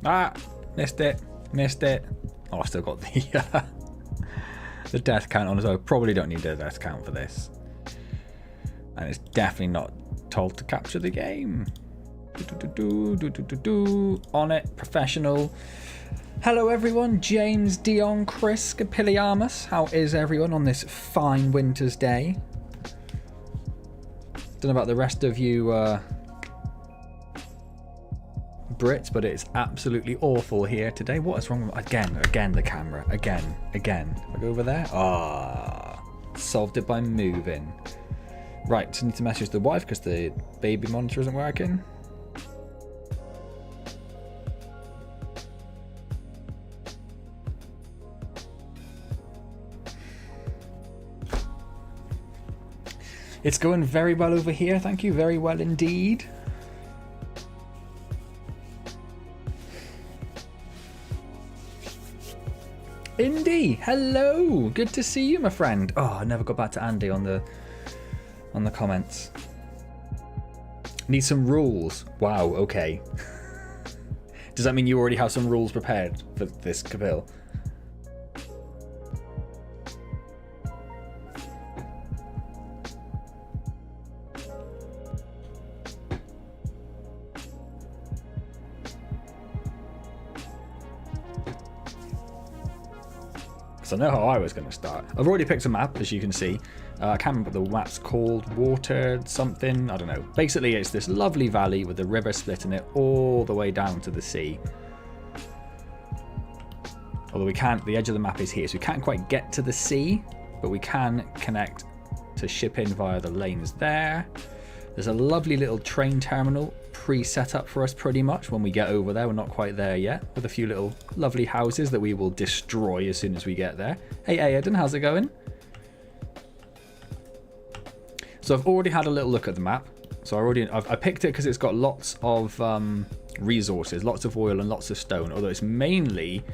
Ah, missed it. Missed it. Oh, I still got the the death count on as well. Probably don't need a death count for this. And it's definitely not told to capture the game. On it, professional. Hello everyone, James, Dion, Chris, Capilliamus. How is everyone on this fine winter's day? Don't know about the rest of you Brits, but it's absolutely awful here today. What is wrong with again the camera. Again. I go over there. Ah, solved it by moving. Right, so I need to message the wife because the baby monitor isn't working. It's going very well over here, thank you. Very well indeed. Indy, hello. Good to see you, my friend. Oh, I never got back to Andy on the comments. Need some rules. Wow, okay. Does that mean you already have some rules prepared for this, Kabil? I know how I was going to start. I've already picked a map, as you can see. I can't remember what the map's called. Watered something. I don't know. Basically, it's this lovely valley with the river splitting it all the way down to the sea. Although we can't, the edge of the map is here, so we can't quite get to the sea, but we can connect to ship in via the lanes there. There's a lovely little train terminal pre-set up for us pretty much when we get over there. We're not quite there yet, with a few little lovely houses that we will destroy as soon as we get there. Hey Aiden, how's it going? So I've already had a little look at the map. So I picked it because it's got lots of resources, lots of oil and lots of stone, although it's mainly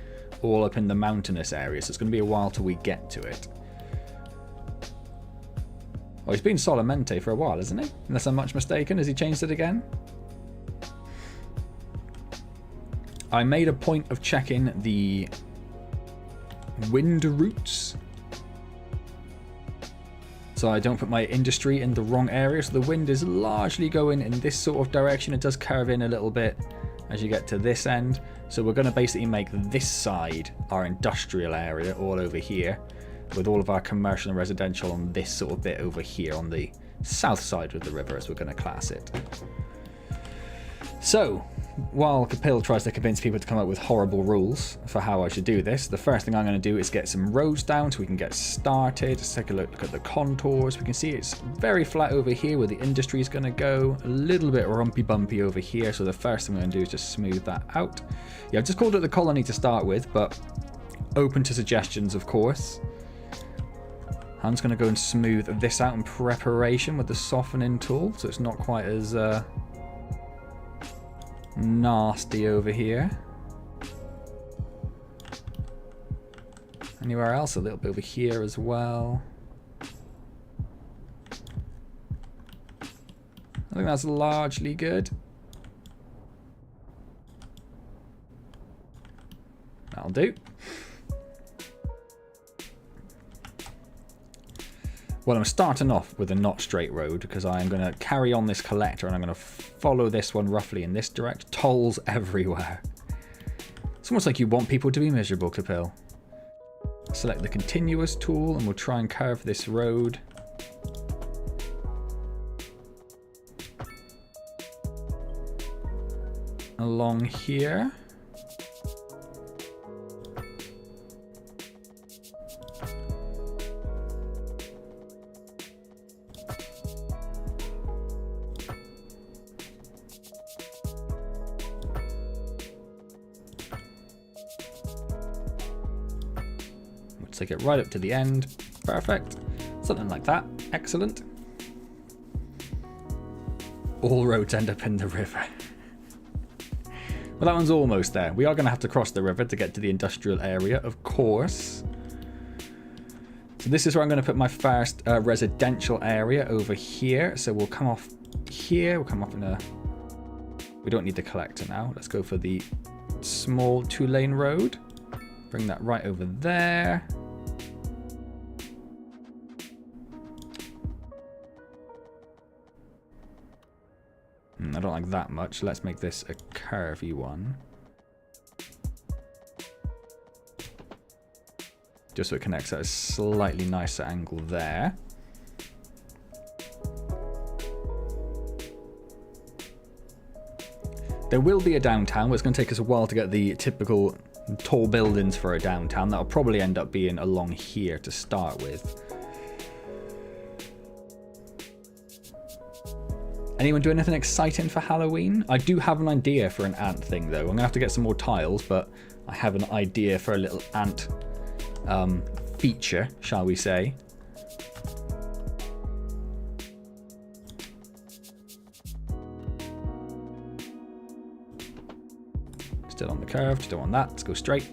all up in the mountainous area, so it's going to be a while till we get to it. Oh, he's been Solamente for a while, isn't he? Unless I'm much mistaken. Has he changed it again? I made a point of checking the wind routes, so I don't put my industry in the wrong area. So the wind is largely going in this sort of direction. It does curve in a little bit as you get to this end. So we're going to basically make this side our industrial area all over here, with all of our commercial and residential on this sort of bit over here on the south side of the river, as we're going to class it. So, while Kapil tries to convince people to come up with horrible rules for how I should do this, the first thing I'm going to do is get some roads down so we can get started. Let's take a look at the contours. We can see it's very flat over here where the industry is going to go. A little bit rumpy bumpy over here, so the first thing I'm going to do is just smooth that out. Yeah, I've just called it the colony to start with, but open to suggestions, of course. I'm just going to go and smooth this out in preparation with the softening tool, so it's not quite as nasty over here. Anywhere else? A little bit over here as well. I think that's largely good. That'll do. Well, I'm starting off with a not straight road because I'm going to carry on this collector and I'm going to follow this one roughly in this direction. Tolls everywhere. It's almost like you want people to be miserable, Kapil. Select the continuous tool and we'll try and curve this road. Along here. Take it right up to the end. Perfect. Something like that. Excellent. All roads end up in the river. Well, that one's almost there. We are going to have to cross the river to get to the industrial area, of course. So this is where I'm going to put my first residential area over here. So we'll come off here. We'll come off in a... We don't need the collector now. Let's go for the small 2-lane road. Bring that right over there. I don't like that much. Let's make this a curvy one. Just so it connects at a slightly nicer angle there. There will be a downtown, but it's going to take us a while to get the typical tall buildings for a downtown. That'll probably end up being along here to start with. Anyone do anything exciting for Halloween? I do have an idea for an ant thing, though. I'm going to have to get some more tiles, but I have an idea for a little ant feature, shall we say. Still on the curve, just don't want that. Let's go straight.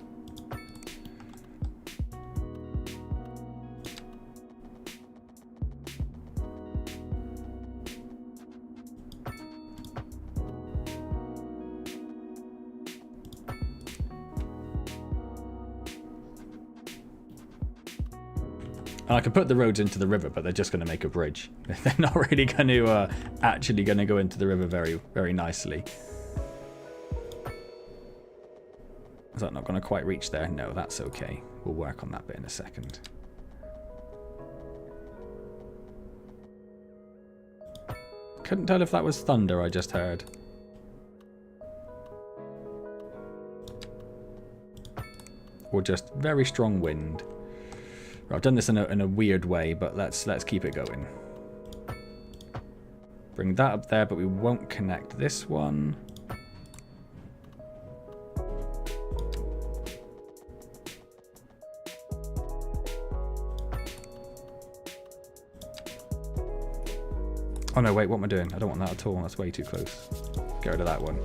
And I can put the roads into the river, but they're just going to make a bridge. They're not really going to actually going to go into the river very, very nicely. Is that not going to quite reach there? No, that's okay. We'll work on that bit in a second. Couldn't tell if that was thunder I just heard. Or just very strong wind. Right, I've done this in a weird way, but let's keep it going. Bring that up there, but we won't connect this one. Oh no, wait, what am I doing? I don't want that at all. That's way too close. Get rid of that one.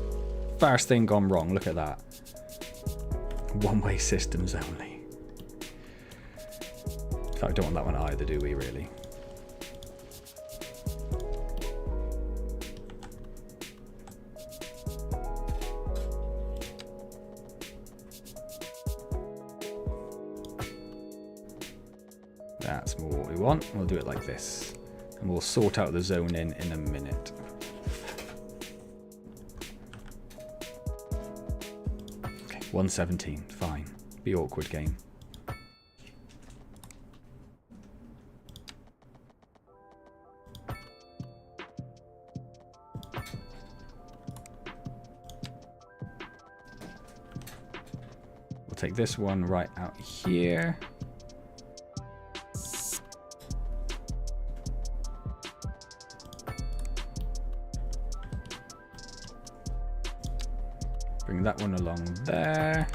First thing gone wrong. Look at that. One-way systems only. I don't want that one either, do we, really? That's more what we want. We'll do it like this. And we'll sort out the zone in a minute. Okay, 117. Fine. Be awkward, game. Take this one right out here. Bring that one along there.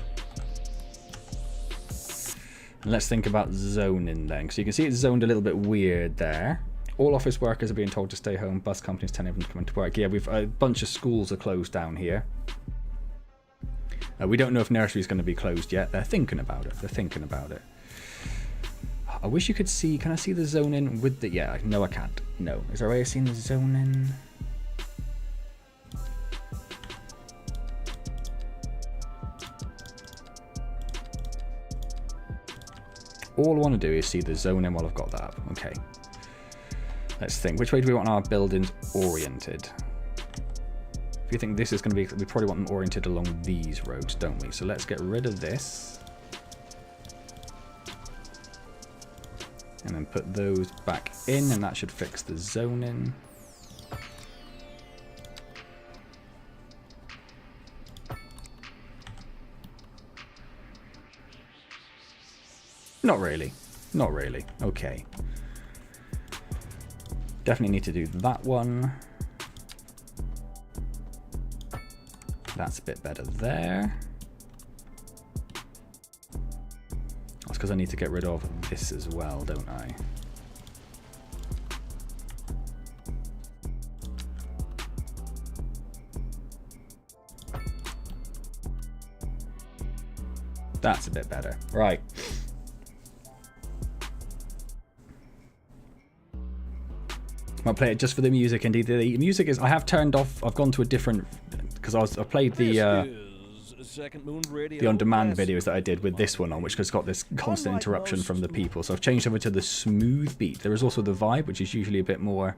And let's think about zoning then. So you can see it's zoned a little bit weird there. All office workers are being told to stay home. Bus companies telling everyone to come into work. Yeah, we've a bunch of schools are closed down here. We don't know if nursery is going to be closed yet. They're thinking about it. They're thinking about it. I wish you could see... Can I see the zoning with the... Yeah, no, I can't. No. Is there a way of seeing the zoning? All I want to do is see the zoning while I've got that up. Okay. Let's think. Which way do we want our buildings oriented? If you think this is going to be... We probably want them oriented along these roads, don't we? So let's get rid of this. And then put those back in, and that should fix the zoning. Not really. Not really. Okay. Definitely need to do that one. That's a bit better there. That's because I need to get rid of this as well, don't I? That's a bit better. Right. I'll play it just for the music. Indeed, the music is... I have turned off... I've gone to a different... Because I played the the on-demand videos that I did with this one on, which has got this constant interruption from the people. So I've changed over to the smooth beat. There is also the vibe, which is usually a bit more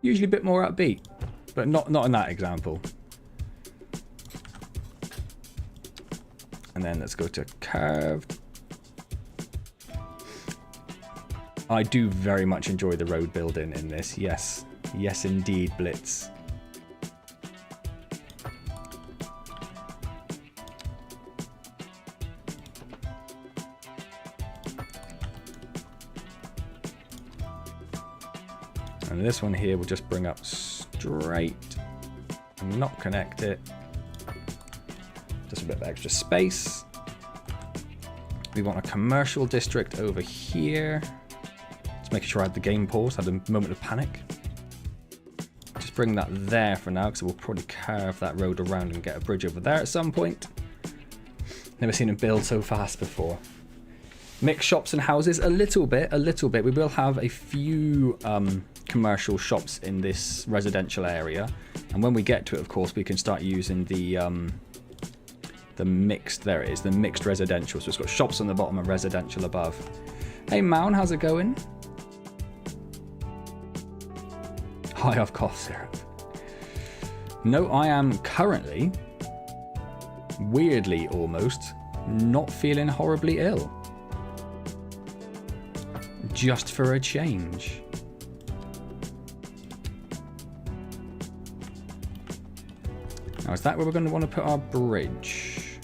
upbeat, but not in that example. And then let's go to curved. I do very much enjoy the road building in this. Yes. Yes, indeed, Blitz. And this one here will just bring up straight and not connect it. Just a bit of extra space. We want a commercial district over here. Just making sure I had the game paused, had a moment of panic. Just bring that there for now, because we'll probably curve that road around and get a bridge over there at some point. Never seen them build so fast before. Mixed shops and houses, a little bit. We will have a few commercial shops in this residential area. And when we get to it, of course, we can start using the mixed, there it is, the mixed residential. So it's got shops on the bottom and residential above. Hey Mound, how's it going? High off cough syrup. No, I am currently, weirdly almost, not feeling horribly ill. Just for a change. Now, is that where we're going to want to put our bridge?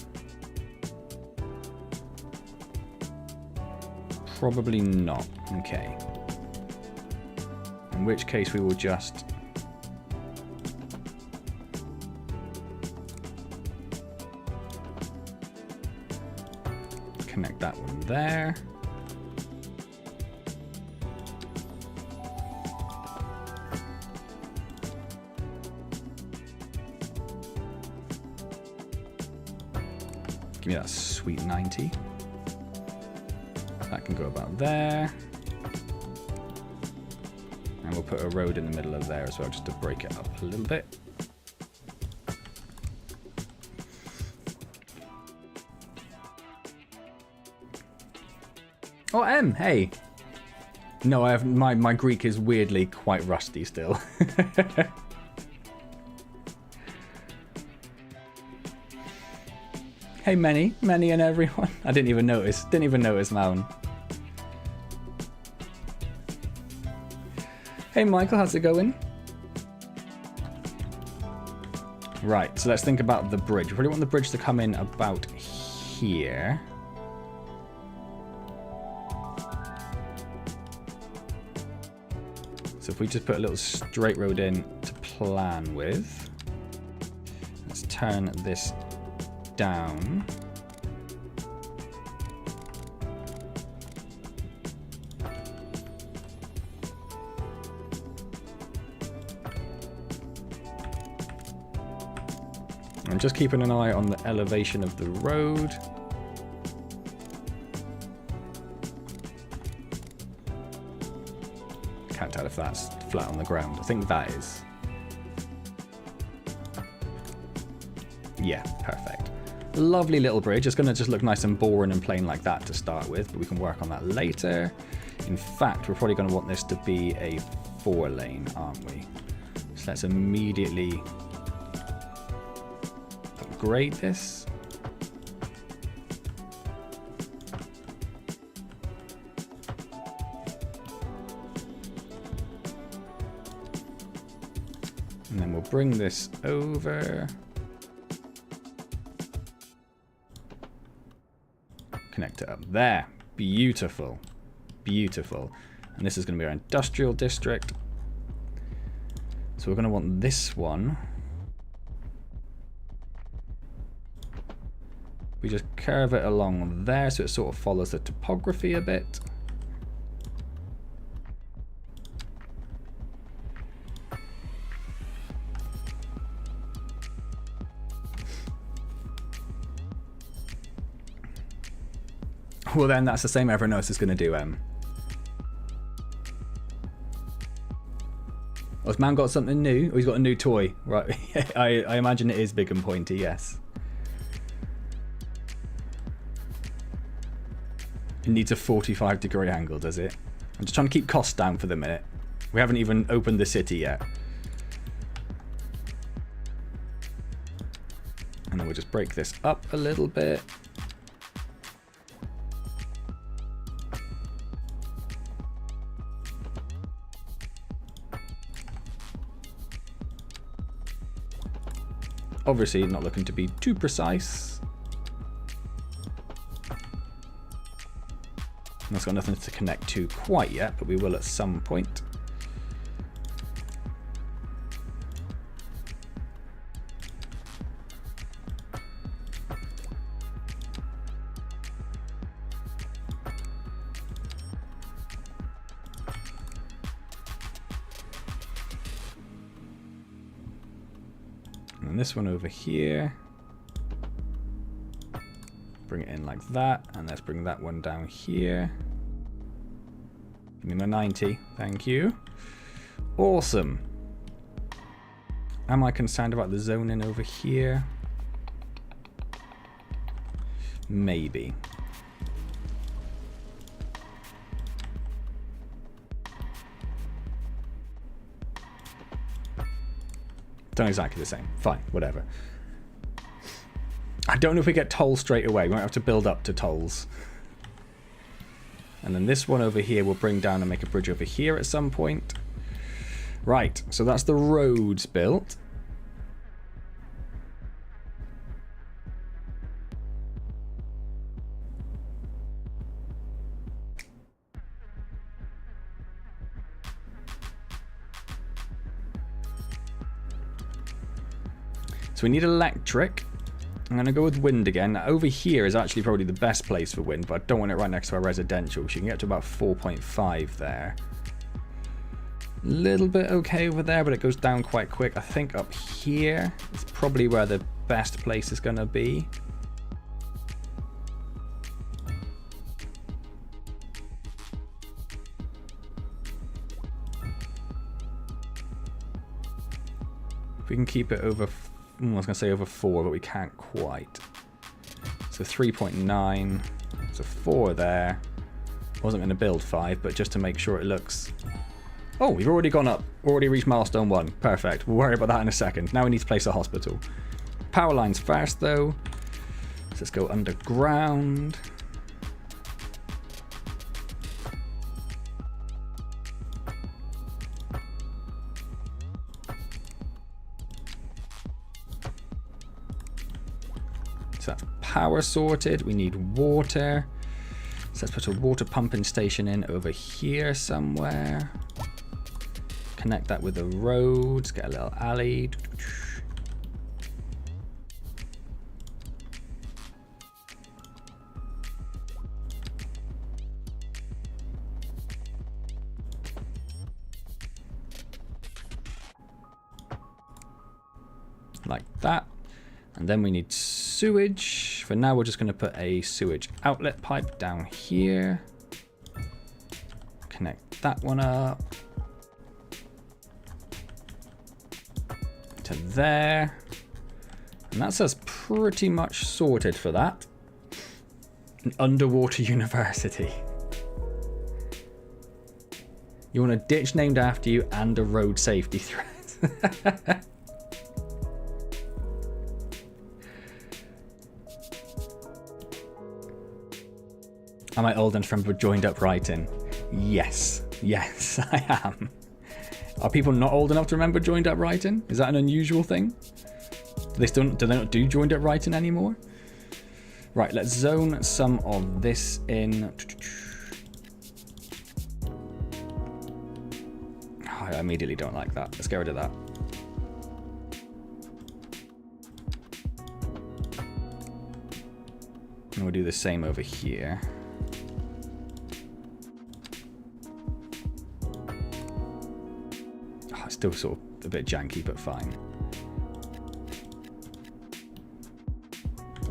Probably not. Okay. In which case we will just connect that one there. Give me that sweet 90. That can go about there. And we'll put a road in the middle of there as well, just to break it up a little bit. Oh, M, hey. No, I have my Greek is weirdly quite rusty still. Hey, many and everyone. I didn't even notice. Mountain. Hey, Michael, how's it going? Right, so let's think about the bridge. We really want the bridge to come in about here. So if we just put a little straight road in to plan with. Let's turn this down. I'm just keeping an eye on the elevation of the road. Can't tell if that's flat on the ground. I think that is. Yeah, perfect. Lovely little bridge. It's going to just look nice and boring and plain like that to start with, but we can work on that later. In fact, we're probably going to want this to be a 4-lane, aren't we? So let's immediately upgrade this. And then we'll bring this over. Connect it up there. Beautiful. Beautiful. And this is going to be our industrial district. So we're going to want this one. We just curve it along there so it sort of follows the topography a bit. Well then, that's the same everyone else is going to do, Oh, has man got something new? Oh, he's got a new toy. Right. I imagine it is big and pointy, yes. It needs a 45-degree angle, does it? I'm just trying to keep costs down for the minute. We haven't even opened the city yet. And then we'll just break this up a little bit. Obviously, not looking to be too precise. And that's got nothing to connect to quite yet, but we will at some point. And this one over here. Bring it in like that, and let's bring that one down here. Give me my 90, thank you. Awesome. Am I concerned about the zoning over here? Maybe. Done exactly the same. Fine, whatever. I don't know if we get tolls straight away. We might have to build up to tolls. And then this one over here will bring down and make a bridge over here at some point. Right, so that's the roads built. So we need electric. I'm going to go with wind again. Now, over here is actually probably the best place for wind, but I don't want it right next to our residential. So you can get to about 4.5 there. A little bit okay over there, but it goes down quite quick. I think up here is probably where the best place is going to be. If we can keep it over... I was going to say over 4, but we can't quite. So 3.9. So 4 there. Wasn't going to build 5, but just to make sure it looks... Oh, we've already gone up. Already reached milestone 1. Perfect. We'll worry about that in a second. Now we need to place a hospital. Power lines first, though. So let's go underground. So that's power sorted. We need water. So let's put a water pumping station in over here somewhere. Connect that with the roads. Get a little alley. Like that. And then we need sewage. For now, we're just going to put a sewage outlet pipe down here. Connect that one up. To there. And that's us pretty much sorted for that. An underwater university. You want a ditch named after you and a road safety threat. Am I old enough to remember joined up writing? Yes. Yes, I am. Are people not old enough to remember joined up writing? Is that an unusual thing? Do they not do joined up writing anymore? Right, let's zone some of this in. Oh, I immediately don't like that. Let's get rid of that. And we'll do the same over here. Still sort of a bit janky, but fine.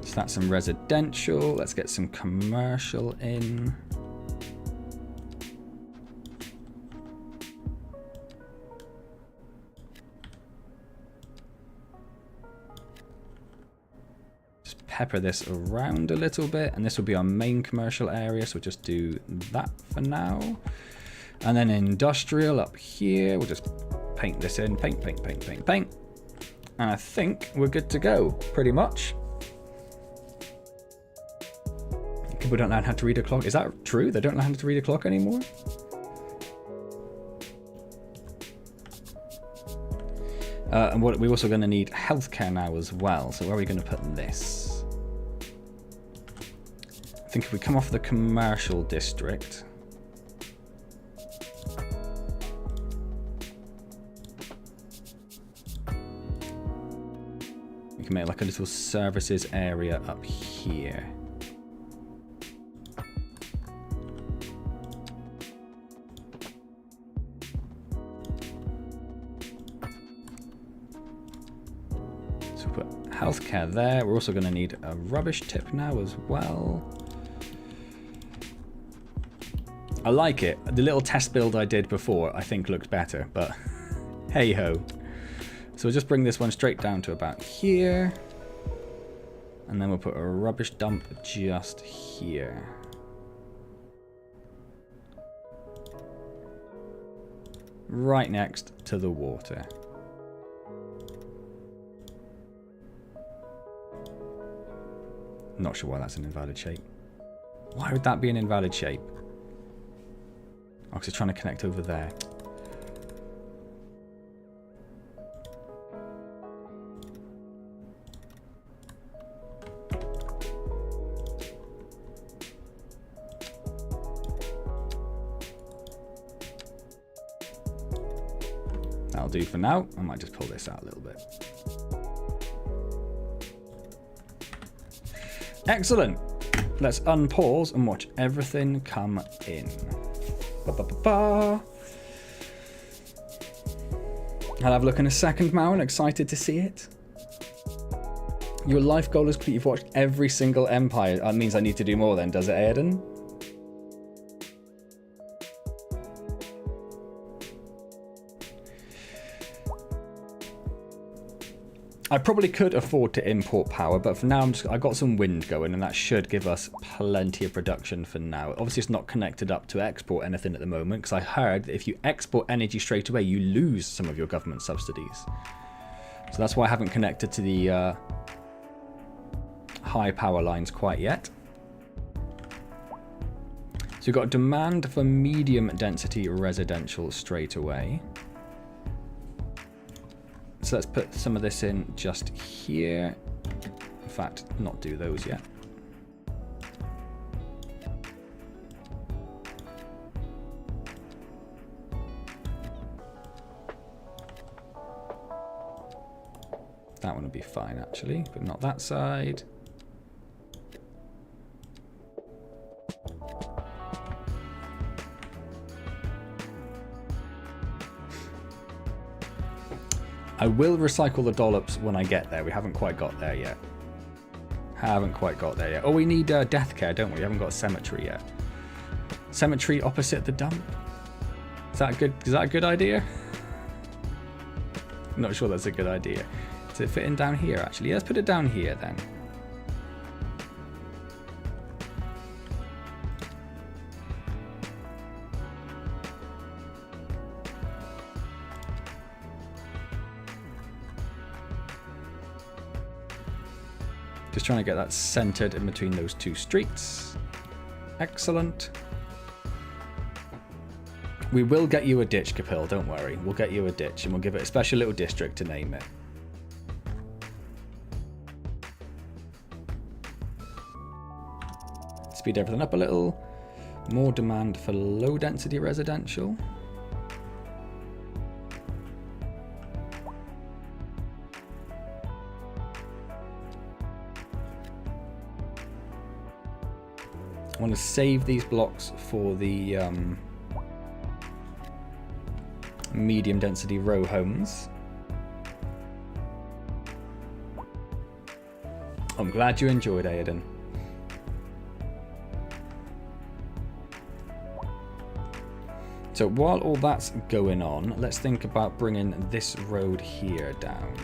So that's some residential. Let's get some commercial in. Just pepper this around a little bit, and this will be our main commercial area, so we'll just do that for now. And then industrial up here, we'll just paint this in, paint, paint, paint, paint, paint. And I think we're good to go, pretty much. People don't know how to read a clock. Is that true? They don't know how to read a clock anymore? And we're also going to need healthcare now as well. So where are we going to put this? I think if we come off the commercial district, we can make like a little services area up here. Healthcare there. We're also going to need a rubbish tip now as well. I like it. The little test build I did before I think looked better, but hey ho. So we'll just bring this one straight down to about here. And then we'll put a rubbish dump just here. Right next to the water. Not sure why that's an invalid shape. Why would that be an invalid shape? Oh, because it's trying to connect over there. That'll do for now. I might just pull this out a little bit. Excellent. Let's unpause and watch everything come in. I'll have a look in a second, Maren. Excited to see it. Your life goal is complete. You've watched every single Empire. That means I need to do more then, does it, Aiden? I probably could afford to import power, but for now I got some wind going, and that should give us plenty of production for now. Obviously, it's not connected up to export anything at the moment, because I heard that if you export energy straight away, you lose some of your government subsidies. So that's why I haven't connected to the high power lines quite yet. So you've got demand for medium density residential straight away. So let's put some of this in just here. In fact, not do those yet. That one would be fine actually, but not that side. I will recycle the dollops when I get there. We haven't quite got there yet. Oh, we need death care, don't we? We haven't got a cemetery yet. Cemetery opposite the dump. Is that good? Is that a good idea? I'm not sure that's a good idea. Does it fit in down here, actually? Let's put it down here, then. Just trying to get that centered in between those two streets. Excellent. We will get you a ditch, Kapil, don't worry. We'll get you a ditch and we'll give it a special little district to name it. Speed everything up a little. More demand for low density residential. I want to save these blocks for the medium density row homes. I'm glad you enjoyed, Aiden. So while all that's going on, let's think about bringing this road here down.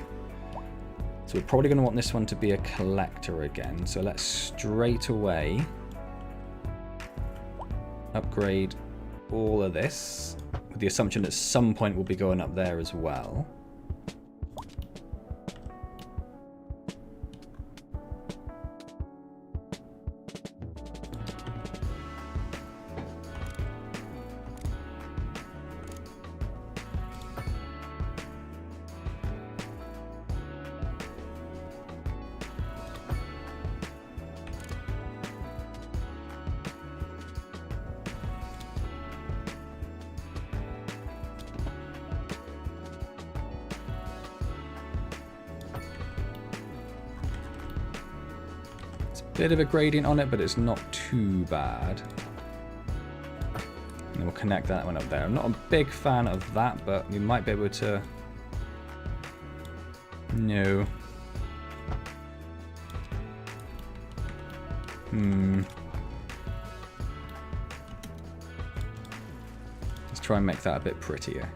So we're probably going to want this one to be a collector again. So let's straight away upgrade all of this, with the assumption at some point we'll be going up there as well. Bit of a gradient on it, but it's not too bad. And then we'll connect that one up there. I'm not a big fan of that, but we might be able to... No. Let's try and make that a bit prettier.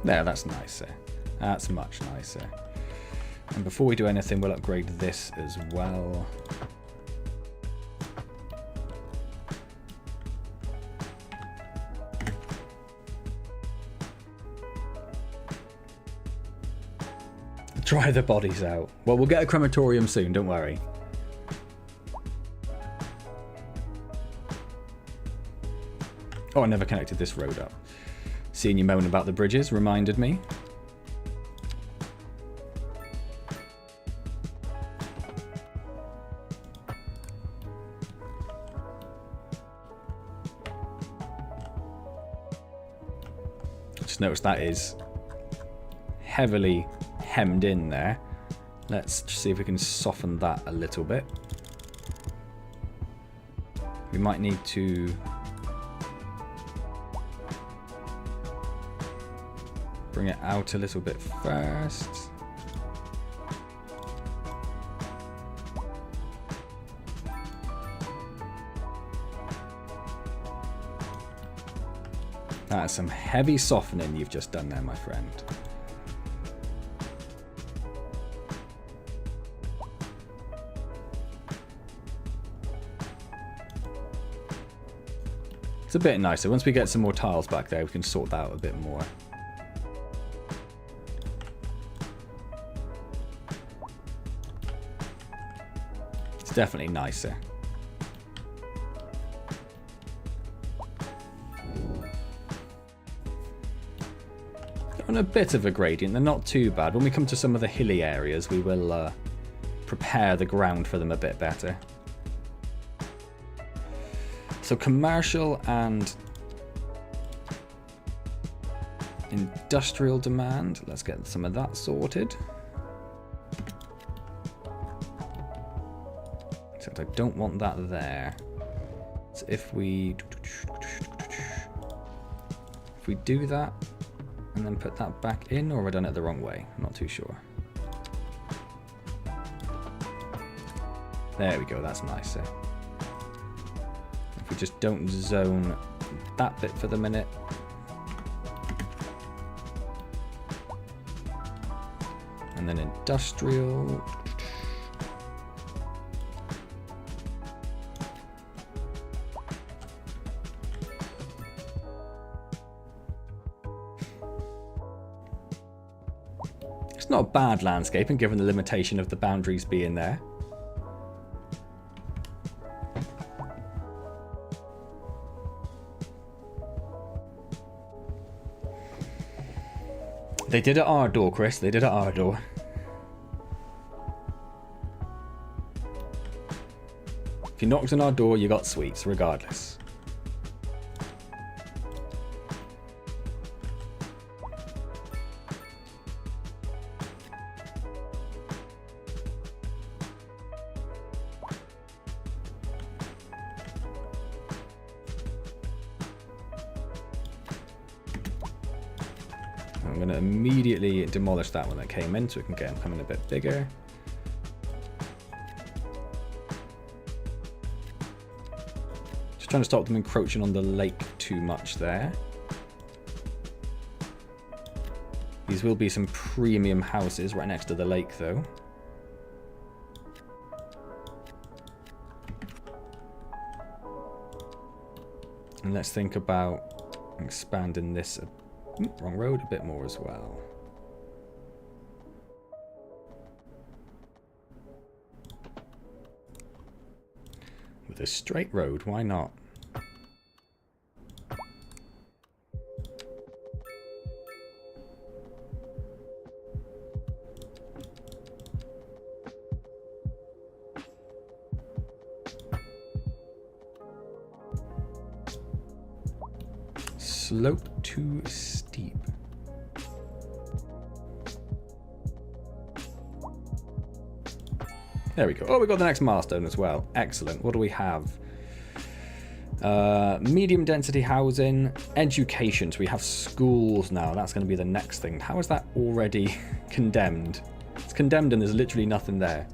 There, that's nicer. That's much nicer. And before we do anything, we'll upgrade this as well. Dry the bodies out. Well, we'll get a crematorium soon, don't worry. Oh, I never connected this road up. Seeing you moan about the bridges reminded me. Just notice that is heavily hemmed in there. Let's see if we can soften that a little bit. We might need to bring it out a little bit first. That's some heavy softening you've just done there, my friend. It's a bit nicer. Once we get some more tiles back there, we can sort that out a bit more. Definitely nicer. On a bit of a gradient, they're not too bad. When we come to some of the hilly areas, we will prepare the ground for them a bit better. So commercial and industrial demand. Let's get some of that sorted. I don't want that there. So if we do that and then put that back in, or have I done it the wrong way? I'm not too sure. There we go, that's nicer. If we just don't zone that bit for the minute. And then industrial. It's not a bad landscaping given the limitation of the boundaries being there. They did at our door, Chris. They did at our door. If you knocked on our door, you got sweets, regardless. I'm going to immediately demolish that one that came in so we can get them coming a bit bigger. Just trying to stop them encroaching on the lake too much there. These will be some premium houses right next to the lake though. And let's think about expanding this, wrong road, a bit more as well. With a straight road, why not? Slope too steep. There we go. Oh, we got the next milestone as well. Excellent. What do we have? Medium density housing, education. So we have schools now. That's going to be the next thing. How is that already condemned? It's condemned and there's literally nothing there.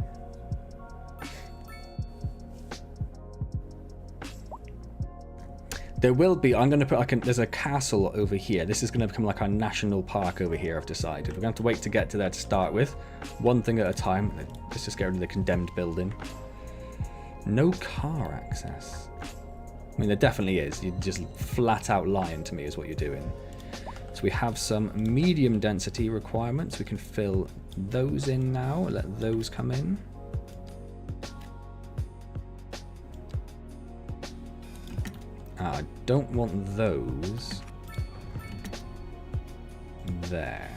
There will be, I'm going to put, there's a castle over here. This is going to become like our national park over here, I've decided. We're going to have to wait to get to there to start with. One thing at a time. Let's just get rid of the condemned building. No car access. I mean, there definitely is. You're just flat out lying to me is what you're doing. So we have some medium density requirements. We can fill those in now. Let those come in. I don't want those there.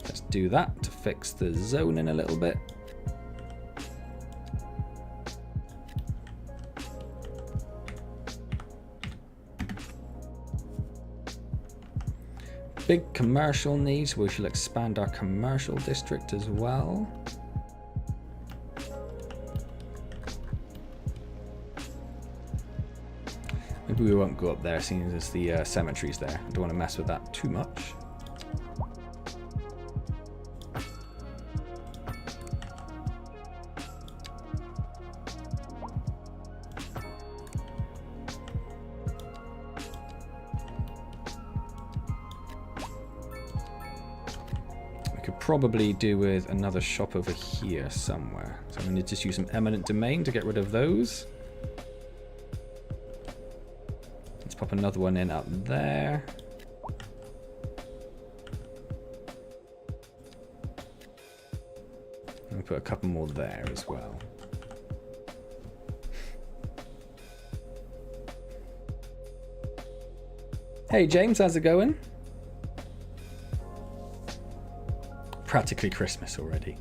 Let's do that to fix the zoning a little bit. Big commercial needs. We shall expand our commercial district as well. Maybe we won't go up there, seeing as the cemetery's there. I don't want to mess with that too much. We could probably do with another shop over here somewhere. So I'm going to just use some eminent domain to get rid of those. Pop another one in up there. And put a couple more there as well. Hey James, how's it going? Practically Christmas already.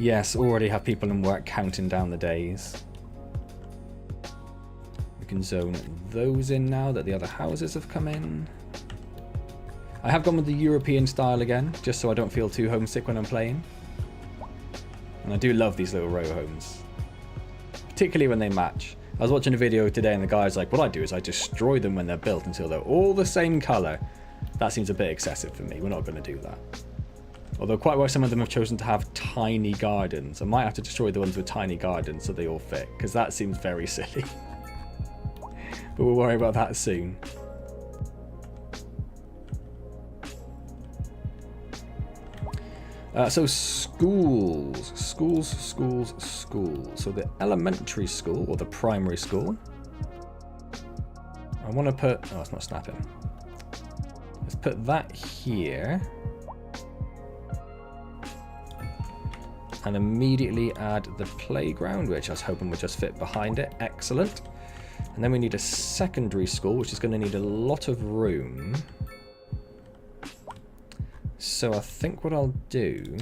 Yes, already have people in work counting down the days. We can zone those in now that the other houses have come in. I have gone with the European style again, just so I don't feel too homesick when I'm playing. And I do love these little row homes, particularly when they match. I was watching a video today and the guy's like, what I do is I destroy them when they're built until they're all the same colour. That seems a bit excessive for me. We're not going to do that. Although quite well some of them have chosen to have tiny gardens. I might have to destroy the ones with tiny gardens so they all fit, because that seems very silly. But we'll worry about that soon. So schools. So the elementary school, or the primary school. I want to put... Oh, it's not snapping. Let's put that here. And immediately add the playground, which I was hoping would just fit behind it. Excellent. And then we need a secondary school, which is going to need a lot of room. So I think what I'll do...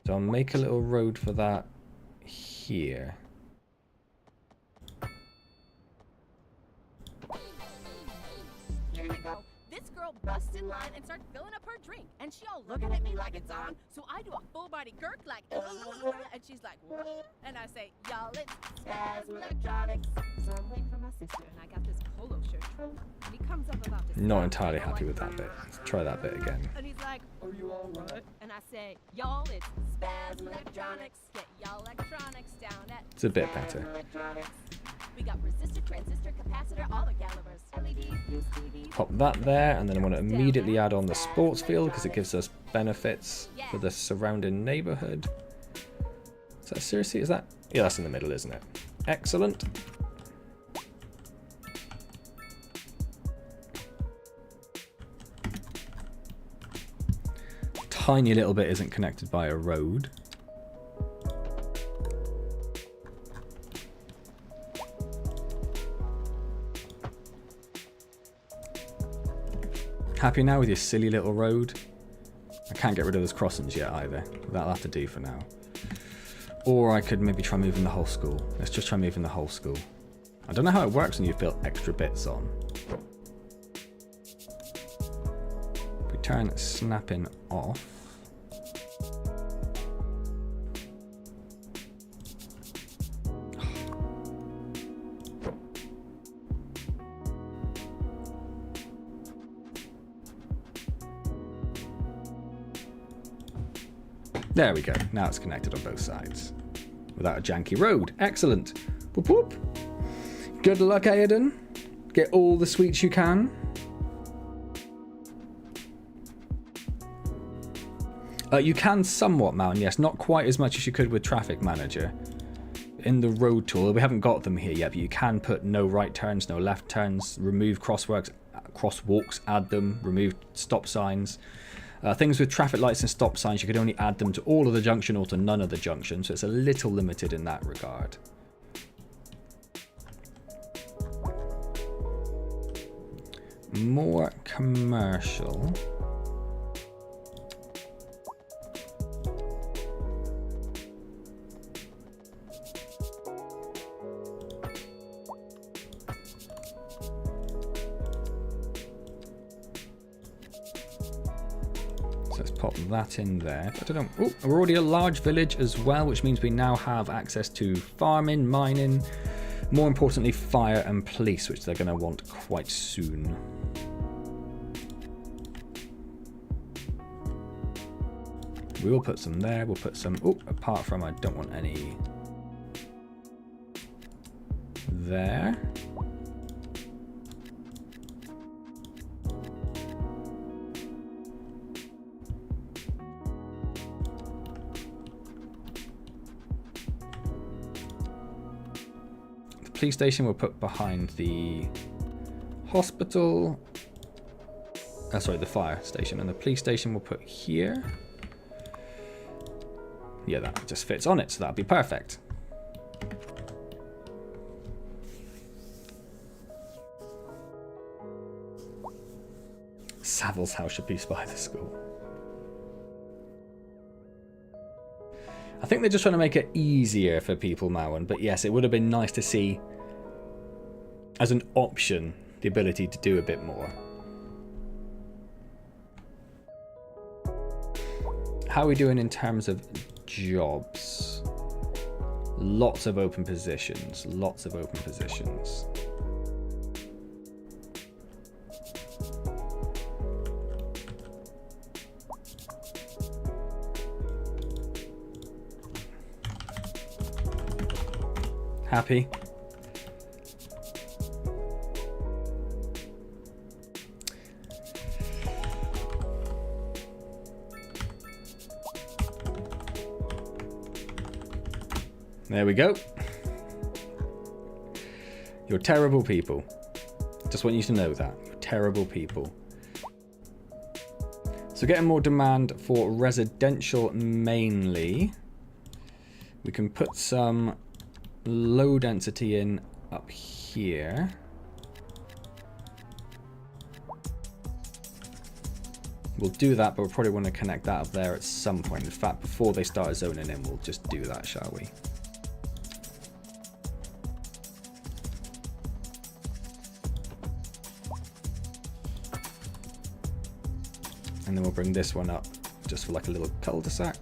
So I'll make a little road for that here. Here you go. This girl busts in line and starts filling up her drink. And she all looking at me like it's on. So I do a full body gurk like, and she's like, what? And I say, y'all, it's Spaz Electronics. So I'm waiting for my sister, and I got this polo shirt. And he comes up about this. Not entirely happy with that bit. Let's try that bit again. And he's like, are you all right? And I say, y'all, it's Spaz Electronics. Get y'all electronics down at It's a bit better. We got resistor, transistor, capacitor, all the calibers. LEDs, UCDs. Pop that there, and then I want to immediately add on the sports field because it gives us benefits for the surrounding neighborhood. Is that seriously? Is that? Yeah, that's in the middle, isn't it? Excellent. Tiny little bit isn't connected by a road. Happy now with your silly little road? I can't get rid of those crossings yet either. That'll have to do for now. Or I could maybe try moving the whole school. Let's just try moving the whole school. I don't know how it works when you've built extra bits on. If we turn snapping off. There we go. Now it's connected on both sides. Without a janky road. Excellent. Whoop whoop. Good luck, Aiden. Get all the sweets you can. You can somewhat mount, yes. Not quite as much as you could with Traffic Manager. In the road tool, we haven't got them here yet, but you can put no right turns, no left turns, remove crosswalks, add them, remove stop signs. Things with traffic lights and stop signs, you could only add them to all of the junction or to none of the junction, so it's a little limited in that regard. More commercial. That in there. I don't know. Oh, we're already a large village as well, which means we now have access to farming, mining, more importantly, fire and police, which they're going to want quite soon. We will put some there. We'll put some. Oh, apart from I don't want any there. Police station we'll put behind the hospital. Sorry, the fire station, and the police station we'll put here. Yeah, that just fits on it, so that'll be perfect. Savil's house should be by the school. I think they're just trying to make it easier for people, Mawan. But yes, it would have been nice to see, as an option, the ability to do a bit more. How are we doing in terms of jobs? Lots of open positions. Lots of open positions. Happy? There we go. You're terrible people. Just want you to know that. You're terrible people. So getting more demand for residential mainly. We can put some low density in up here. We'll do that, but we'll probably want to connect that up there at some point. In fact, before they start zoning in, we'll just do that, shall we? And then we'll bring this one up just for like a little cul-de-sac.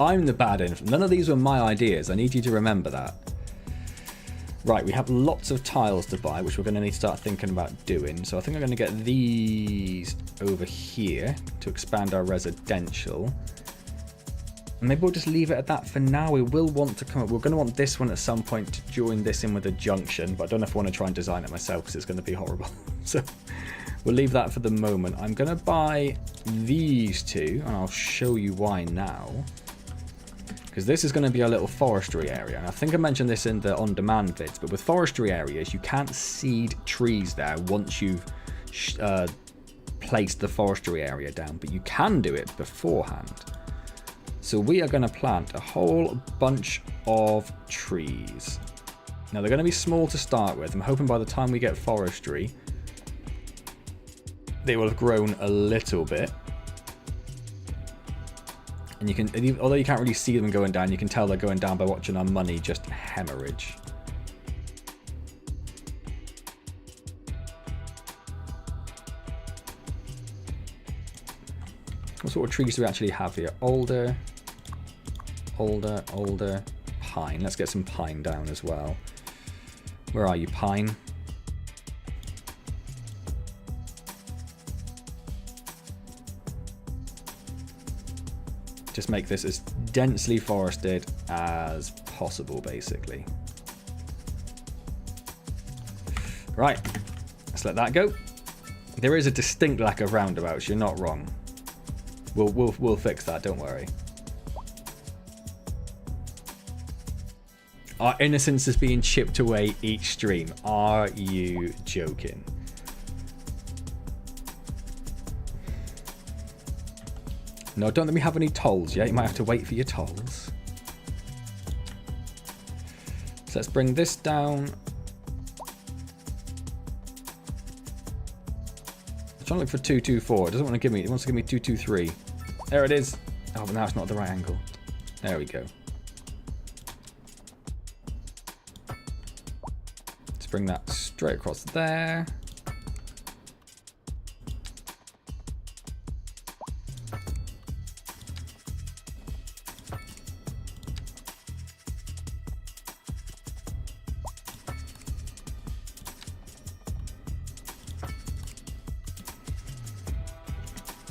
I'm the bad infant. None of these were my ideas. I need you to remember that. Right, we have lots of tiles to buy, which we're going to need to start thinking about doing. So I think I'm going to get these over here to expand our residential. Maybe we'll just leave it at that for now. We will want to come up. We're going to want this one at some point to join this in with a junction, but I don't know if I want to try and design it myself because it's going to be horrible. So we'll leave that for the moment. I'm going to buy these two, and I'll show you why now. Because this is going to be a little forestry area. And I think I mentioned this in the on-demand vids, but with forestry areas, you can't seed trees there once you've placed the forestry area down, but you can do it beforehand. So we are going to plant a whole bunch of trees. Now they're going to be small to start with. I'm hoping by the time we get forestry, they will have grown a little bit. And you can, although you can't really see them going down, you can tell they're going down by watching our money just hemorrhage. What sort of trees do we actually have here? Alder, pine. Let's get some pine down as well. Where are you, pine? Just make this as densely forested as possible, basically. Right, let's let that go. There is a distinct lack of roundabouts, you're not wrong. We'll fix that, don't worry. Our innocence is being chipped away each stream. Are you joking? No, don't let me have any tolls yet. You might have to wait for your tolls. So let's bring this down. I'm trying to look for 224. It doesn't want to give me. It wants to give me 223. There it is. Oh, but now it's not at the right angle. There we go. Let's bring that straight across there.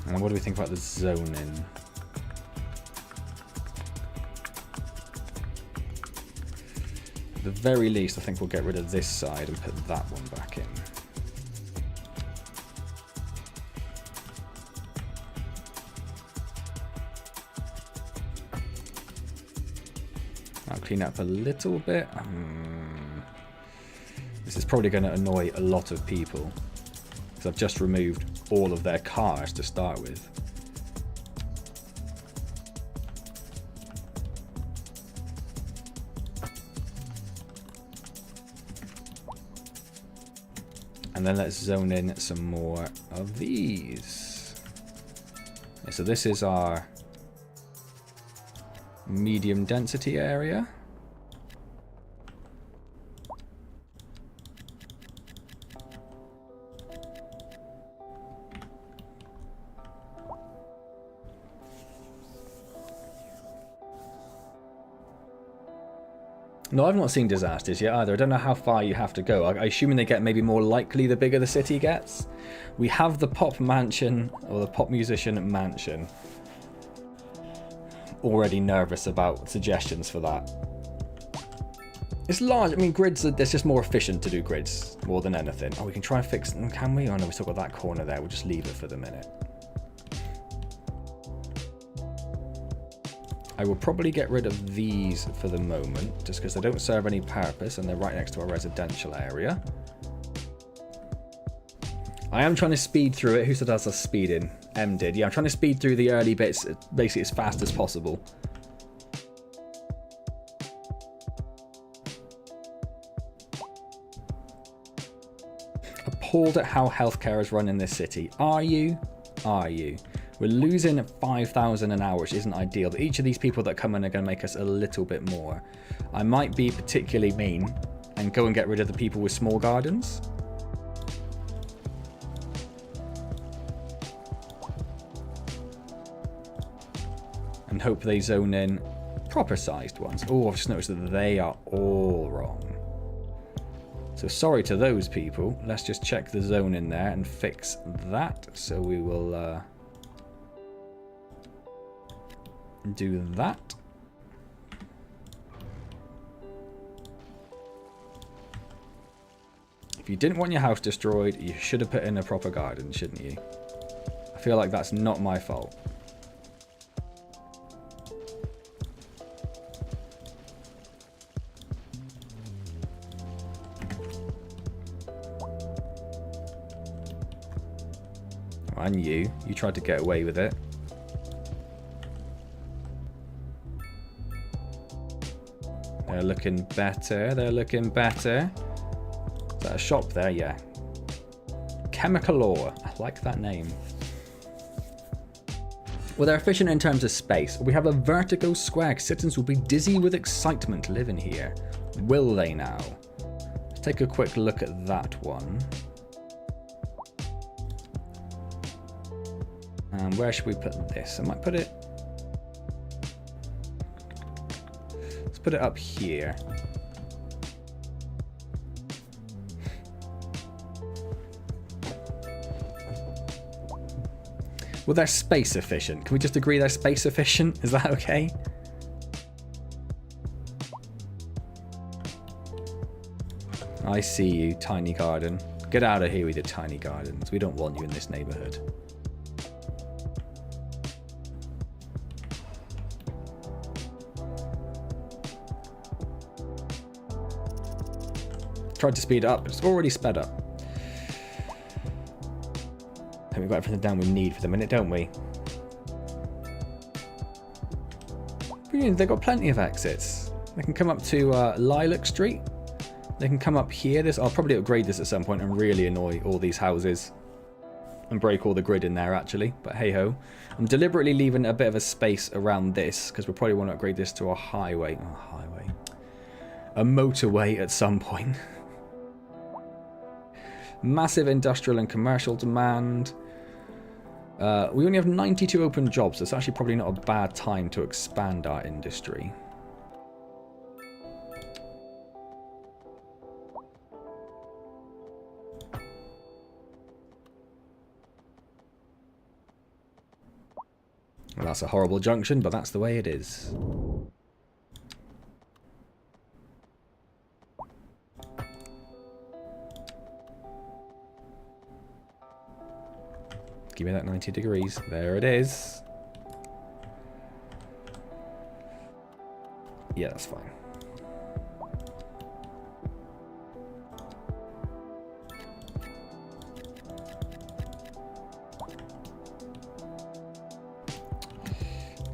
And what do we think about the zoning? At the very least, I think we'll get rid of this side and put that one back in. I'll clean up a little bit. This is probably going to annoy a lot of people because I've just removed all of their cars to start with. And then let's zone in some more of these. Okay, so this is our medium density area. No, I've not seen disasters yet either. I don't know how far you have to go. I assume they get maybe more likely the bigger the city gets. We have the pop mansion, or the pop musician mansion. Already nervous about suggestions for that. It's large. I mean, grids, it's just more efficient to do grids more than anything. Oh, we can try and fix them, can we? Oh no, we still got that corner there. We'll just leave it for the minute. I will probably get rid of these for the moment, just because they don't serve any purpose and they're right next to our residential area. I am trying to speed through it. Who said that's a speeding? M did. Yeah, I'm trying to speed through the early bits basically as fast as possible. Appalled at how healthcare is run in this city. Are you? Are you? We're losing 5,000 an hour, which isn't ideal. But each of these people that come in are going to make us a little bit more. I might be particularly mean and go and get rid of the people with small gardens. And hope they zone in proper sized ones. Oh, I've just noticed that they are all wrong. So sorry to those people. Let's just check the zone in there and fix that. So we will do that. If you didn't want your house destroyed, you should have put in a proper garden, shouldn't you? I feel like that's not my fault. And you tried to get away with it. They're looking better, they're looking better. Is that a shop there? Yeah. Chemical ore. I like that name. Well, they're efficient in terms of space. We have a vertigo square. Citizens will be dizzy with excitement living here. Will they now? Let's take a quick look at that one. And where should we put this? I might put it... Let's put it up here. Well, they're space efficient. Can we just agree they're space efficient? Is that okay? I see you, tiny garden. Get out of here with your tiny gardens. We don't want you in this neighborhood. Tried to speed it up, but it's already sped up. And we've got everything down we need for the minute, don't we? Brilliant, they've got plenty of exits. They can come up to Lilac Street. They can come up here. I'll probably upgrade this at some point and really annoy all these houses. And break all the grid in there, actually. But hey-ho. I'm deliberately leaving a bit of a space around this, because we probably want to upgrade this to a highway. Oh, highway. A motorway at some point. Massive industrial and commercial demand. We only have 92 open jobs, so it's actually probably not a bad time to expand our industry. Well, that's a horrible junction, but that's the way it is. Give me that 90 degrees. There it is. Yeah, that's fine.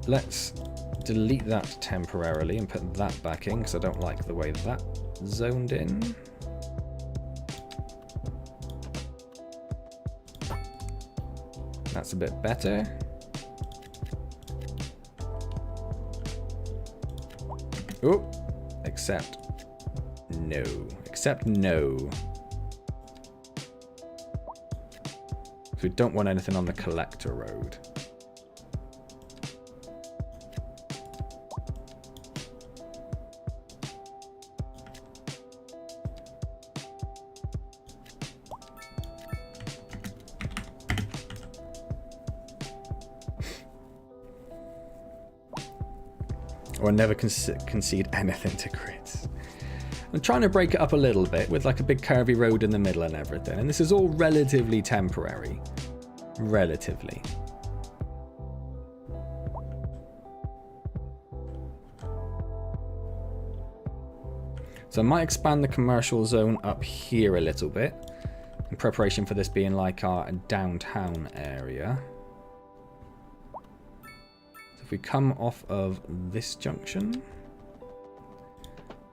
Let's delete that temporarily and put that back in, because I don't like the way that zoned in. That's a bit better. Oh, except no. Except no. So we don't want anything on the collector road. Or never concede anything to grids. I'm trying to break it up a little bit with like a big curvy road in the middle and everything. And this is all relatively temporary. Relatively. So I might expand the commercial zone up here a little bit. In preparation for this being like our downtown area. If we come off of this junction, and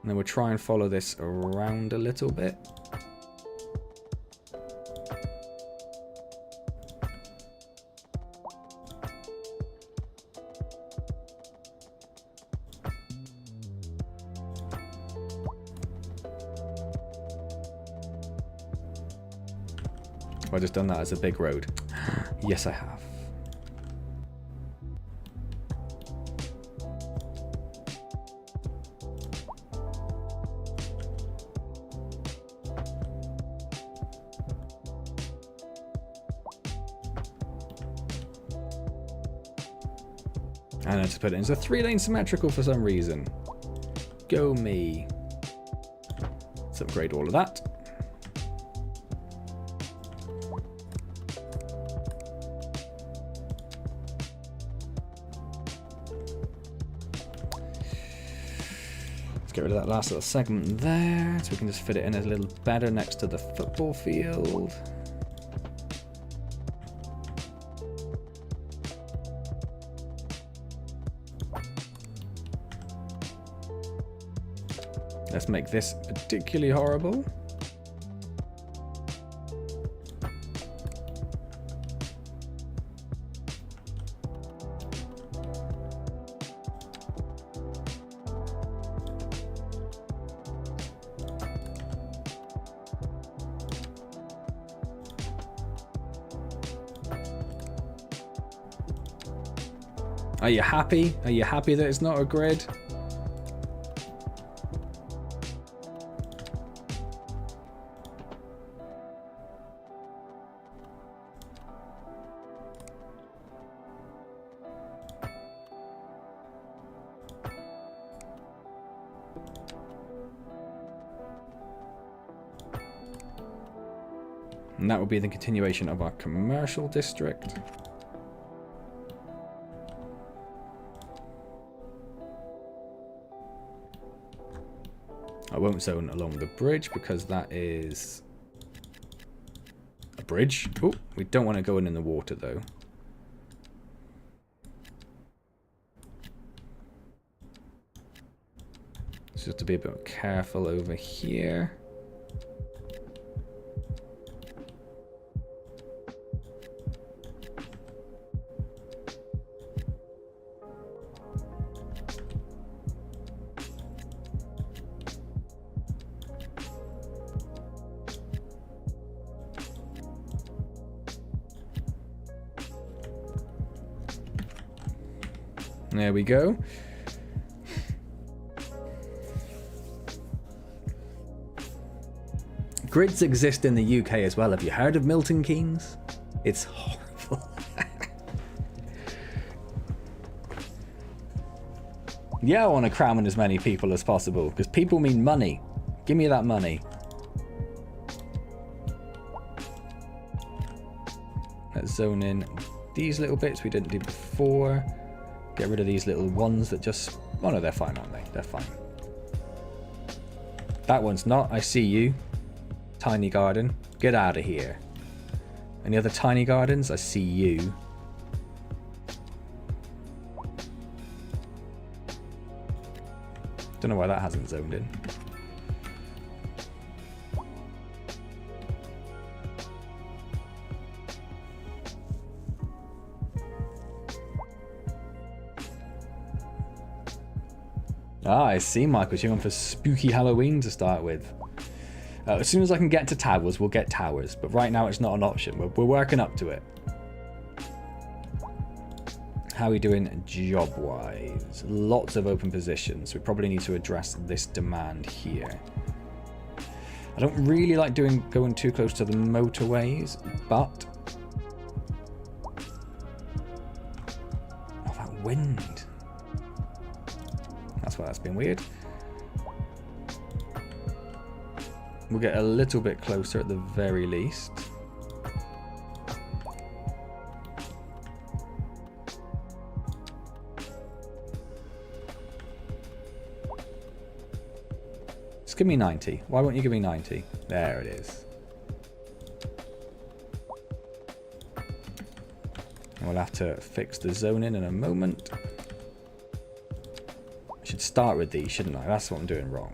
then we'll try and follow this around a little bit. Have I just done that as a big road? Yes, I have. And I just put it into 3-lane symmetrical for some reason. Go me. Let's upgrade all of that. Let's get rid of that last little segment there, so we can just fit it in a little better next to the football field. Let's make this particularly horrible. Are you happy? Are you happy that it's not a grid? And that will be the continuation of our commercial district. I won't zone along the bridge because that is a bridge. Oh, we don't want to go in the water though. So just to be a bit careful over here. There we go. Grids exist in the UK as well. Have you heard of Milton Keynes? It's horrible. Yeah, I want to cram in as many people as possible because people mean money. Give me that money. Let's zone in these little bits we didn't do before. Get rid of these little ones that just... Oh no, they're fine, aren't they? They're fine. That one's not. I see you. Tiny garden. Get out of here. Any other tiny gardens? I see you. Don't know why that hasn't zoned in. Ah, I see, Michael. You're going for spooky Halloween to start with. As soon as I can get to towers, we'll get towers. But right now, it's not an option. We're working up to it. How are we doing job-wise? Lots of open positions. We probably need to address this demand here. I don't really like going too close to the motorways, but... Oh, that wind. That's why that's been weird. We'll get a little bit closer at the very least. Just give me 90. Why won't you give me 90? There it is. And we'll have to fix the zoning in a moment. I should start with these, shouldn't I? That's what I'm doing wrong.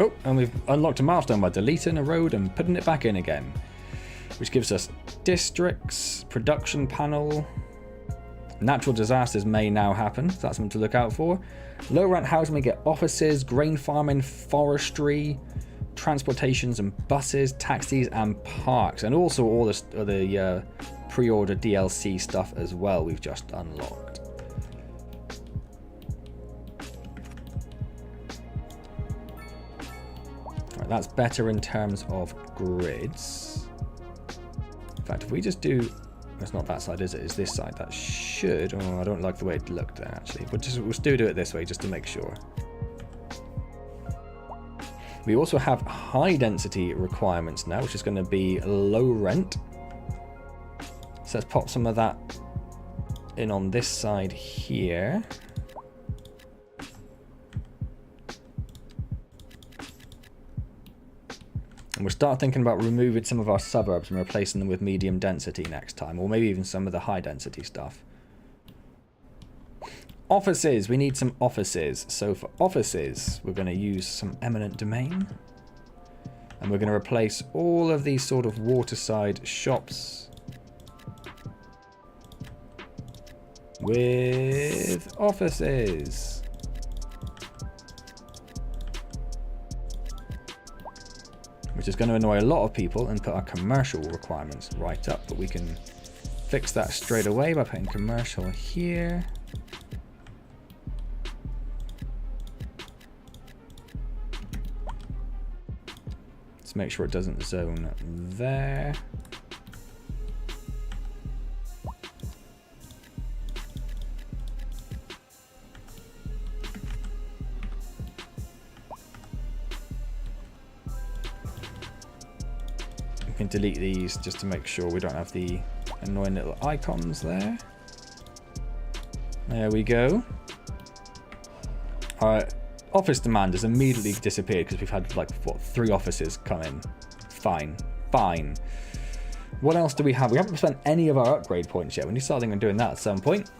Oh, and we've unlocked a milestone by deleting a road and putting it back in again, which gives us districts, production panel. Natural disasters may now happen, so that's something to look out for. Low rent housing, we get offices, grain farming, forestry, transportations and buses, taxis and parks, and also all the pre-order DLC stuff as well we've just unlocked. Right, that's better in terms of grids. In fact, if we just do... It's not that side, is it? It's this side. That should... Oh, I don't like the way it looked there, actually. But we'll still do it this way, just to make sure. We also have high density requirements now, which is going to be low rent. So let's pop some of that in on this side here. And we'll start thinking about removing some of our suburbs and replacing them with medium density next time, or maybe even some of the high density stuff. Offices, we need some offices. So for offices, we're going to use some eminent domain. And we're going to replace all of these sort of waterside shops with offices. Which is going to annoy a lot of people and put our commercial requirements right up. But we can fix that straight away by putting commercial here. Let's make sure it doesn't zone there. We can delete these just to make sure we don't have the annoying little icons there. There we go. Alright. Office demand has immediately disappeared because we've had like, what, 3 offices come in. Fine. Fine. What else do we have? We haven't spent any of our upgrade points yet. We need to start thinking of doing that at some point.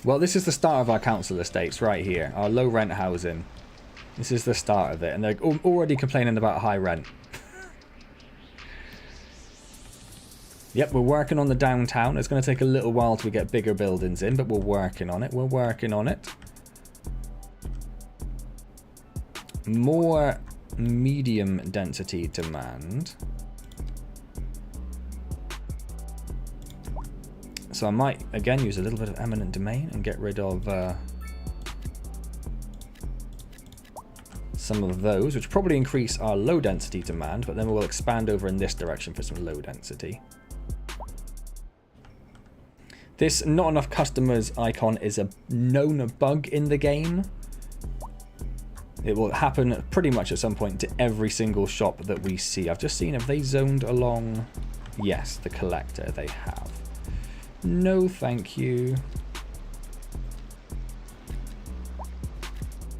Well, this is the start of our council estates right here. Our low rent housing. This is the start of it. And they're already complaining about high rent. Yep, we're working on the downtown. It's going to take a little while till we get bigger buildings in, but we're working on it. We're working on it. More medium density demand. So I might, again, use a little bit of eminent domain and get rid of some of those, which probably increase our low density demand, but then we'll expand over in this direction for some low density. This not enough customers icon is a known bug in the game. It will happen pretty much at some point to every single shop that we see. I've just seen, have they zoned along? Yes, the collector, they have. No, thank you.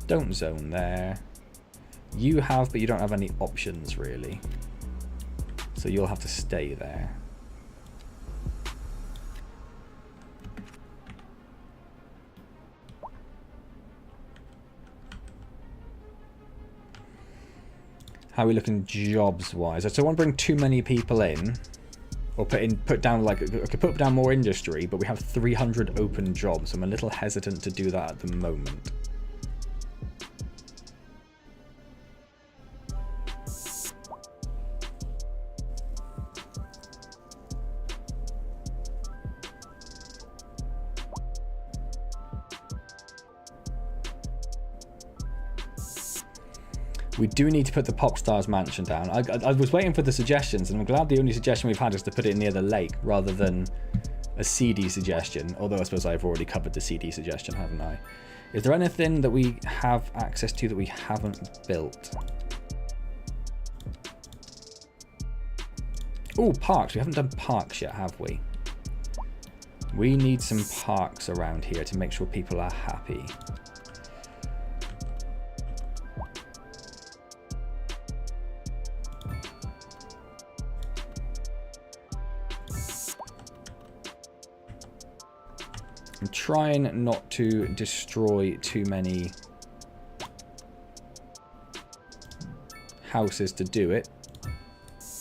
Don't zone there. You have, but you don't have any options really. So you'll have to stay there. How are we looking jobs wise? I don't want to bring too many people in, or put down like I could put down more industry, but we have 300 open jobs. So I'm a little hesitant to do that at the moment. We do need to put the Popstars mansion down. I was waiting for the suggestions, and I'm glad the only suggestion we've had is to put it near the lake rather than a CD suggestion. Although I suppose I've already covered the CD suggestion, haven't I? Is there anything that we have access to that we haven't built? Oh, parks. We haven't done parks yet, have we? We need some parks around here to make sure people are happy. I'm trying not to destroy too many houses to do it.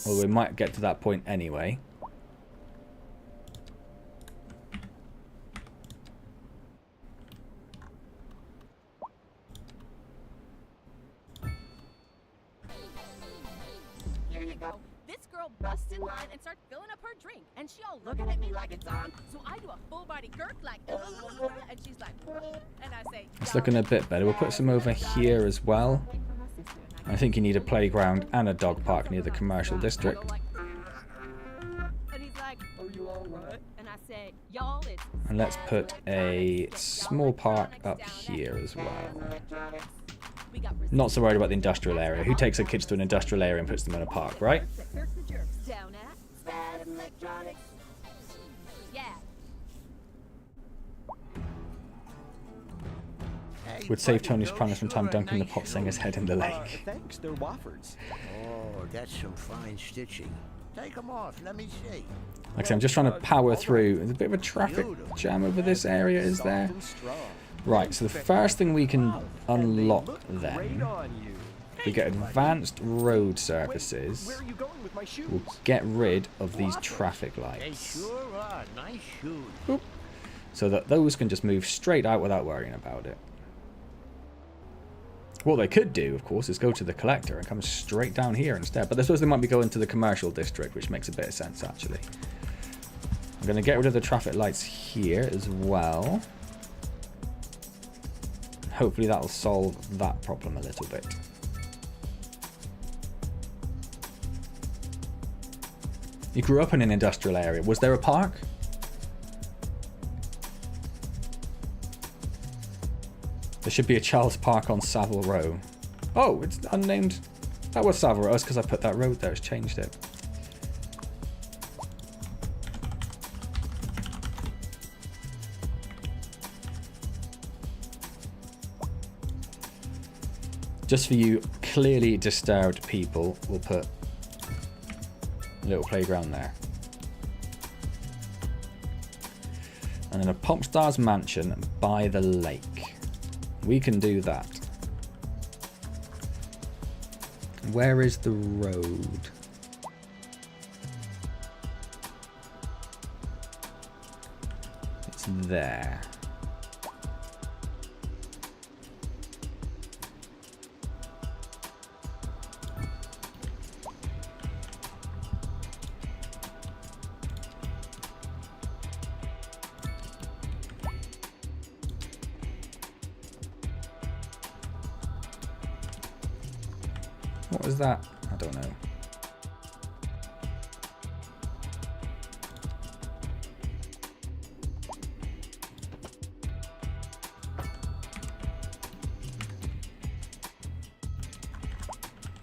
Well, we might get to that point anyway. Here you go. This girl busts in line and starts filling up her drink, and she all looking at me like it's on. So I do a full body gurk like, and she's like, and I say, It's looking a bit better. We'll put some over here as well. I think you need a playground and a dog park near the commercial district. And he's like, are you all right? And I say, y'all, it's... And let's put a small park up here as well. Not so worried about the industrial area. Who takes their kids to an industrial area and puts them in a park, right? Down at electronics. Yeah. Would save Tony's planners from time dunking the pop singer's head in the lake. Thanks, they're Wofford's. Oh, that's some fine stitching. Take them off, let me see. Like I said, I'm just trying to power through. There's a bit of a traffic jam over this area, is there? Right, so the first thing we can unlock then, we get advanced road surfaces. We'll get rid of these traffic They lights. sure are. Nice shoes. Boop. So that those can just move straight out without worrying about it. What they could do, of course, is go to the collector and come straight down here instead. But I suppose they might be going to the commercial district, which makes a bit of sense, actually. I'm going to get rid of the traffic lights here as well. Hopefully that'll solve that problem a little bit. You grew up in an industrial area. Was there a park? There should be a child's park on Savile Row. Oh, it's unnamed. That was Savile Row. That's because I put that road there. It's changed it. Just for you clearly disturbed people, we'll put a little playground there. And then a pop star's mansion by the lake. We can do that. Where is the road? It's there. What was that? I don't know.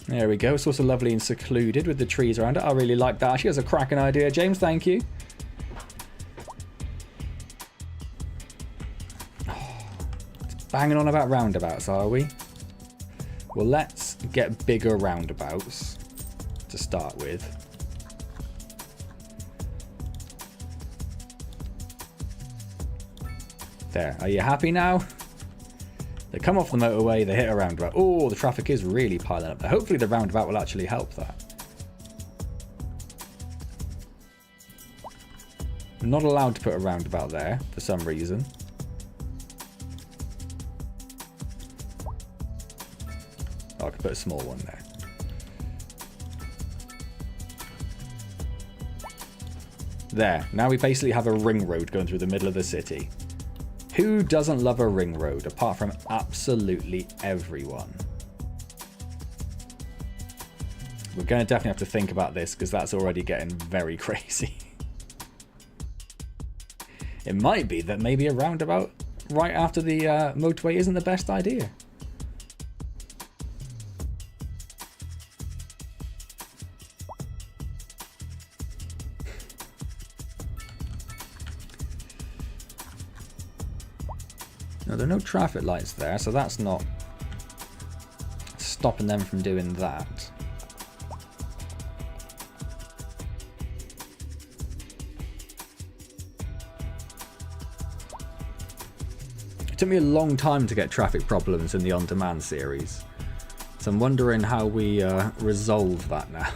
There we go. It's also lovely and secluded with the trees around it. I really like that. She has a cracking idea. James, thank you. Oh, it's banging on about roundabouts, are we? Well, let's get bigger roundabouts to start with. There. Are you happy now? They come off the motorway, they hit a roundabout. Oh, the traffic is really piling up there. Hopefully the roundabout will actually help that. I'm not allowed to put a roundabout there for some reason. Oh, I could put a small one there. There. Now we basically have a ring road going through the middle of the city. Who doesn't love a ring road, apart from absolutely everyone? We're going to definitely have to think about this, because that's already getting very crazy. It might be that maybe a roundabout right after the motorway isn't the best idea. No, there are no traffic lights there, so that's not stopping them from doing that. Took me a long time to get traffic problems in the On Demand series. So I'm wondering how we resolve that now.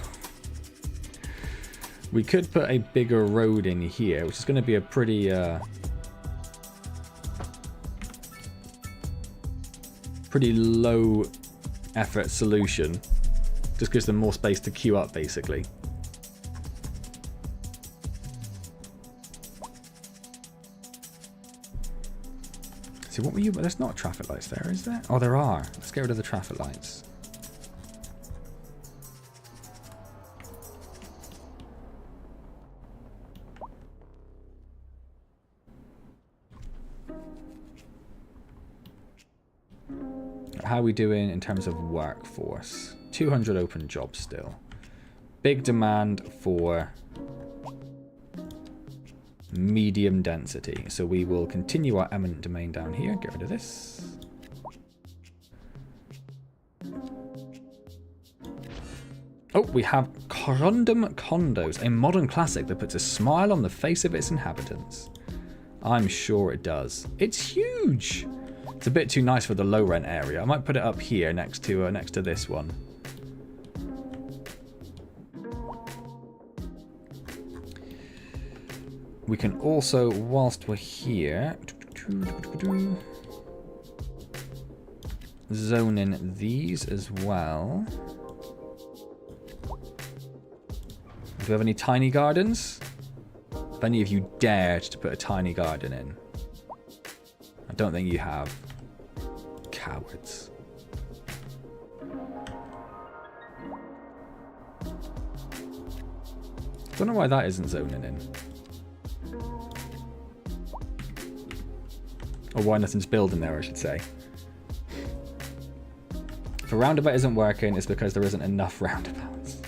We could put a bigger road in here, which is going to be a pretty low effort solution. Just gives them more space to queue up, basically. See, what were you... There's not traffic lights there, is there? Oh, there are. Let's get rid of the traffic lights. How are we doing in terms of workforce? 200 open jobs still. Big demand for medium density. So we will continue our eminent domain down here. Get rid of this. Oh, we have Corundum Condos, a modern classic that puts a smile on the face of its inhabitants. I'm sure it does. It's huge. It's a bit too nice for the low rent area. I might put it up here next to this one. We can also, whilst we're here, zone in these as well. Do we have any tiny gardens? If any of you dared to put a tiny garden in. I don't think you have. Cowards. Don't know why that isn't zoning in. Or why nothing's building there, I should say. If a roundabout isn't working, it's because there isn't enough roundabouts.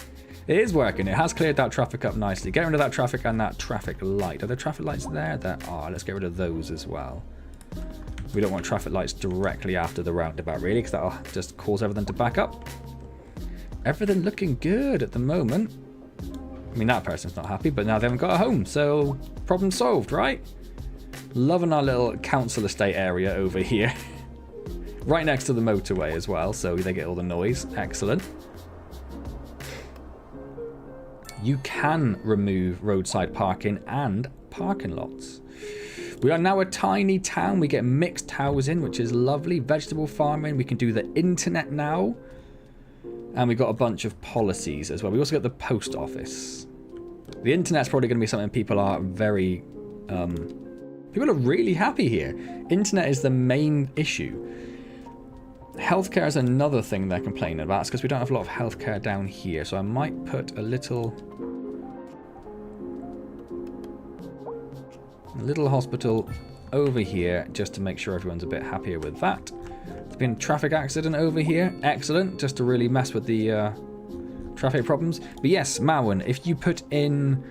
It is working. It has cleared that traffic up nicely. Get rid of that traffic and that traffic light. Are there traffic lights there? There are. Let's get rid of those as well. We don't want traffic lights directly after the roundabout, really, because that'll just cause everything to back up. Everything looking good at the moment. I mean, that person's not happy, but now they haven't got a home, so problem solved, right? Loving our little council estate area over here. Right next to the motorway as well, so they get all the noise. Excellent. You can remove roadside parking and parking lots. We are now a tiny town. We get mixed housing, which is lovely. Vegetable farming. We can do the internet now. And we've got a bunch of policies as well. We also got the post office. The internet's probably going to be something people are very... people are really happy here. Internet is the main issue. Healthcare is another thing they're complaining about. It's because we don't have a lot of healthcare down here. So I might put a little hospital over here just to make sure everyone's a bit happier with that. There's been a traffic accident over here. Excellent. Just to really mess with the traffic problems. But yes, Mauen, if you put in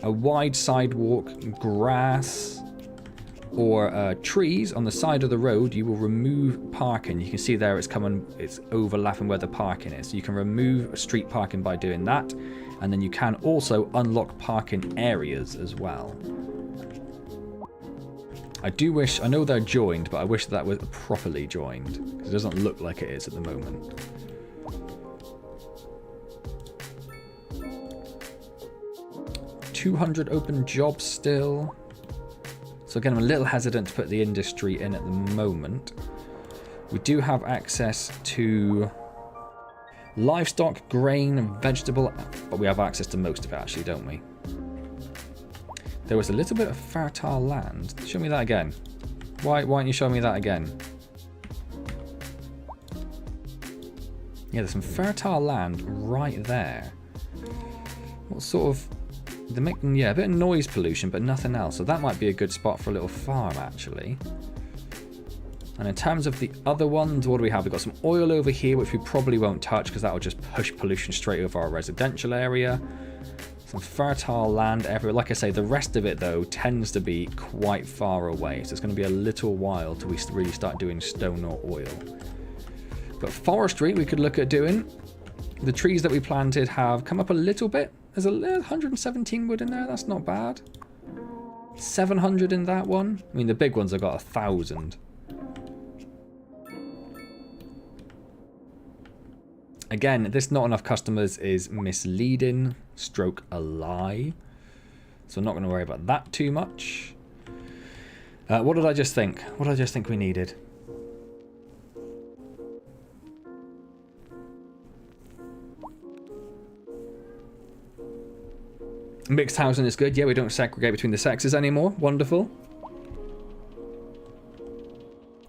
a wide sidewalk, grass, or trees on the side of the road, you will remove parking. You can see there it's overlapping where the parking is. So you can remove street parking by doing that. And then you can also unlock parking areas as well. I know they're joined, but I wish that was properly joined. Because it doesn't look like it is at the moment. $200 open jobs still. So again, I'm a little hesitant to put the industry in at the moment. We do have access to livestock, grain, vegetable, but we have access to most of it actually, don't we? There was a little bit of fertile land. Show me that again. Why don't you show me that again? Yeah, there's some fertile land right there. What sort of... They're making, yeah, a bit of noise pollution, but nothing else. So that might be a good spot for a little farm, actually. And in terms of the other ones, what do we have? We've got some oil over here, which we probably won't touch because that will just push pollution straight over our residential area. Some fertile land everywhere. Like I say, the rest of it, though, tends to be quite far away. So it's going to be a little while till we really start doing stone or oil. But forestry, we could look at doing. The trees that we planted have come up a little bit. There's 117 wood in there. That's not bad. 700 in that one. I mean, the big ones have got 1,000. Again, this not enough customers is misleading, stroke a lie. So I'm not going to worry about that too much. What did I just think? What did I just think we needed? Mixed housing is good. Yeah, we don't segregate between the sexes anymore. Wonderful.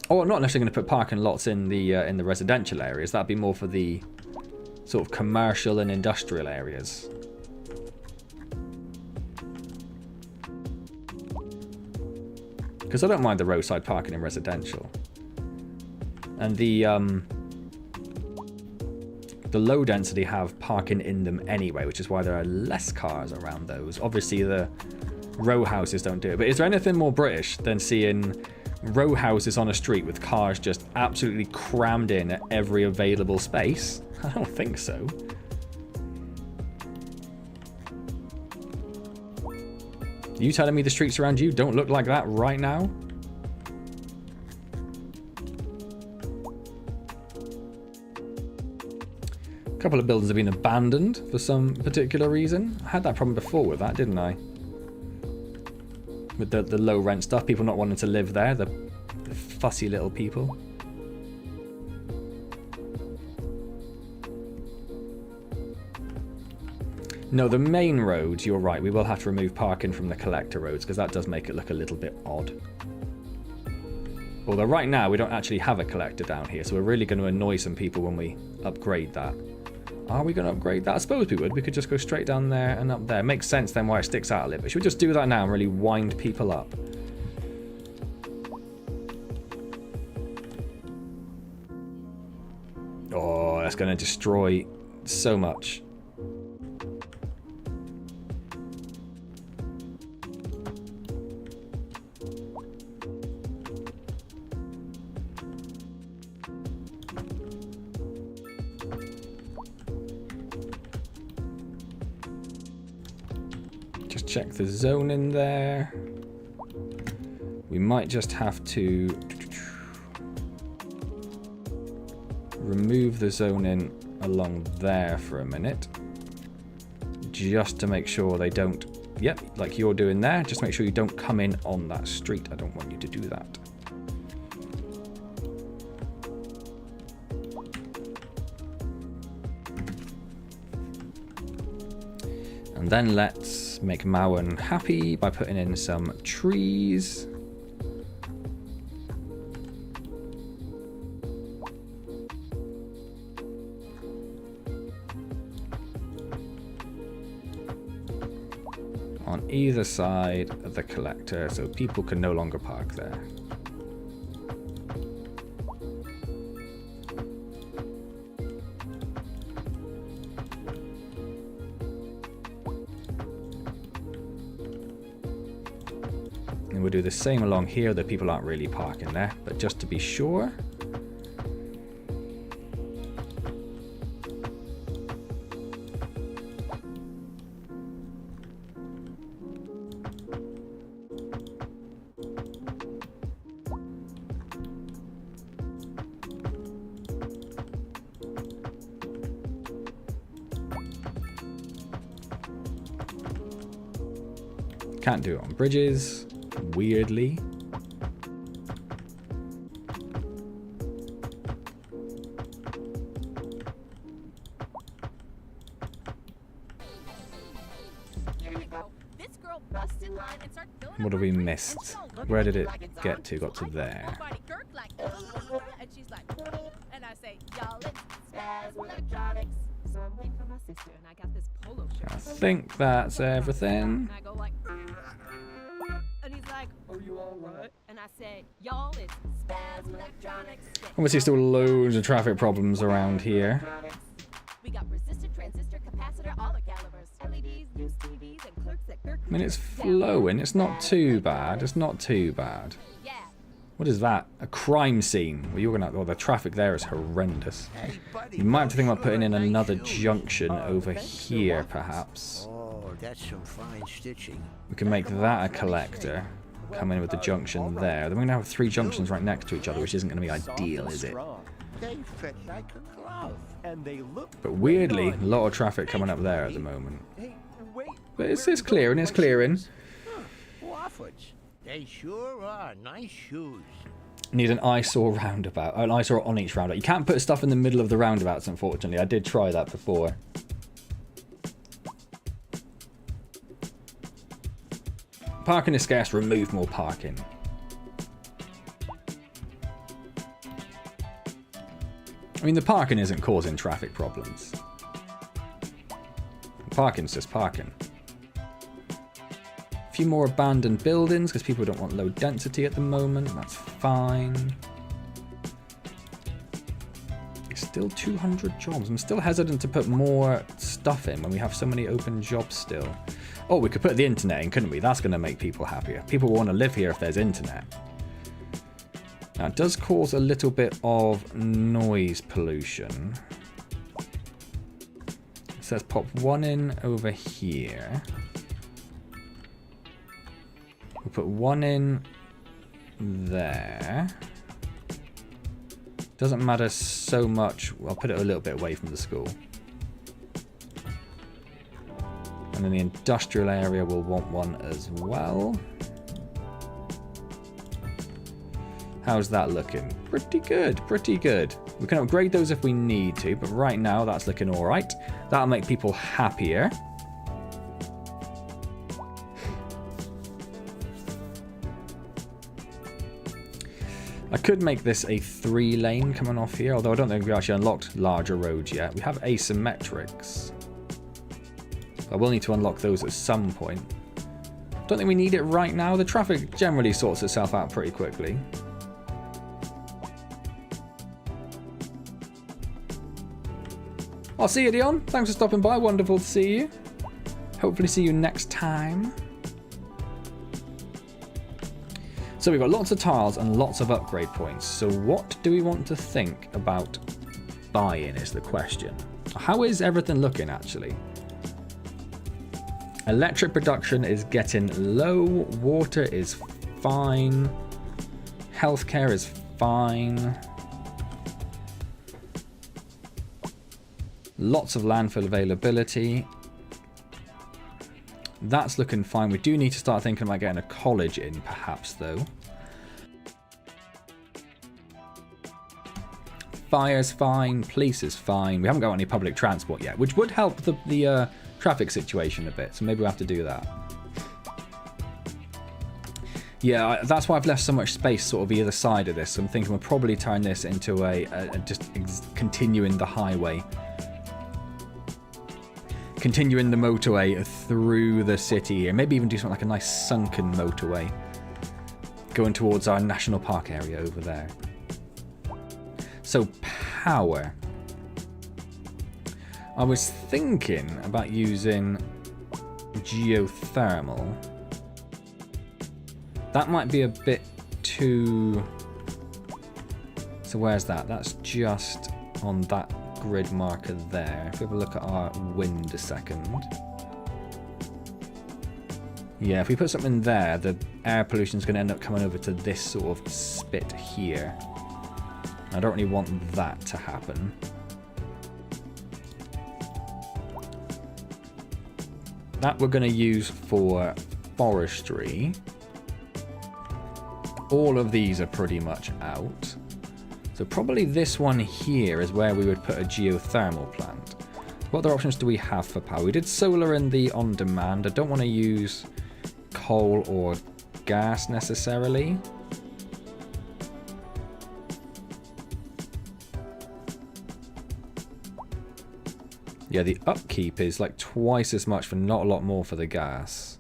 Oh, I'm not necessarily going to put parking lots in the residential areas. That'd be more for the sort of commercial and industrial areas. Because I don't mind the roadside parking in residential. And the low density have parking in them anyway, which is why there are less cars around those. Obviously the row houses don't do it. But is there anything more British than seeing row houses on a street with cars just absolutely crammed in at every available space? I don't think so. You telling me the streets around you don't look like that right now? A couple of buildings have been abandoned for some particular reason. I had that problem before with that, didn't I? With the low rent stuff, people not wanting to live there, the fussy little people. No, the main roads, you're right, we will have to remove parking from the collector roads because that does make it look a little bit odd. Although right now we don't actually have a collector down here, so we're really going to annoy some people when we upgrade that. Are we going to upgrade that? I suppose we would. We could just go straight down there and up there. Makes sense then why it sticks out a little bit. Should we just do that now and really wind people up? Oh, that's going to destroy so much. Check the zone in there. We might just have to remove the zoning along there for a minute. Just to make sure they don't, yep, like you're doing there, just make sure you don't come in on that street. I don't want you to do that. And then let's make Mauen happy by putting in some trees. On either side of the collector so people can no longer park there. And we'll do the same along here, that people aren't really parking there, but just to be sure. Can't do it on bridges, weirdly. What have we missed? Where did it get to? Got to there. And she's like, and I say, y'all, it's electronics. So I'm waiting for my sister, and I got this polo shirt. I think that's everything. And I go like, and he's like, are you all right? And I say, y'all, it's Spaz Electronics. Obviously still loads of traffic problems around here. We got resistor, transistor, capacitor, all the calibers. LEDs, used TVs, and clerks at Kirk. I mean, it's flowing. It's not too bad. It's not too bad. Yeah. What is that? A crime scene. Well, you're gonna. Well, the traffic there is horrendous. You might have to think about putting in another junction over here, perhaps. Oh, that's some fine stitching. We can make that a collector. Come in with the junction there. Then we're going to have 3 junctions right next to each other, which isn't going to be ideal, is it? They fit like a glove. And they look But weirdly, a lot of traffic coming up there at the moment. Hey, wait. But it's clearing, it's clearing. Waffles. They sure are nice shoes. Need an eyesore roundabout. Oh, an eyesore on each roundabout. You can't put stuff in the middle of the roundabouts, unfortunately. I did try that before. Parking is scarce. Remove more parking. I mean, the parking isn't causing traffic problems. Parking's just parking. A few more abandoned buildings because people don't want low density at the moment. That's fine. Still 200 jobs. I'm still hesitant to put more stuff in when we have so many open jobs still. Oh, we could put the internet in, couldn't we? That's going to make people happier. People want to live here if there's internet. Now, it does cause a little bit of noise pollution. It says pop one in over here. We'll put one in there. Doesn't matter so much. I'll put it a little bit away from the school. And then the industrial area will want one as well. How's that looking? Pretty good, pretty good. We can upgrade those if we need to, but right now that's looking all right. That'll make people happier. I could make this a 3-lane coming off here, although I don't think we actually unlocked larger roads yet. We have asymmetrics. I will need to unlock those at some point. Don't think we need it right now. The traffic generally sorts itself out pretty quickly. I'll see you, Dion. Thanks for stopping by. Wonderful to see you. Hopefully see you next time. So we've got lots of tiles and lots of upgrade points. So what do we want to think about buying is the question. How is everything looking actually? Electric production is getting low. Water is fine. Healthcare is fine. Lots of landfill availability. That's looking fine. We do need to start thinking about getting a college in, perhaps, though. Fire's fine. Police is fine. We haven't got any public transport yet, which would help the traffic situation a bit. So maybe we'll have to do that. Yeah, that's why I've left so much space sort of either side of this. So I'm thinking we'll probably turn this into continuing the highway. Continuing the motorway through the city here. Maybe even do something like a nice sunken motorway. Going towards our national park area over there. So, power. I was thinking about using geothermal. That might be a bit too... So where's that? That's just on that grid marker there. If we have a look at our wind a second. Yeah, if we put something there, the air pollution is going to end up coming over to this sort of spit here. I don't really want that to happen. That we're going to use for forestry. All of these are pretty much out. So probably this one here is where we would put a geothermal plant. What other options do we have for power? We did solar in the on-demand. I don't want to use coal or gas necessarily. Yeah, the upkeep is like twice as much for not a lot more for the gas.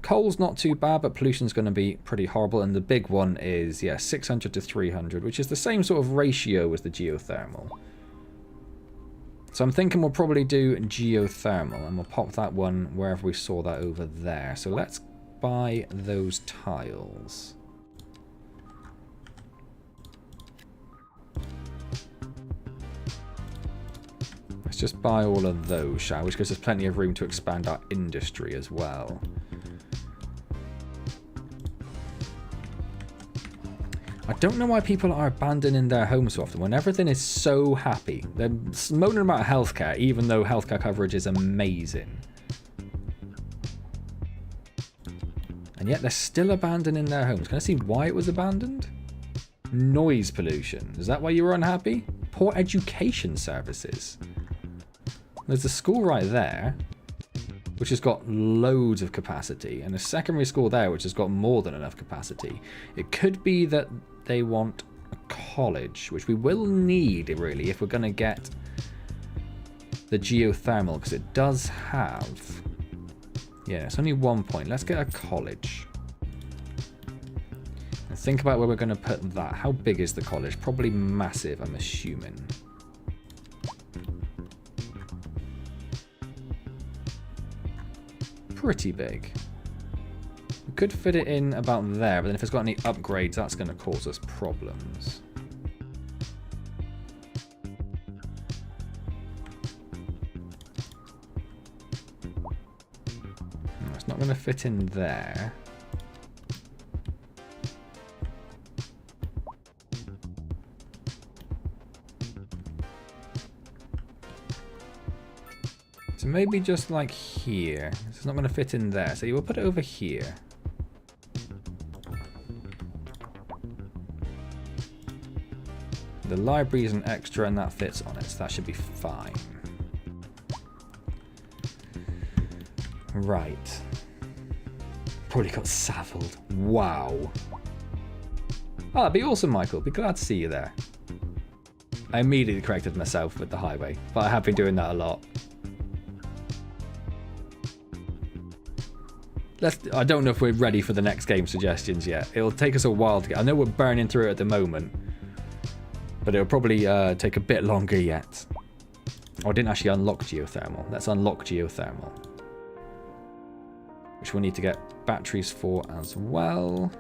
Coal's not too bad, but pollution's going to be pretty horrible. And the big one is, yeah, 600 to 300, which is the same sort of ratio as the geothermal. So I'm thinking we'll probably do geothermal, and we'll pop that one wherever we saw that over there. So let's buy those tiles. Let's Let's just buy all of those, shall we? Which gives us plenty of room to expand our industry as well. I don't know why people are abandoning their homes so often when everything is so happy. They're moaning about healthcare, even though healthcare coverage is amazing. And yet they're still abandoning their homes. Can I see why it was abandoned? Noise pollution. Is that why you were unhappy? Poor education services. There's a school right there, which has got loads of capacity, and a secondary school there, which has got more than enough capacity. It could be that they want a college, which we will need, really, if we're going to get the geothermal, because it does have... Yeah, it's only 1 point. Let's get a college. And think about where we're going to put that. How big is the college? Probably massive, I'm assuming. Pretty big. We could fit it in about there, but then if it's got any upgrades, that's going to cause us problems. No, it's not going to fit in there. So maybe just like here. It's not going to fit in there, so you will put it over here. The library is an extra and that fits on it, so that should be fine. Right. Probably got saddled. Wow. Oh, that'd be awesome, Michael. Be glad to see you there. I immediately corrected myself with the highway, but I have been doing that a lot. I don't know if we're ready for the next game suggestions yet. It'll take us a while to get... I know we're burning through it at the moment, but it'll probably take a bit longer yet. Oh, I didn't actually unlock geothermal. Let's unlock geothermal, which we'll need to get batteries for as well.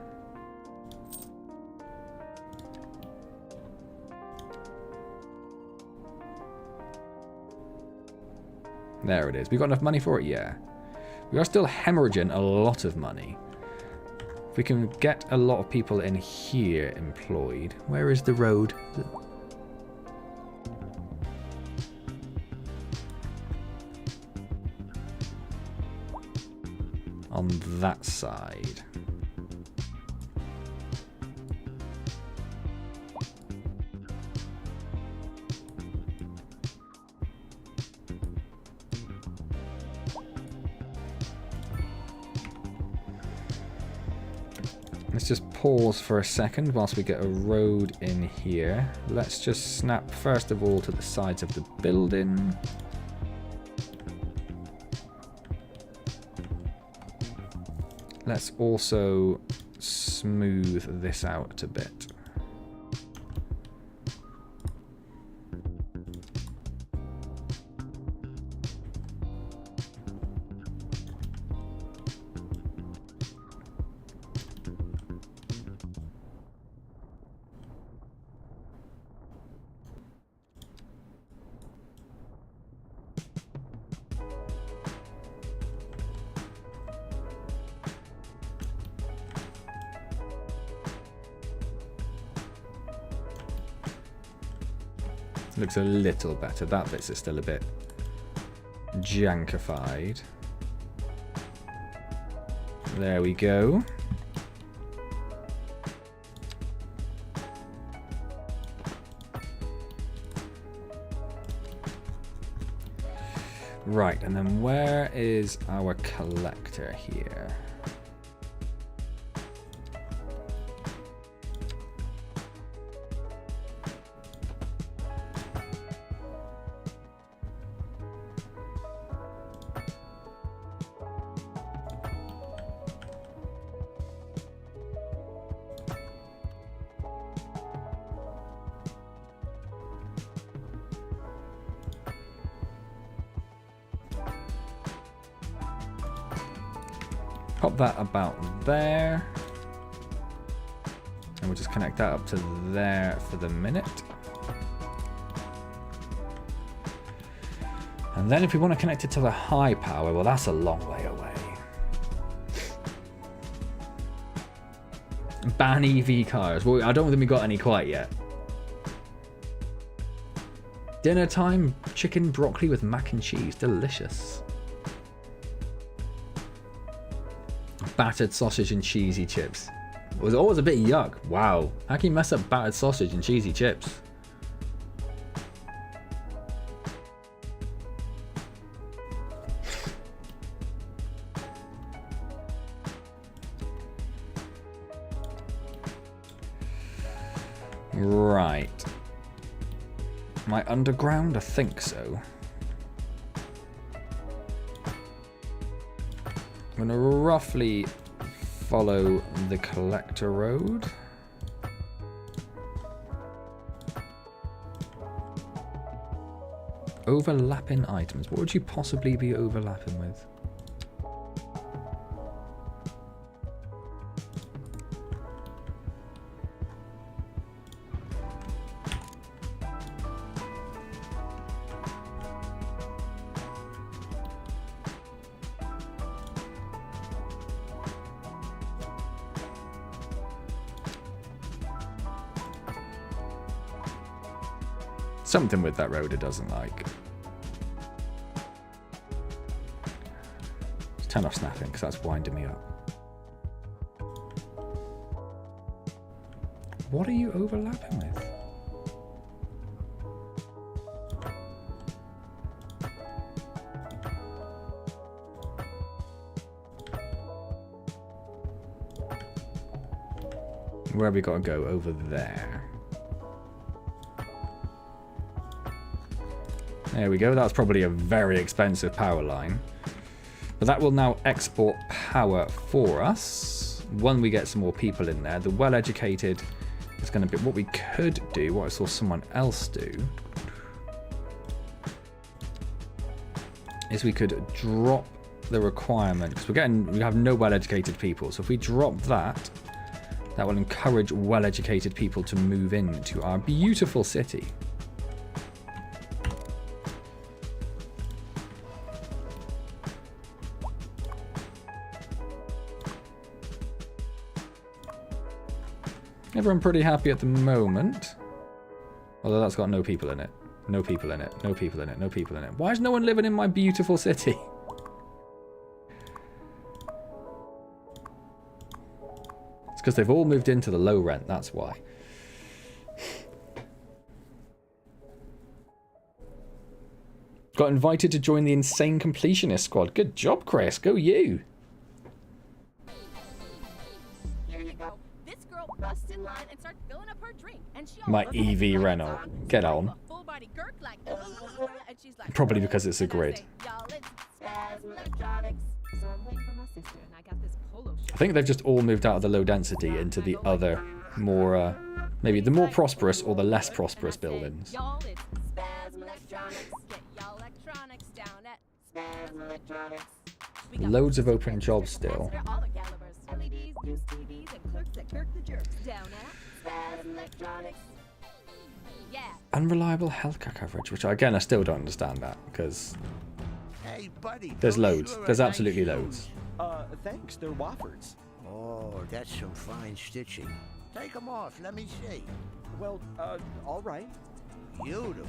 There it is. We got enough money for it? Yeah. We are still hemorrhaging a lot of money. If we can get a lot of people in here employed. Where is the road? On that side. Let's just pause for a second whilst we get a road in here. Let's just snap first of all to the sides of the building. Let's also smooth this out a bit. Looks a little better. That bit's still a bit jankified. There we go. Right, and then where is our collector here? Pop that about there. And we'll just connect that up to there for the minute. And then if we want to connect it to the high power, well, that's a long way away. Ban EV cars. Well, I don't think we got any quite yet. Dinner time, chicken broccoli with mac and cheese. Delicious. Battered sausage and cheesy chips. It was always a bit yuck. Wow. How can you mess up battered sausage and cheesy chips? Right. Am I underground? I think so. I'm going to roughly follow the collector road. Overlapping items. What would you possibly be overlapping with? Something with that road it doesn't like. Let's turn off snapping because that's winding me up. What are you overlapping with? Where have we got to go? Over there. There we go. That's probably a very expensive power line. But that will now export power for us. When we get some more people in there. The well-educated is going to be... What we could do, what I saw someone else do, is we could drop the requirement. Because we have no well-educated people. So if we drop that, that will encourage well-educated people to move into our beautiful city. Everyone pretty happy at the moment. Although that's got no people in it. No people in it. No people in it. No people in it. Why is no one living in my beautiful city? It's because they've all moved into the low rent. That's why. Got invited to join the Insane Completionist Squad. Good job, Chris. Go you. Bust in line and start filling up her drink, and she My EV Renault. Get on. Probably because it's a grid. I think they've just all moved out of the low density into the other, more, maybe the more prosperous or the less prosperous buildings. Loads of open jobs still. Unreliable healthcare coverage, which again I still don't understand that because Hey, buddy, there's loads. There's absolutely loads. Thanks, they're Wofford's. Oh, that's some fine stitching. Take them off, let me see. Well, all right. Beautiful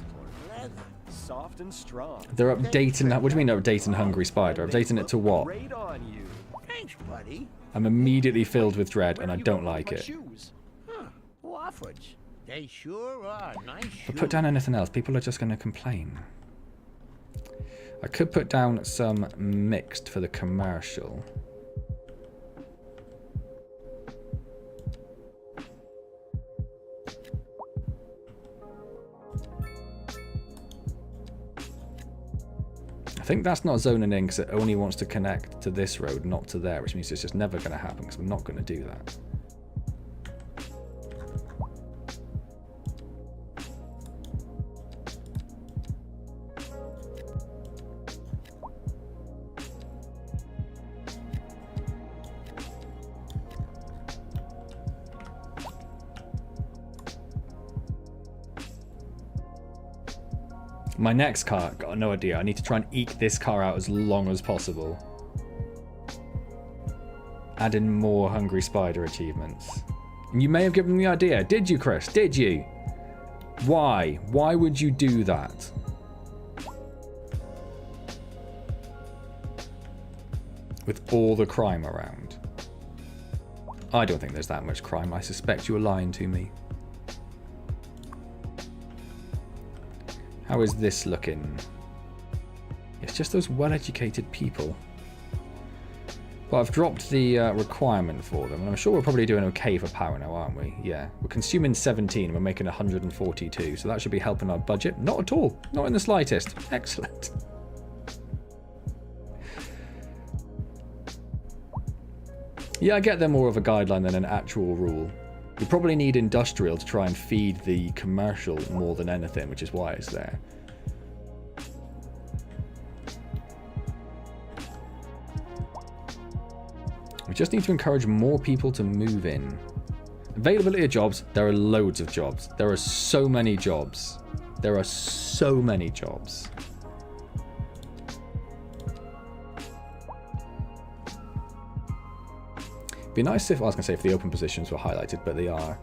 leather. Soft and strong. They're updating that. What do you mean updating Hungry Spider? Updating it to what? Great on you. Thanks, buddy. I'm immediately filled with dread and I don't like it. Huh, Wofford's. They sure are nice shoes. But put down anything else, people are just going to complain. I could put down some mixed for the commercial. I think that's not zoning in because it only wants to connect to this road, not to there, which means it's just never going to happen because I'm not going to do that. My next car, got no idea. I need to try and eke this car out as long as possible. Add in more Hungry Spider achievements. And you may have given me the idea. Did you, Chris? Did you? Why? Why would you do that? With all the crime around. I don't think there's that much crime. I suspect you are lying to me. How is this looking? It's just those well-educated people. Well, I've dropped the requirement for them, and I'm sure we're probably doing okay for power now, aren't we? Yeah. We're consuming 17, and we're making 142, so that should be helping our budget. Not at all. Not in the slightest. Excellent. Yeah, I get they're more of a guideline than an actual rule. We probably need industrial to try and feed the commercial more than anything, which is why it's there. We just need to encourage more people to move in. Availability of jobs, there are loads of jobs. There are so many jobs. There are so many jobs. Be nice if, I was going to say if the open positions were highlighted, but they are.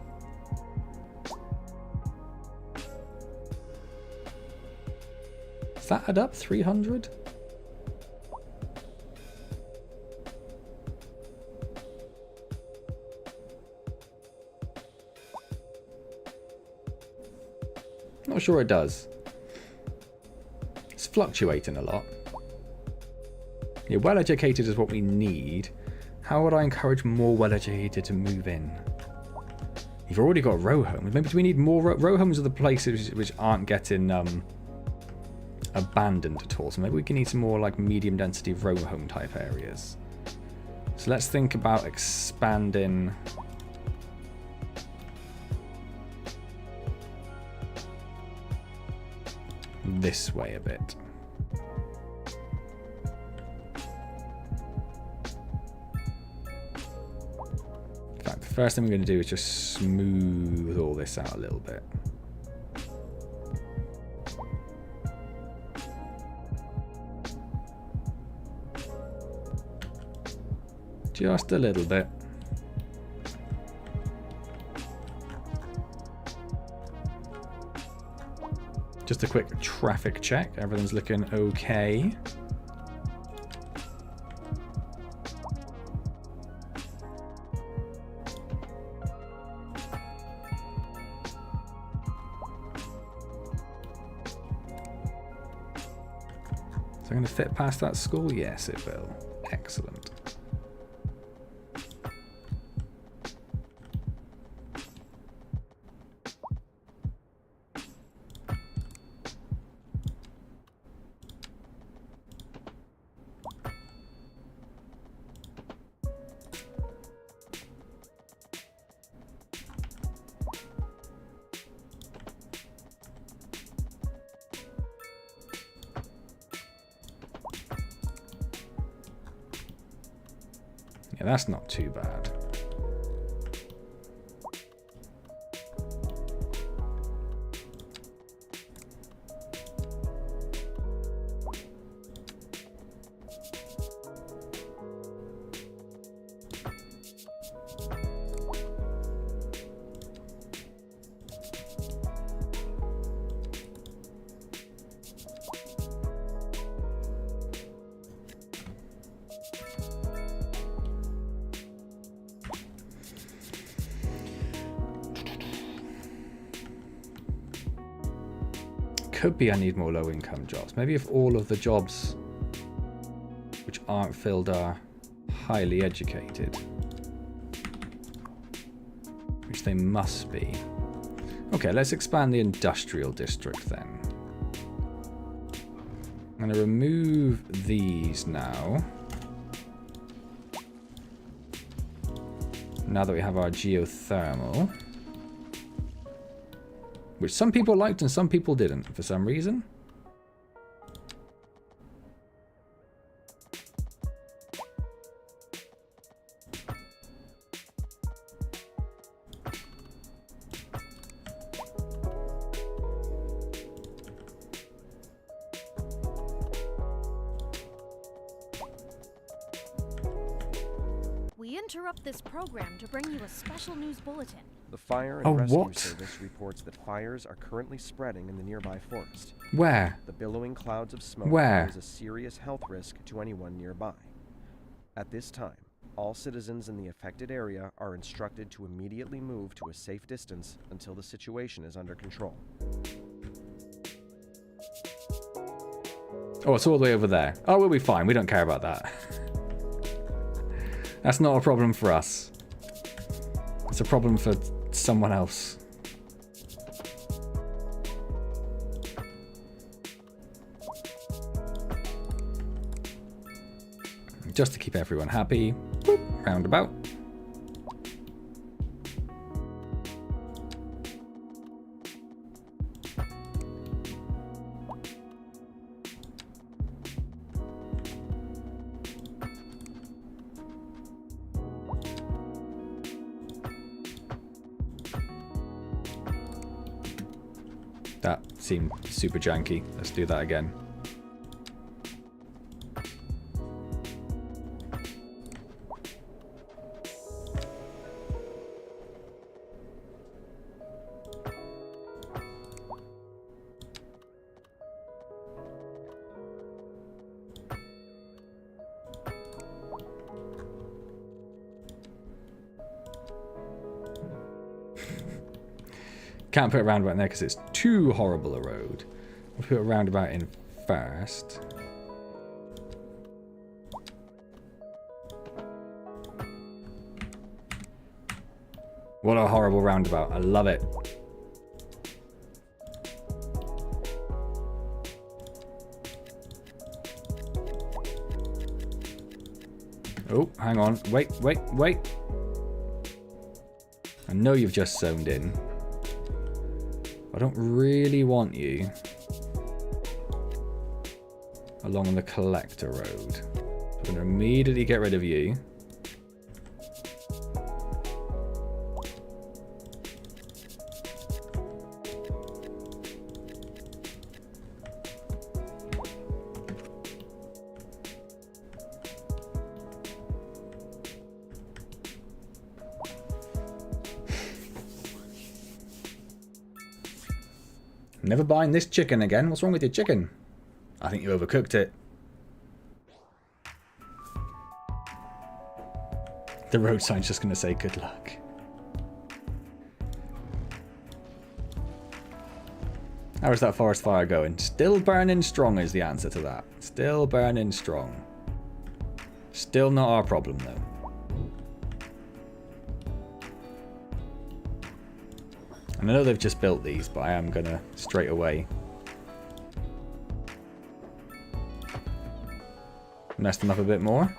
Does that add up? 300? Not sure it does. It's fluctuating a lot. Yeah, well-educated is what we need. How would I encourage more well-educated to move in? You've already got row homes. Maybe do we need more row homes? Are the places which aren't getting abandoned at all. So maybe we can need some more like medium density row home type areas. So let's think about expanding this way a bit. In fact, the first thing we're going to do is just smooth all this out a little bit. Just a little bit. Just a quick traffic check. Everything's looking okay. Is it going to fit past that school? Yes, it will. Excellent. Yeah, that's not too bad. Could be I need more low-income jobs. Maybe if all of the jobs which aren't filled are highly educated, which they must be. Okay, let's expand the industrial district then. I'm going to remove these now. Now that we have our geothermal. Which some people liked and some people didn't, for some reason. interrupt this program to bring you a special news bulletin. The Fire Oh, and Rescue what? Service reports that fires are currently spreading in the nearby forest. Where? The billowing clouds of smoke Where? pose a serious health risk to anyone nearby. At this time, all citizens in the affected area are instructed to immediately move to a safe distance until the situation is under control. Oh, it's all the way over there. Oh, we'll be fine. We don't care about that. That's not a problem for us. It's a problem for someone else. Just to keep everyone happy. Boop, roundabout. That seemed super janky. Let's do that again. Can't put a roundabout in there because it's too horrible a road. We'll put a roundabout in first. What a horrible roundabout. I love it. Oh, hang on. Wait. I know you've just zoned in. I don't really want you along the collector road. So I'm going to immediately get rid of you. Never buying this chicken again. What's wrong with your chicken? I think you overcooked it. The road sign's just going to say good luck. How is that forest fire going? Still burning strong is the answer to that. Still burning strong. Still not our problem though. And I know they've just built these, but I am gonna straight away mess them up a bit more.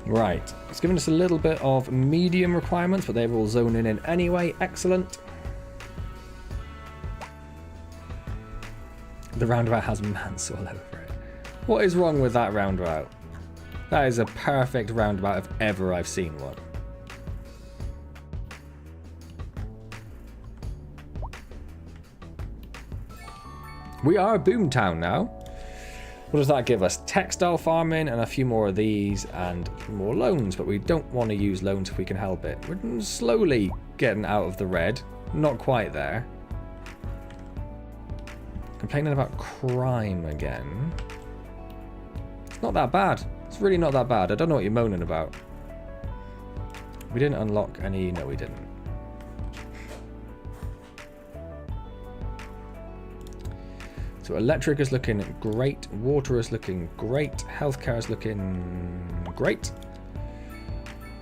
Right, it's given us a little bit of medium requirements, but they're all zoning in anyway. Excellent. The roundabout has mans all over it. What is wrong with that roundabout? That is a perfect roundabout if ever I've seen one. We are a boomtown now. What does that give us? Textile farming and a few more of these and more loans, but we don't want to use loans if we can help it. We're slowly getting out of the red. Not quite there. Complaining about crime again. It's not that bad. It's really not that bad. I don't know what you're moaning about. We didn't unlock any... No, we didn't. So electric is looking great, water is looking great, healthcare is looking great.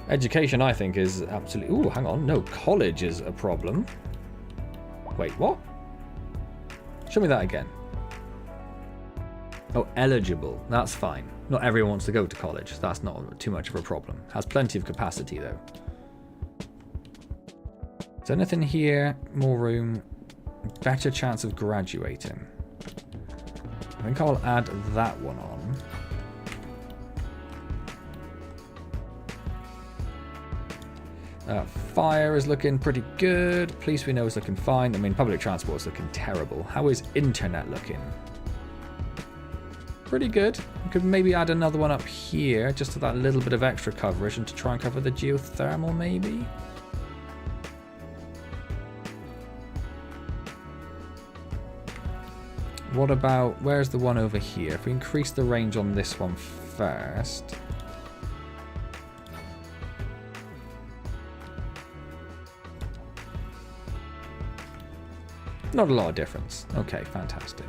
Education, I think, is absolutely... Ooh, hang on. No, college is a problem. Wait, what? Show me that again. Oh, eligible. That's fine. Not everyone wants to go to college. That's not too much of a problem. Has plenty of capacity, though. Is there anything here? More room. Better chance of graduating. I think I'll add that one on. Fire is looking pretty good. Police we know is looking fine. I mean, public transport is looking terrible. How is internet looking? Pretty good. We could maybe add another one up here, just to that little bit of extra coverage, and to try and cover the geothermal, maybe? What about... Where's the one over here? If we increase the range on this one first... Not a lot of difference. Okay, fantastic.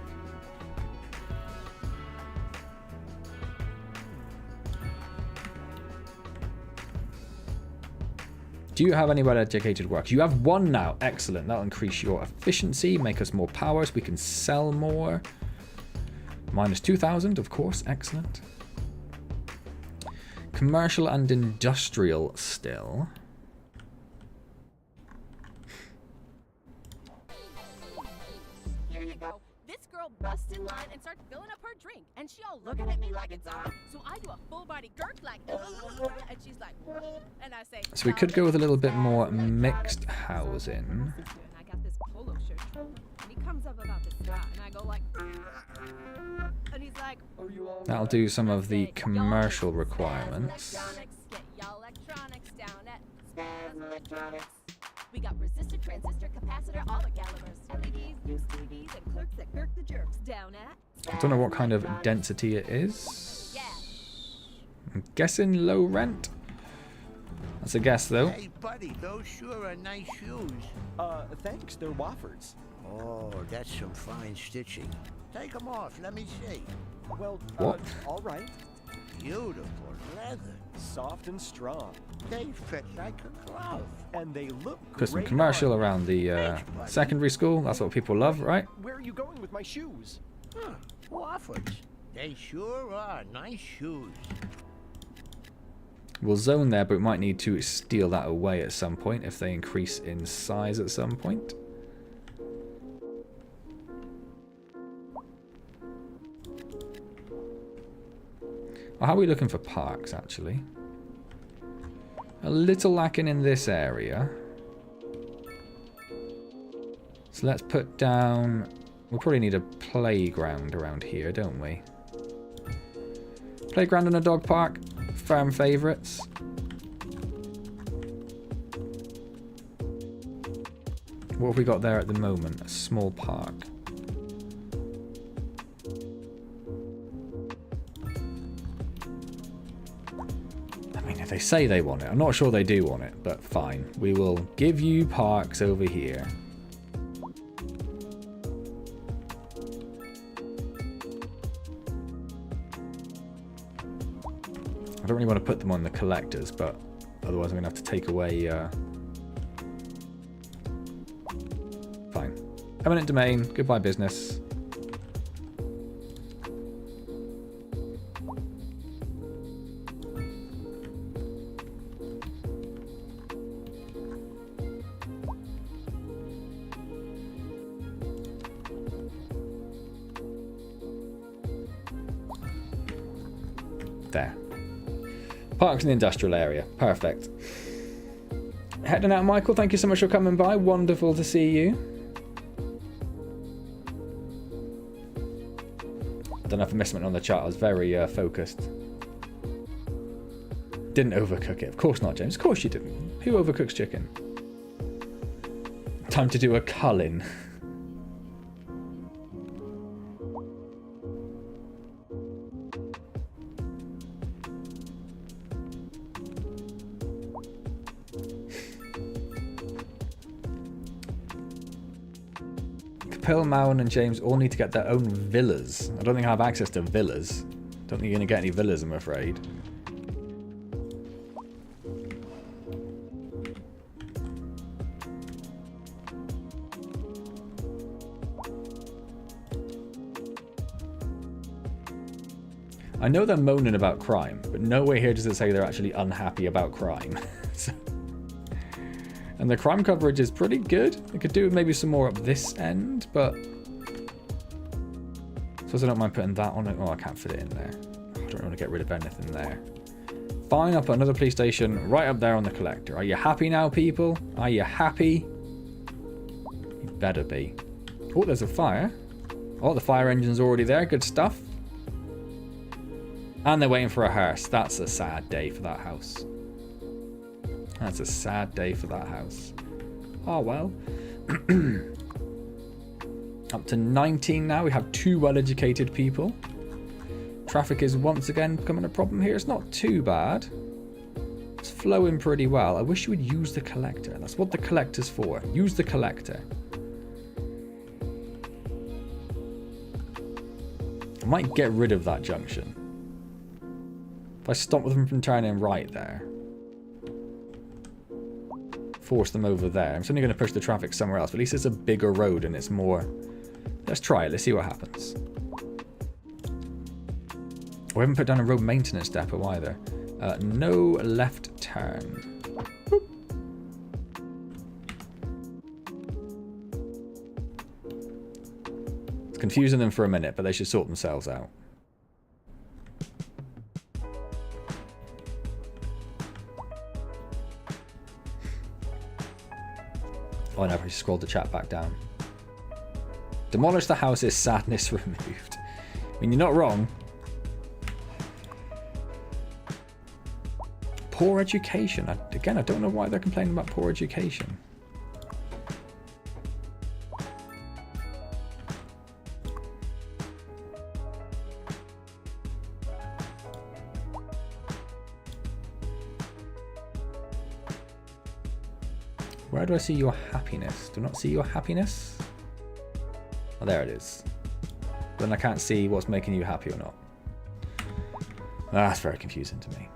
Do you have any well-educated workers? You have one now. Excellent. That'll increase your efficiency, make us more power so we can sell more. Minus 2,000, of course. Excellent. Commercial and industrial still. Bust in line and start filling up her drink, and she all looking at me like it's on. So I do a full body gurk like, and she's like, and I say. So we could go with a little bit more mixed housing. And I got this polo shirt, and he comes up about this guy, and I go like, and he's like, that'll do some of the commercial requirements. Get y'all electronics down at Electronics. We got resistor, transistor, capacitor, all the calibers. LEDs, use TVs, and clerks that kirk the jerks down at. I don't know what kind of density it is. Yeah. I'm guessing low rent. That's a guess, though. Hey, buddy, those sure are nice shoes. Thanks, they're Wofford's. Oh, that's some fine stitching. Take them off, let me see. Well, What? all right. Beautiful leather. Soft and strong. They fit like a glove. And they look Put some great commercial on. around the secondary school. That's what people love, right? Where are you going with my shoes? Huh, Wofford's. They sure are nice shoes. We'll zone there, but we might need to steal that away at some point if they increase in size at some point. Oh, how are we looking for parks, actually? A little lacking in this area. So let's put down... We'll probably need a playground around here, don't we? Playground and a dog park. Firm favourites. What have we got there at the moment? A small park. I mean, if they say they want it, I'm not sure they do want it, but fine. We will give you parks over here. I don't really want to put them on the collectors, but otherwise I'm going to have to take away... Fine. Eminent domain. Goodbye, business. There. Parks in the industrial area. Perfect. Heading out, Michael. Thank you so much for coming by. Wonderful to see you. I don't know if I missed something on the chat. I was very focused. Didn't overcook it. Of course not, James. Of course you didn't. Who overcooks chicken? Time to do a culling. Capel, Mowen and James all need to get their own villas. I don't think I have access to villas. Don't think you're going to get any villas, I'm afraid. I know they're moaning about crime, but nowhere here does it say they're actually unhappy about crime. So, and the crime coverage is pretty good. I could do maybe some more up this end, but... So I don't mind putting that on it. Oh, I can't fit it in there. I don't want to get rid of anything there. Fine, I'll put another police station right up there on the collector. Are you happy now, people? Are you happy? You better be. Oh, there's a fire. Oh, the fire engine's already there. Good stuff. And they're waiting for a hearse. That's a sad day for that house. That's a sad day for that house. Oh, well. Up to 19 now. We have 2 well-educated people. Traffic is once again becoming a problem here. It's not too bad. It's flowing pretty well. I wish you would use the collector. That's what the collector's for. Use the collector. I might get rid of that junction. If I stop them from turning right there. Force them over there. I'm certainly going to push the traffic somewhere else. But at least it's a bigger road and it's more... Let's try it. Let's see what happens. We haven't put down a road maintenance depot either. No left turn. Boop. It's confusing them for a minute, but they should sort themselves out. Oh no, I just scrolled the chat back down. Demolish the house is sadness removed. I mean, you're not wrong. Poor education. Again, I don't know why they're complaining about poor education. Where do I see your happiness? Do I not see your happiness? Oh, there it is. Then I can't see what's making you happy or not. That's very confusing to me.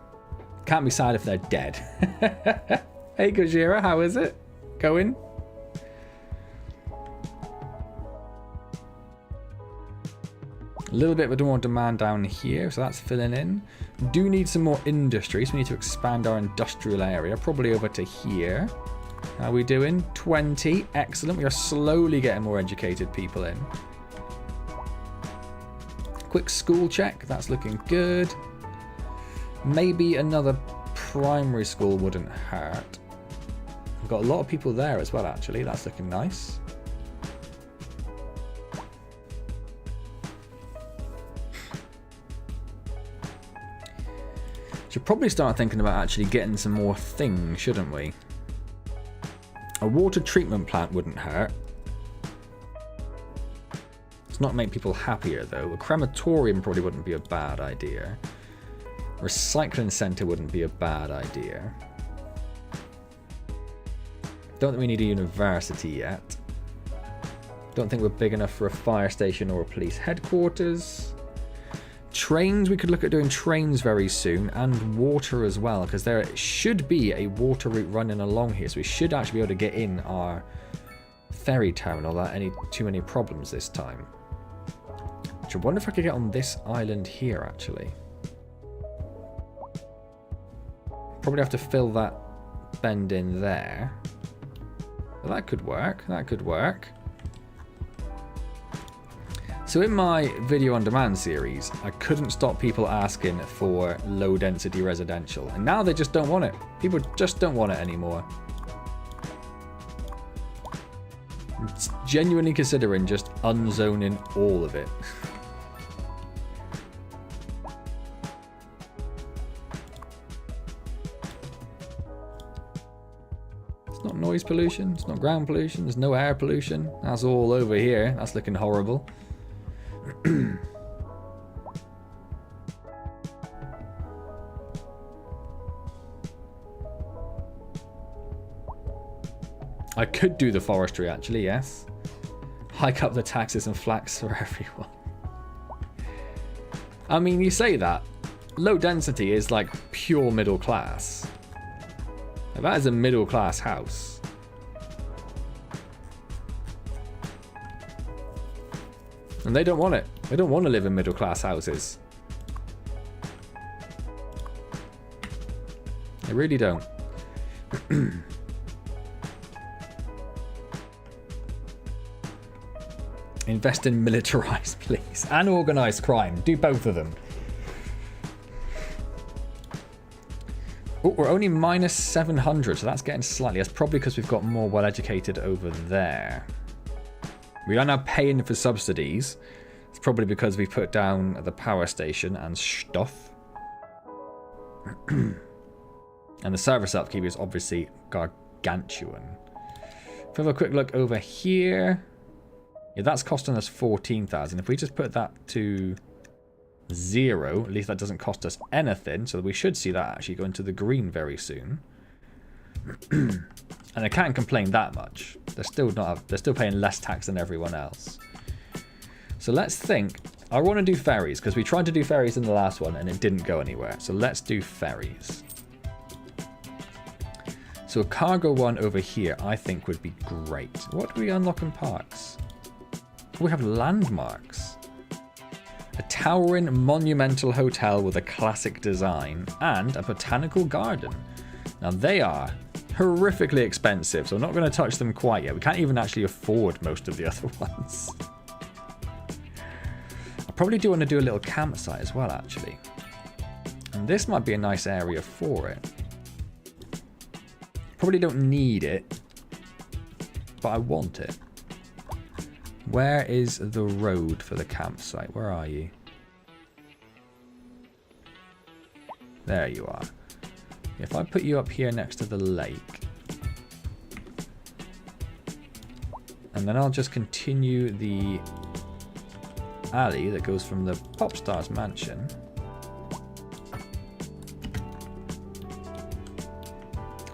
Can't be sad if they're dead. Hey Gojira, how is it going? A little bit more demand down here, so that's filling in. Do need some more industry, so we need to expand our industrial area, probably over to here. How are we doing? 20. Excellent. We are slowly getting more educated people in. Quick school check. That's looking good. Maybe another primary school wouldn't hurt. We've got a lot of people there as well, actually. That's looking nice. Should probably start thinking about actually getting some more things, shouldn't we? A water treatment plant wouldn't hurt. It's not make people happier though. A crematorium probably wouldn't be a bad idea. Recycling centre wouldn't be a bad idea. Don't think we need a university yet. Don't think we're big enough for a fire station or a police headquarters. Trains, we could look at doing trains very soon, and water as well, because there should be a water route running along here, so we should actually be able to get in our ferry terminal without too many problems this time. Which I wonder if I could get on this island here, actually. Probably have to fill that bend in there. But that could work, that could work. So in my video on demand series, I couldn't stop people asking for low density residential. And now they just don't want it. People just don't want it anymore. I'm genuinely considering just unzoning all of it. It's not noise pollution, it's not ground pollution, there's no air pollution. That's all over here. That's looking horrible. I could do the forestry actually, yes. Hike up the taxes and flax for everyone. I mean, you say that. Low density is like pure middle class. Now, that is a middle class house. And they don't want it. They don't want to live in middle class houses. They really don't. Invest in militarized police and organized crime. Do both of them. Oh, we're only minus 700, so that's getting slightly. That's probably because we've got more well-educated over there. We are now paying for subsidies. It's probably because we put down the power station and stuff. And the service upkeep is obviously gargantuan. If we have a quick look over here. Yeah, that's costing us 14,000. If we just put that to 0, at least that doesn't cost us anything. So we should see that actually go into the green very soon. And they can't complain that much. They're still paying less tax than everyone else. So let's think. I want to do ferries because we tried to do ferries in the last one and it didn't go anywhere. So let's do ferries. So a cargo one over here I think would be great. What do we unlock in parks? We have landmarks. A towering monumental hotel with a classic design and a botanical garden. Now they are horrifically expensive, so I'm not going to touch them quite yet. We can't even actually afford most of the other ones. I probably do want to do a little campsite as well, actually. And this might be a nice area for it. Probably don't need it, but I want it. Where is the road for the campsite? Where are you? There you are. If I put you up here next to the lake, and then I'll just continue the alley that goes from the Popstar's mansion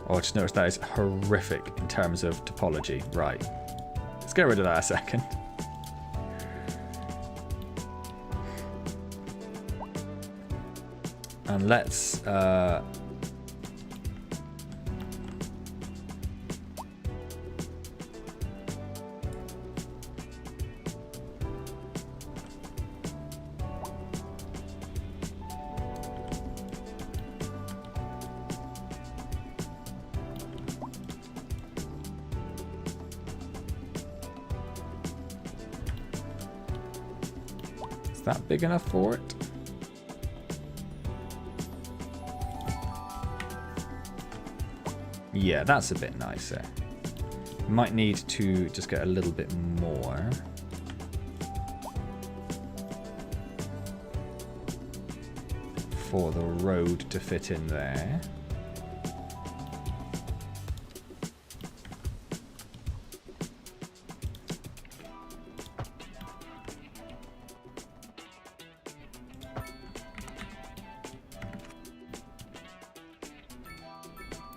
oh, I just noticed that is horrific in terms of topology. Right, let's get rid of that a second. And let's is that big enough for it? Yeah, that's a bit nicer. Might need to just get a little bit more. For the road to fit in there.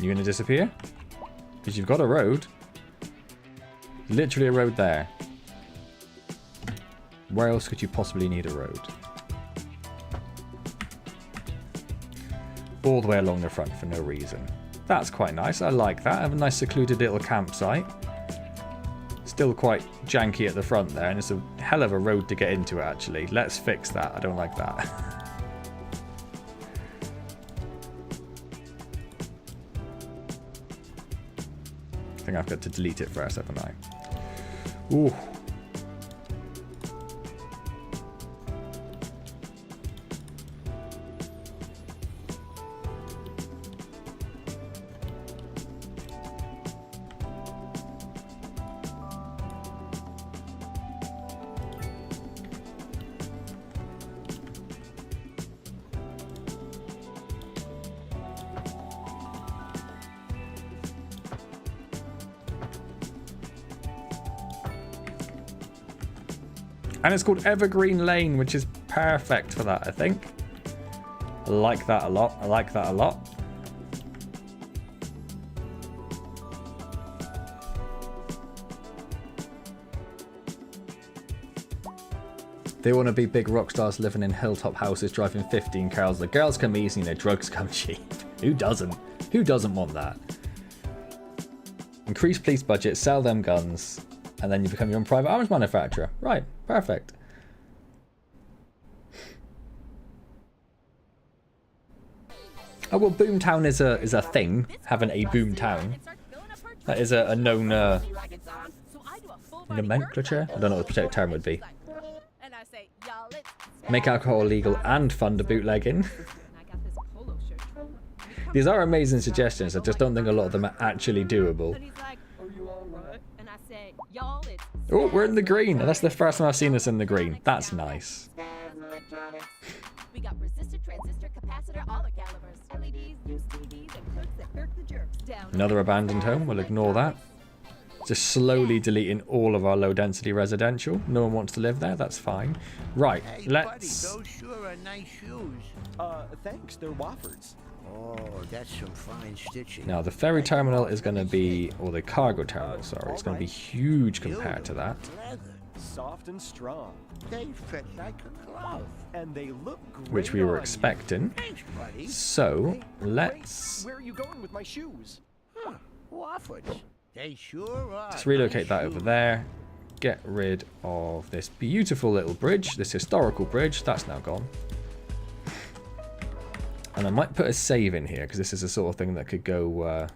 You gonna disappear? Because you've got a road. Literally a road there. Where else could you possibly need a road? All the way along the front for no reason. That's quite nice. I like that. I have a nice secluded little campsite. Still quite janky at the front there, and it's a hell of a road to get into it, actually. Let's fix that. I don't like that. I think I've got to delete it first, haven't I? Ooh. And it's called Evergreen Lane, which is perfect for that, I think. I like that a lot. I like that a lot. They want to be big rock stars living in hilltop houses, driving 15 cars. The girls come easy and the drugs come cheap. Who doesn't? Who doesn't want that? Increase police budget, sell them guns, and then you become your own private arms manufacturer. Right, perfect. Oh well, Boomtown is a thing. Having a Boomtown. That is a known nomenclature. I don't know what the protected term would be. Make alcohol illegal and fund a bootlegging. These are amazing suggestions. I just don't think a lot of them are actually doable. Oh, we're in the green. That's the first time I've seen us in the green. That's nice. We got resistor, transistor, capacitor, all the calibers. LEDs, UCDs, and clerks that perk the jerks down. Another abandoned home. We'll ignore that. Just slowly deleting all of our low density residential. No one wants to live there. That's fine. Right, Hey, let's... buddy, those sure are nice shoes. Thanks, they're Wofford's. Oh, that's some fine stitching. Now, the ferry terminal is going to be... Or the cargo terminal, sorry. It's going to be huge compared to that. Leather. Soft and strong. They fit like a glove. And they look great Which we were on you. expecting. Thanks, buddy. So, Hey, let's... wait, where are you going with my shoes? Huh, Wofford's. They sure are. Just relocate nice that over shoes. there. Get rid of this beautiful little bridge. This historical bridge. That's now gone. And I might put a save in here, because this is the sort of thing that could go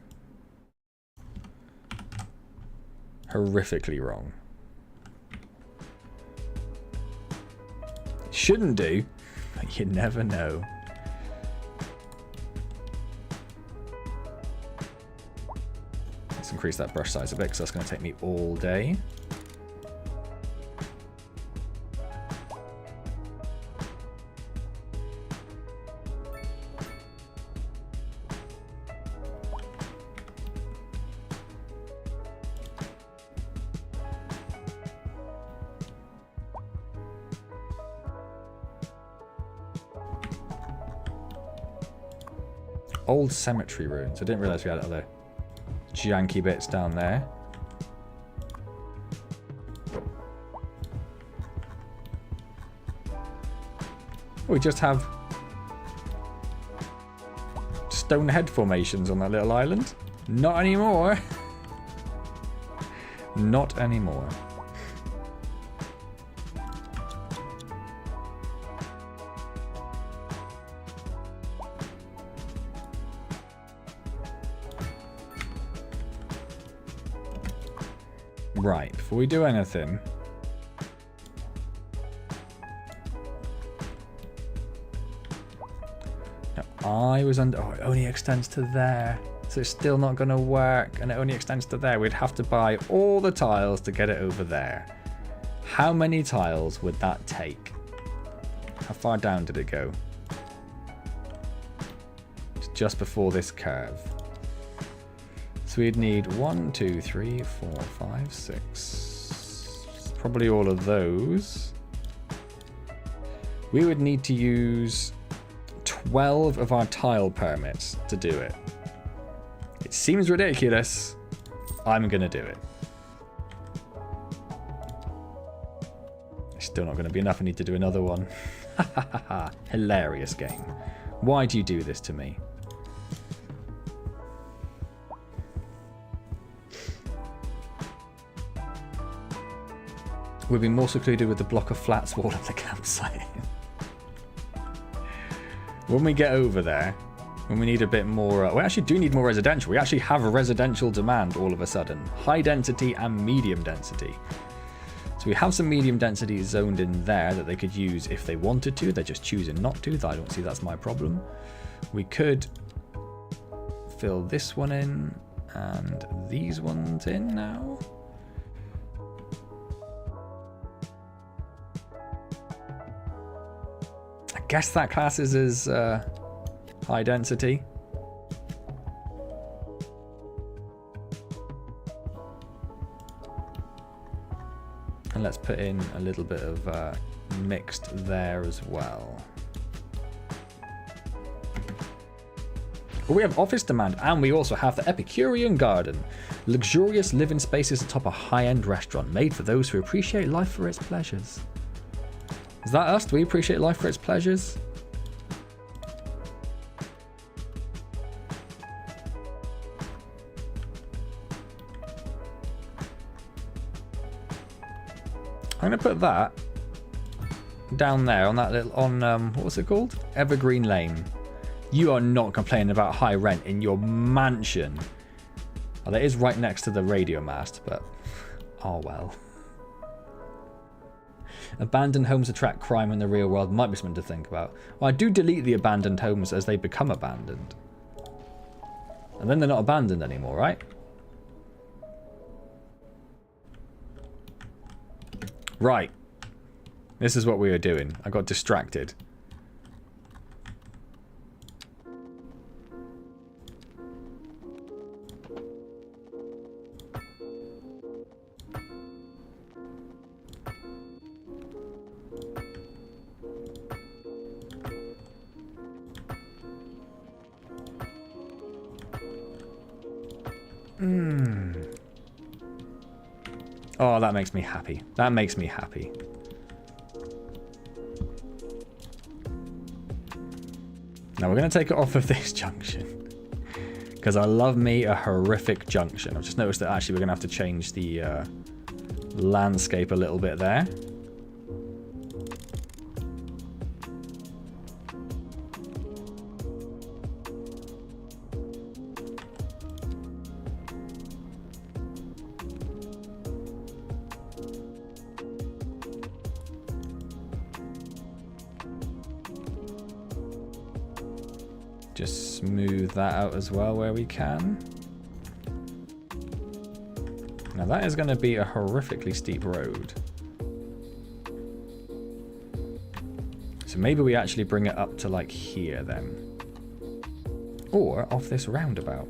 horrifically wrong. Shouldn't do, but you never know. Let's increase that brush size a bit, because that's going to take me all day. Old cemetery ruins. I didn't realise we had other janky bits down there. We just have stone head formations on that little island. Not anymore. Not anymore. Right, before we do anything, now, I was under... Oh, it only extends to there. So it's still not going to work, and it only extends to there. We'd have to buy all the tiles to get it over there. How many tiles would that take? How far down did it go? It's just before this curve. So we'd need 1, 2, 3, 4, 5, 6. Probably all of those. We would need to use 12 of our tile permits to do it. It seems ridiculous. I'm going to do it. It's still not going to be enough. I need to do another one. Hilarious game. Why do you do this to me? We'll be more secluded with the block of flats wall of the campsite. When we get over there, when we need a bit more... we actually do need more residential. We actually have a residential demand all of a sudden. High density and medium density. So we have some medium density zoned in there that they could use if they wanted to. They're just choosing not to. I don't see that's my problem. We could fill this one in and these ones in now. I guess that classes as high density. And let's put in a little bit of mixed there as well. But we have office demand, and we also have the Epicurean Garden. Luxurious living spaces atop a high-end restaurant made for those who appreciate life for its pleasures. Is that us? Do we appreciate life for its pleasures? I'm going to put that down there on that little, on, what was it called? Evergreen Lane. You are not complaining about high rent in your mansion. Oh, that is right next to the radio mast, but oh well. Abandoned homes attract crime in the real world. Might be something to think about. Well, I do delete the abandoned homes as they become abandoned. And then they're not abandoned anymore, right? Right. This is what we were doing. I got distracted. Oh, that makes me happy. That makes me happy. Now we're going to take it off of this junction. Because I love me a horrific junction. I've just noticed that actually we're going to have to change the landscape a little bit there. Just smooth that out as well where we can. Now that is going to be a horrifically steep road. So maybe we actually bring it up to like here then. Or off this roundabout.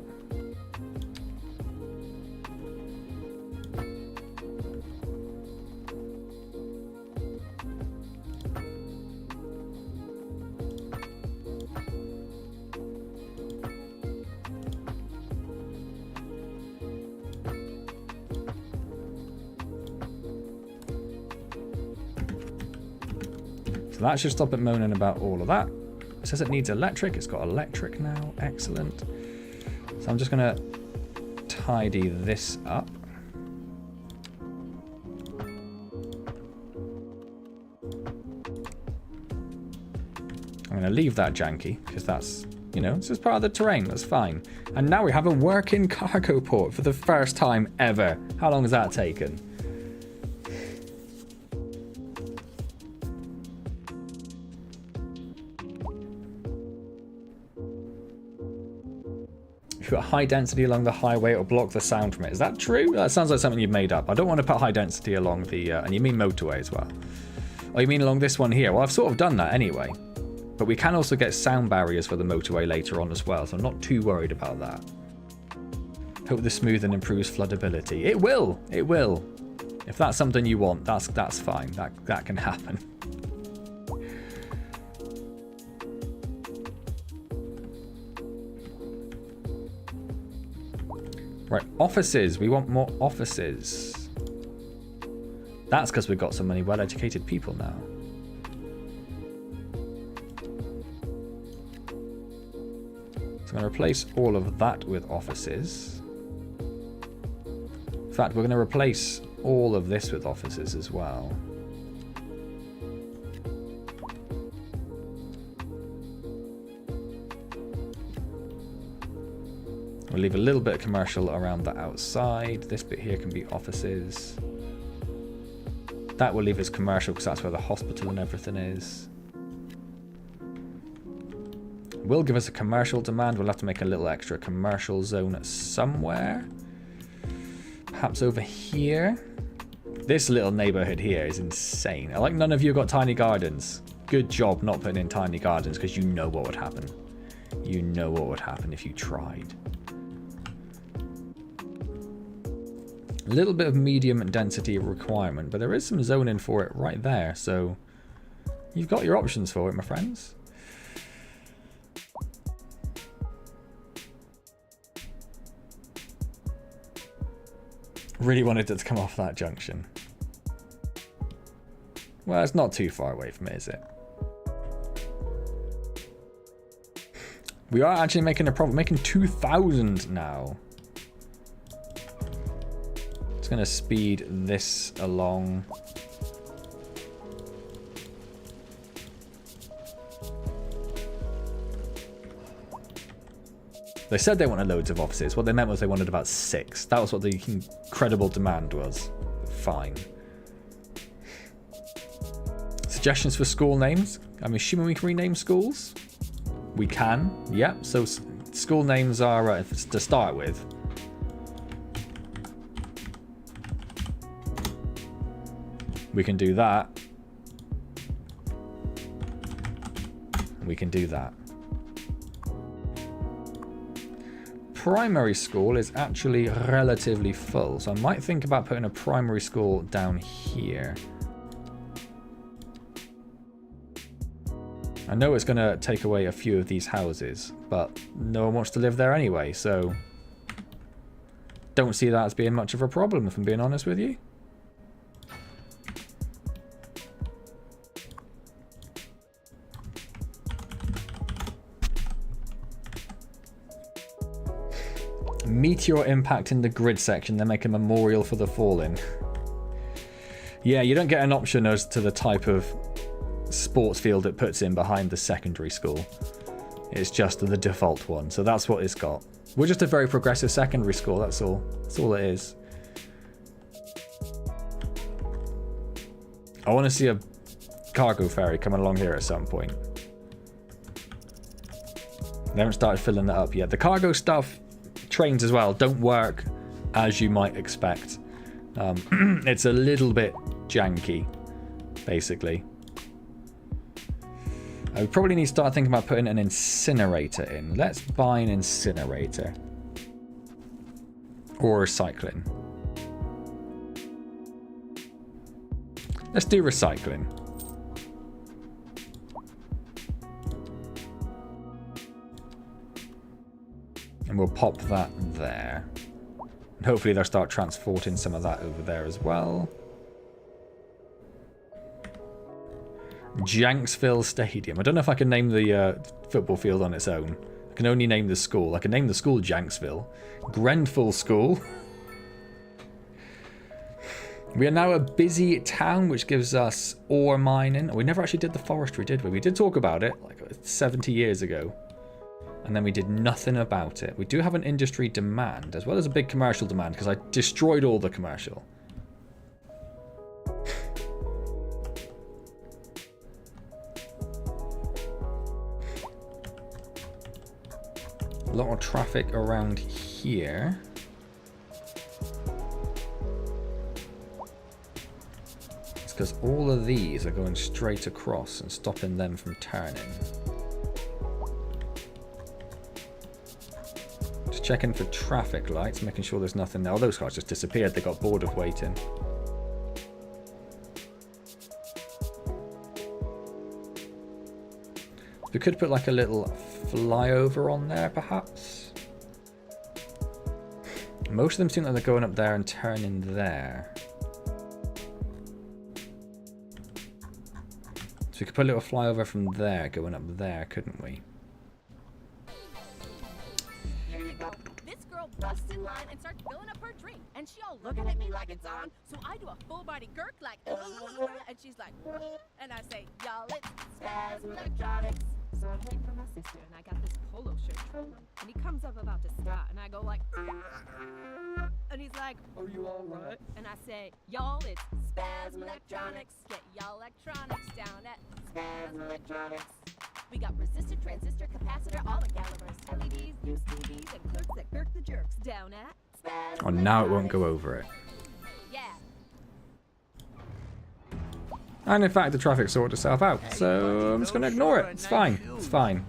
That should stop it moaning about all of that. It says it needs electric. It's got electric now. Excellent. So I'm just going to tidy this up. I'm going to leave that janky because that's, you know, it's just part of the terrain. That's fine. And now we have a working cargo port for the first time ever. How long has that taken? Got high density along the highway or block the sound from it. Is that true? That sounds like something you've made up. I don't want to put high density along the and you mean motorway as well. Oh, you mean along this one here? Well, I've sort of done that anyway, but we can also get sound barriers for the motorway later on as well, so I'm not too worried about that. Hope the smoothing improves floodability. It will if that's something you want. That's fine. That can happen. Right, offices. We want more offices. That's because we've got so many well-educated people now. So I'm going to replace all of that with offices. In fact, we're going to replace all of this with offices as well. We'll leave a little bit of commercial around the outside. This bit here can be offices. That will leave as commercial because that's where the hospital and everything is. Will give us a commercial demand. We'll have to make a little extra commercial zone somewhere. Perhaps over here. This little neighborhood here is insane. I like none of you got tiny gardens. Good job not putting in tiny gardens because you know what would happen. You know what would happen if you tried. A little bit of medium density requirement, but there is some zoning for it right there, so you've got your options for it, my friends. Really wanted it to come off that junction. Well, it's not too far away from it, is it? We are actually making a problem, making 2,000 now. It's going to speed this along. They said they wanted loads of offices. What they meant was they wanted about 6. That was what the incredible demand was. Fine. Suggestions for school names? I'm assuming we can rename schools? We can, yep. So school names are, to start with. We can do that. We can do that. Primary school is actually relatively full, so I might think about putting a primary school down here. I know it's going to take away a few of these houses, but no one wants to live there anyway, so don't see that as being much of a problem, if I'm being honest with you. Meteor impact in the grid section, then make a memorial for the fallen. Yeah, you don't get an option as to the type of sports field it puts in behind the secondary school. It's just the default one, so that's what it's got. We're just a very progressive secondary school, that's all. That's all it is. I want to see a cargo ferry coming along here at some point. They haven't started filling that up yet. The cargo stuff, trains as well, don't work as you might expect. It's a little bit janky, basically. I would probably need to start thinking about putting an incinerator in. Let's buy an incinerator. Or recycling. Let's do recycling. And we'll pop that there. And hopefully they'll start transporting some of that over there as well. Janksville Stadium. I don't know if I can name the football field on its own. I can only name the school. I can name the school Janksville. Grenfell School. We are now a busy town, which gives us ore mining. We never actually did the forestry, did we? We did talk about it like 70 years ago. And then we did nothing about it. We do have an industry demand, as well as a big commercial demand, because I destroyed all the commercial. A lot of traffic around here. It's because all of these are going straight across and stopping them from turning. Just checking for traffic lights, making sure there's nothing there. Oh, those cars just disappeared. They got bored of waiting. We could put like a little flyover on there, perhaps. Most of them seem like they're going up there and turning there. So we could put a little flyover from there going up there, couldn't we? This girl busts in line and starts filling up her drink, and she all looking at me like it's on. So I do a full body gurk like, and she's like, and I say, y'all, it's Spaz Electronics. So I'm waiting for my sister, and I got this polo shirt, and he comes up about to start, and I go like, and he's like, are you all right? And I say, y'all, it's Spaz Electronics. Get y'all electronics down at Spaz Electronics. We got resistor, transistor, capacitor, all the calibers, LEDs, UCBs, and clerks that gurk the jerks down at Spaz. Oh, now it won't go over it. Yeah. And in fact, the traffic sorted itself out, so I'm just going to ignore it. It's fine. It's fine.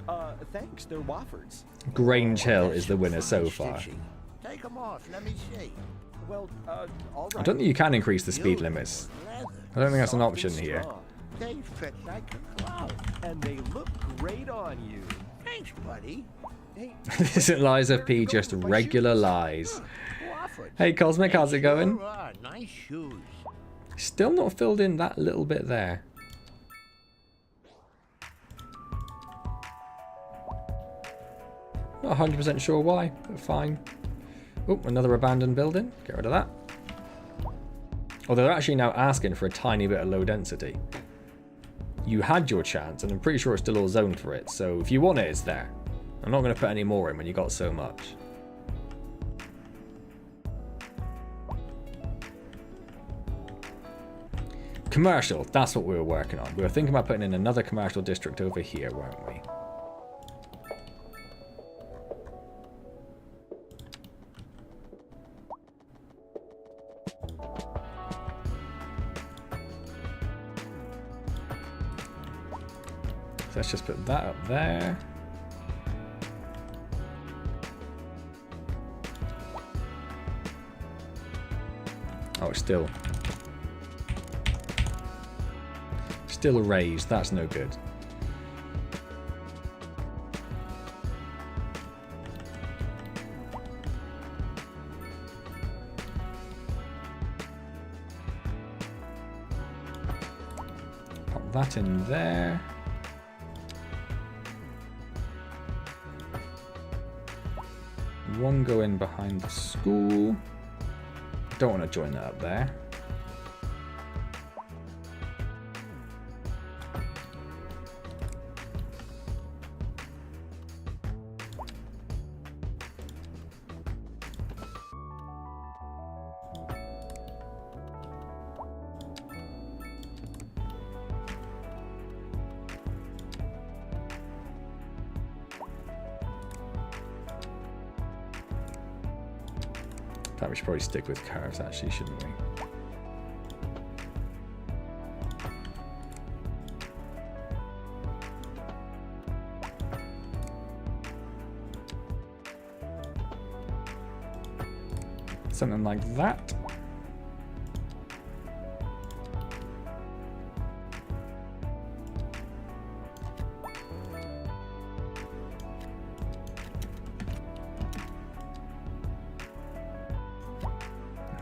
Thanks, they're Wofford's. Grange Hill is the winner so far. Take them off, let me see. Well, all right. I don't think you can increase the speed limits. I don't think that's an option here. They fit like a glove. And they look great on you. Thanks, buddy. Hey, Isn't Liza P just regular lies? Hey Cosmic, how's it going? Nice shoes. Still not filled in that little bit there. Not 100% sure why, but fine. Oh, another abandoned building. Get rid of that. Although they're actually now asking for a tiny bit of low density. You had your chance, and I'm pretty sure it's still all zoned for it, so if you want it, it's there. I'm not going to put any more in when you got so much. Commercial, that's what we were working on. We were thinking about putting in another commercial district over here, weren't we? So let's just put that up there. Oh, it's still raised. That's no good. Pop that in there. One go in behind the school. Don't want to join that up there. We should probably stick with curves, actually, shouldn't we? Something like that.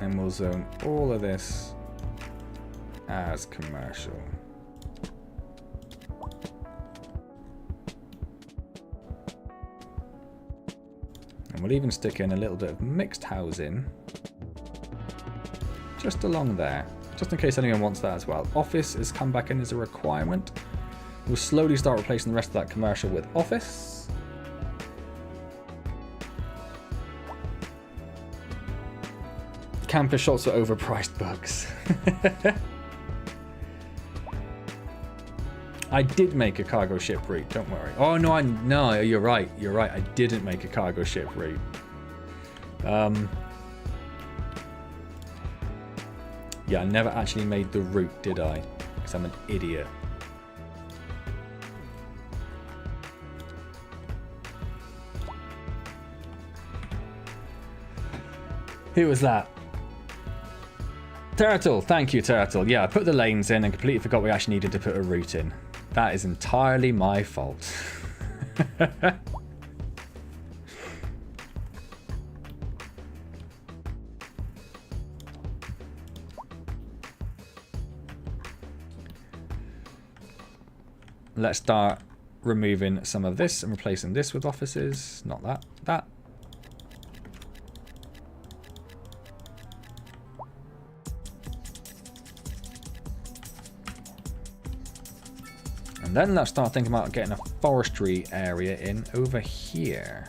And we'll zone all of this as commercial. And we'll even stick in a little bit of mixed housing just along there, just in case anyone wants that as well. Office has come back in as a requirement. We'll slowly start replacing the rest of that commercial with office. Campus shots are overpriced bugs. I did make a cargo ship route, don't worry. Oh no, no, you're right. You're right. I didn't make a cargo ship route. Yeah, I never actually made the route, did I? Because I'm an idiot. Who was that? Turtle, thank you, Turtle. Yeah, I put the lanes in and completely forgot we actually needed to put a route in. That is entirely my fault. Let's start removing some of this and replacing this with offices. Not that, that. And then let's start thinking about getting a forestry area in over here.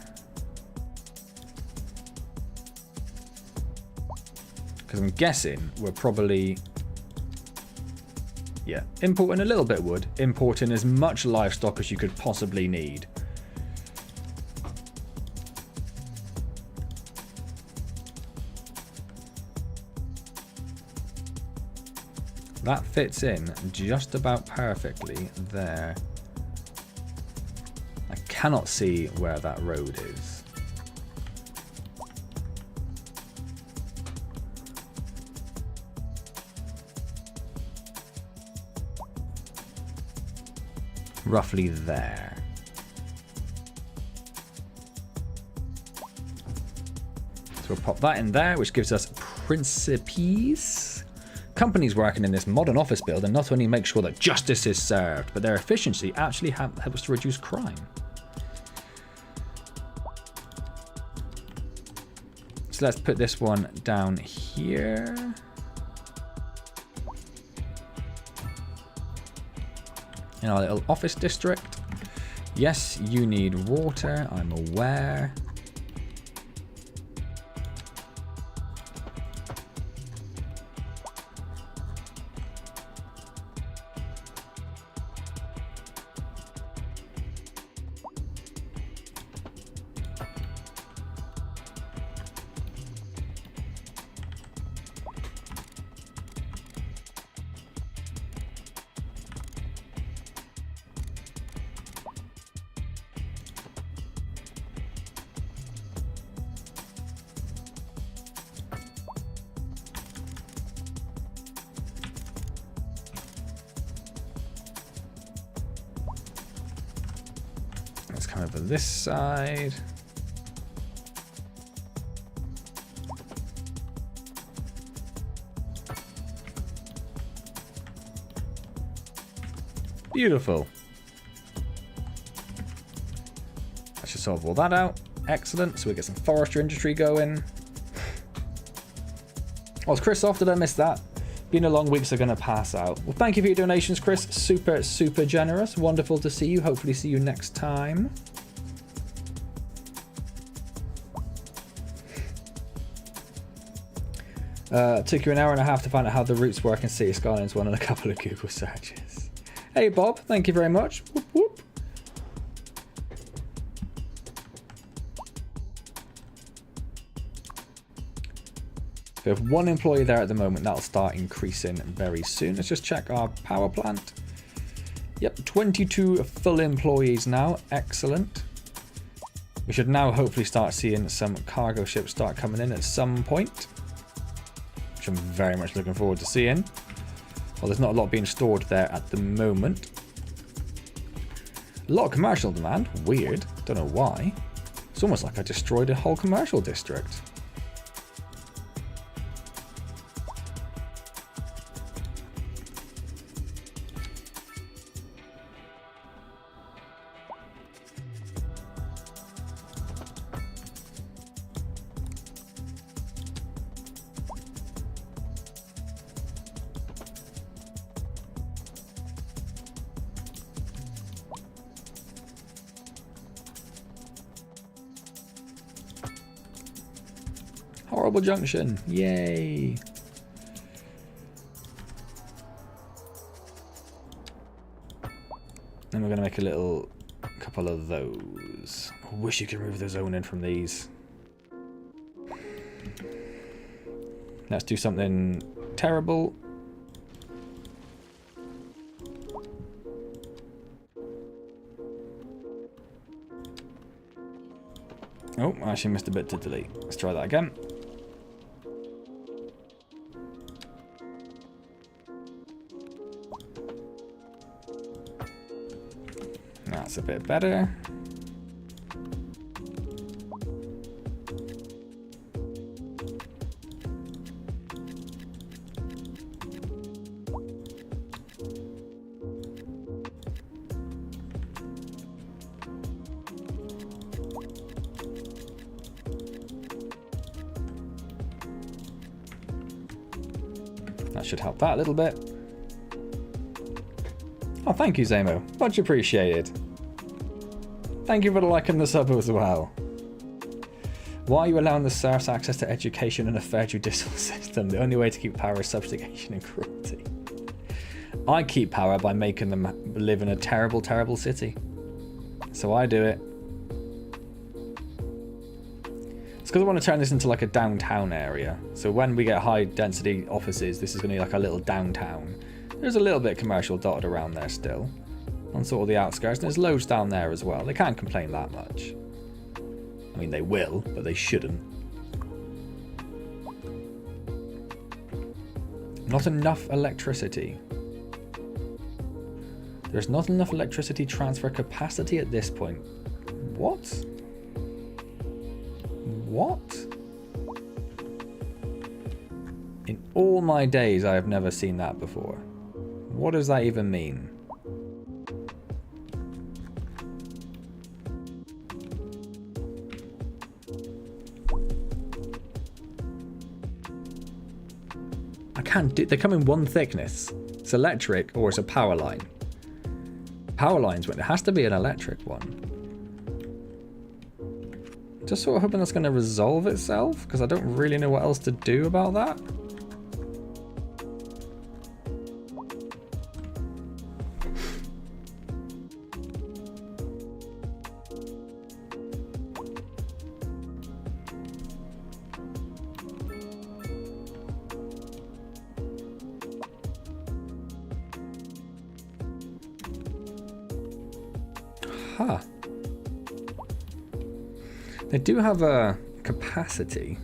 Because I'm guessing we're probably, yeah, importing a little bit of wood, importing as much livestock as you could possibly need. That fits in just about perfectly there. I cannot see where that road is. Roughly there. So we'll pop that in there, which gives us Principes. Companies working in this modern office building not only make sure that justice is served, but their efficiency actually helps to reduce crime. So let's put this one down here. In our little office district. Yes, you need water, I'm aware. Let's come over this side. Beautiful. That should solve all that out. Excellent. So we get some forestry industry going. Oh, it's Chris off. Did I miss that? Been a long week, so going to pass out. Well, thank you for your donations, Chris. Super, super generous. Wonderful to see you. Hopefully see you next time. Took you an hour and a half to find out how the routes work in City Skylines 1 and a couple of Google searches. Hey, Bob. Thank you very much. Whoop, whoop. We have one employee there at the moment. That'll start increasing very soon. Let's just check our power plant. Yep, 22 full employees now. Excellent. We should now hopefully start seeing some cargo ships start coming in at some point, which I'm very much looking forward to seeing. Well, there's not a lot being stored there at the moment. A lot of commercial demand. Weird. Don't know why. It's almost like I destroyed a whole commercial district. Horrible junction. Yay. And we're going to make a couple of those. I wish you could remove the zone in from these. Let's do something terrible. Oh, I actually missed a bit to delete. Let's try that again. That's a bit better. That should help that a little bit. Oh, thank you, Zamo. Much appreciated. Thank you for the like and the sub as well. Why are you allowing the serfs access to education and a fair judicial system? The only way to keep power is subjugation and cruelty. I keep power by making them live in a terrible, terrible city. So I do it. It's because I want to turn this into like a downtown area. So when we get high density offices, this is going to be like a little downtown. There's a little bit commercial dotted around there still, on sort of the outskirts, and there's loads down there as well. They can't complain that much. I mean, they will, but they shouldn't. Not enough electricity. There's not enough electricity transfer capacity at this point. What? What? In all my days, I have never seen that before. What does that even mean? I can't do. They come in one thickness. It's electric or it's a power line. power lines went. It has to be an electric one. Just sort of hoping that's going to resolve itself, because I don't really know what else to do about that. Huh. They do have a capacity,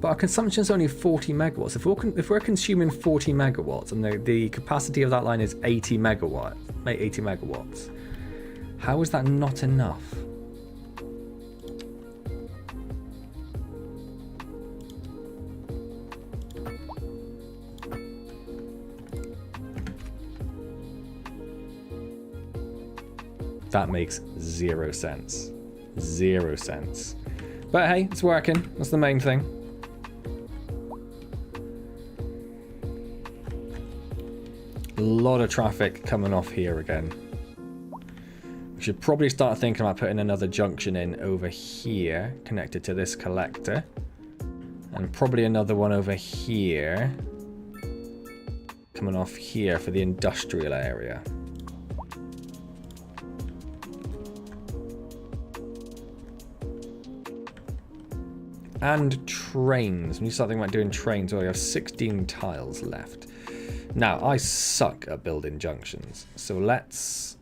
but our consumption is only 40 megawatts. If we're consuming 40 megawatts and the capacity of that line is 80 megawatts, how is that not enough? That makes 0 sense. 0 sense. But hey, it's working. That's the main thing. A lot of traffic coming off here again. We should probably start thinking about putting another junction in over here, connected to this collector. And probably another one over here, coming off here for the industrial area. And trains. When you start thinking about doing trains, well, you have 16 tiles left. Now, I suck at building junctions. So let's...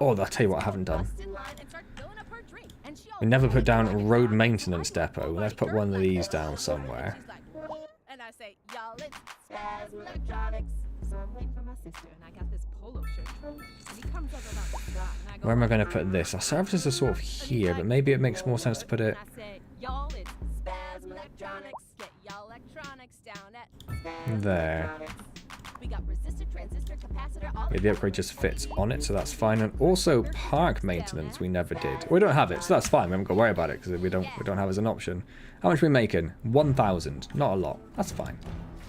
Oh, I'll tell you what I haven't done. We never put down a road maintenance depot. Let's put one of these down somewhere. And I say, y'all, it's Spaz Electronics. So I'm waiting for my sister, and I got this polo shirt. And he comes over about the spot, and I go, Where am I going to put this? Our services are sort of here, but maybe it makes more sense to put it... I say, y'all, it's Spaz Electronics. Get y'all electronics down at there. We got resistor, transistor, capacitor, all Yeah, the upgrade just fits on it, so that's fine. And also park maintenance we never did. We don't have it, so that's fine. We haven't got to worry about it because we don't have it as an option. How much are we making? 1,000. Not a lot. That's fine.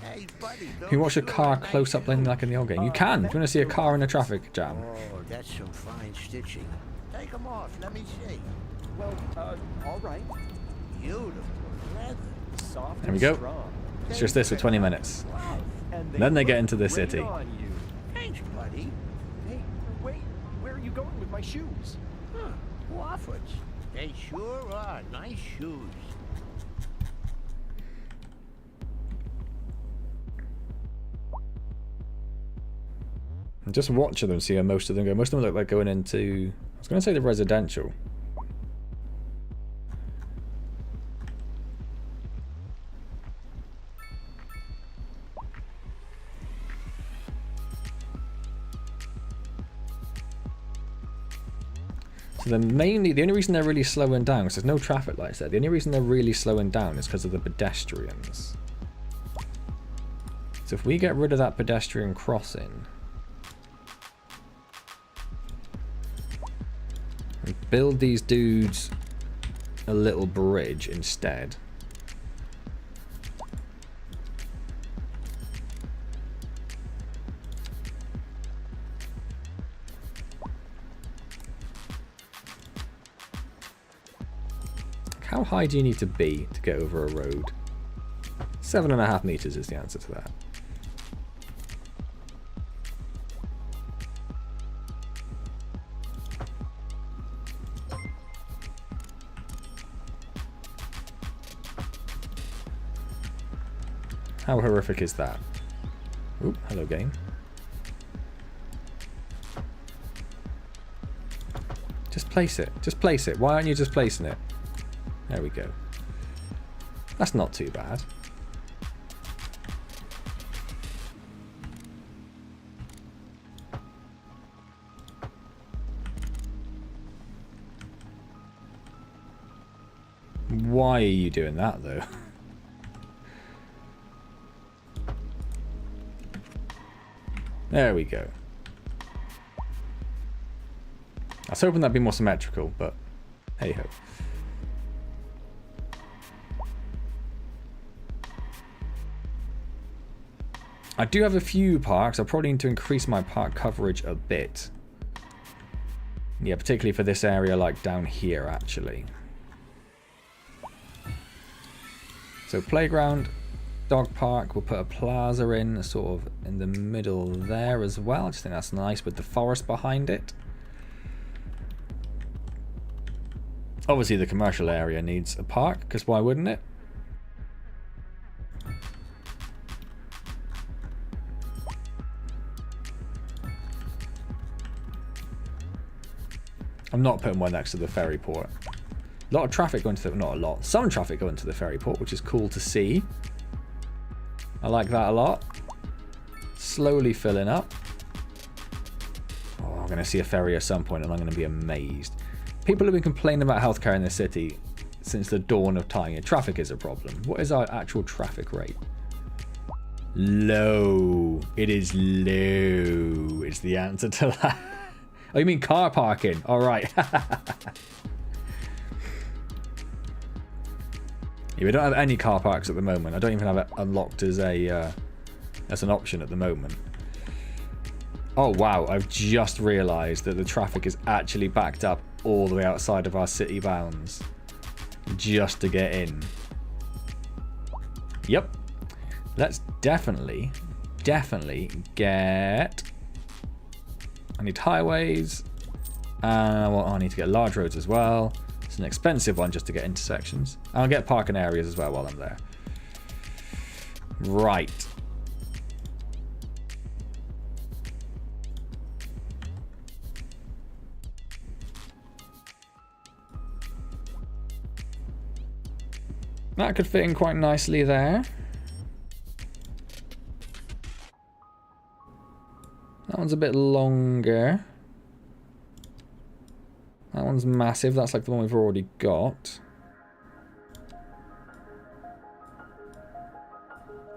Hey, buddy, Can you watch a car close up like in the old game? You can. If you want to see a car in a traffic jam. Oh, that's some fine stitching. Take them off. Let me see. Well, all right. Beautiful leather. Soft There we and go. strong. It's just this for 20 minutes. Wow. And Then they get look into the great city. on you. Thanks, buddy. Hey, wait. Where are you going with my shoes? Huh. Waffles. They sure are nice shoes. And just watching them, see how most of them go. Most of them look like going into... I was going to say the residential. So they're mainly, the only reason they're really slowing down, because there's no traffic lights there, the only reason they're really slowing down is because of the pedestrians. So if we get rid of that pedestrian crossing, and build these dudes a little bridge instead. How high do you need to be to get over a road? 7.5 meters is the answer to that. How horrific is that? Oop, hello game. Just place it. Just place it. Why aren't you just placing it? There we go. That's not too bad. Why are you doing that though? There we go. I was hoping that'd be more symmetrical, but hey ho. I do have a few parks. I probably need to increase my park coverage a bit. Yeah, particularly for this area, like down here, actually. So playground, dog park. We'll put a plaza in, sort of in the middle there as well. I just think that's nice with the forest behind it. Obviously, the commercial area needs a park, because why wouldn't it? I'm not putting one next to the ferry port. A lot of traffic going to the... Not a lot. Some traffic going to the ferry port, which is cool to see. I like that a lot. Slowly filling up. Oh, I'm going to see a ferry at some point and I'm going to be amazed. People have been complaining about healthcare in the city since the dawn of time. Traffic is a problem. What is our actual traffic rate? Low. It is low. It's the answer to that. Oh, you mean car parking? All right. Yeah, we don't have any car parks at the moment. I don't even have it unlocked as a as an option at the moment. Oh wow, I've just realised that the traffic is actually backed up all the way outside of our city bounds just to get in. Yep. Let's definitely get... I need highways. Well, I need to get large roads as well. It's an expensive one just to get intersections. I'll get parking areas as well while I'm there. Right. That could fit in quite nicely there. That one's a bit longer. That one's massive. That's like the one we've already got.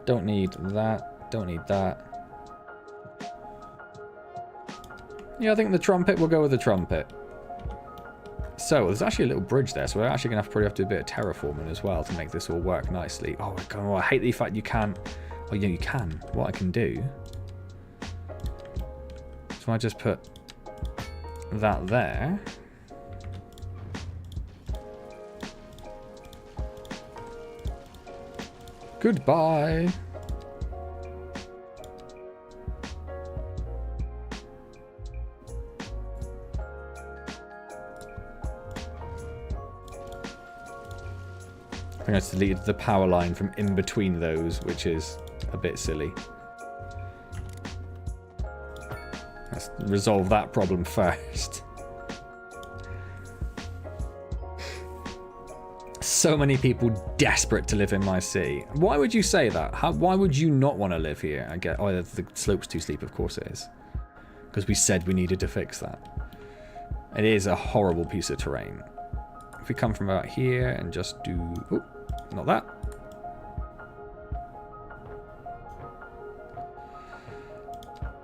Don't need that. Don't need that. Yeah, I think the trumpet, we'll go with the trumpet. So, there's actually a little bridge there, so we're actually going to probably have to do a bit of terraforming as well to make this all work nicely. Oh my god, I hate the fact you can't... Oh yeah, you can. What I can do... So I just put that there. Goodbye. I think I just deleted the power line from in between those, which is a bit silly. Let's resolve that problem first. So many people desperate to live in my city. Why would you say that? Why would you not want to live here? I get, oh, the slope's too steep, of course it is. Because we said we needed to fix that. It is a horrible piece of terrain. If we come from about here and just do... Oh, not that.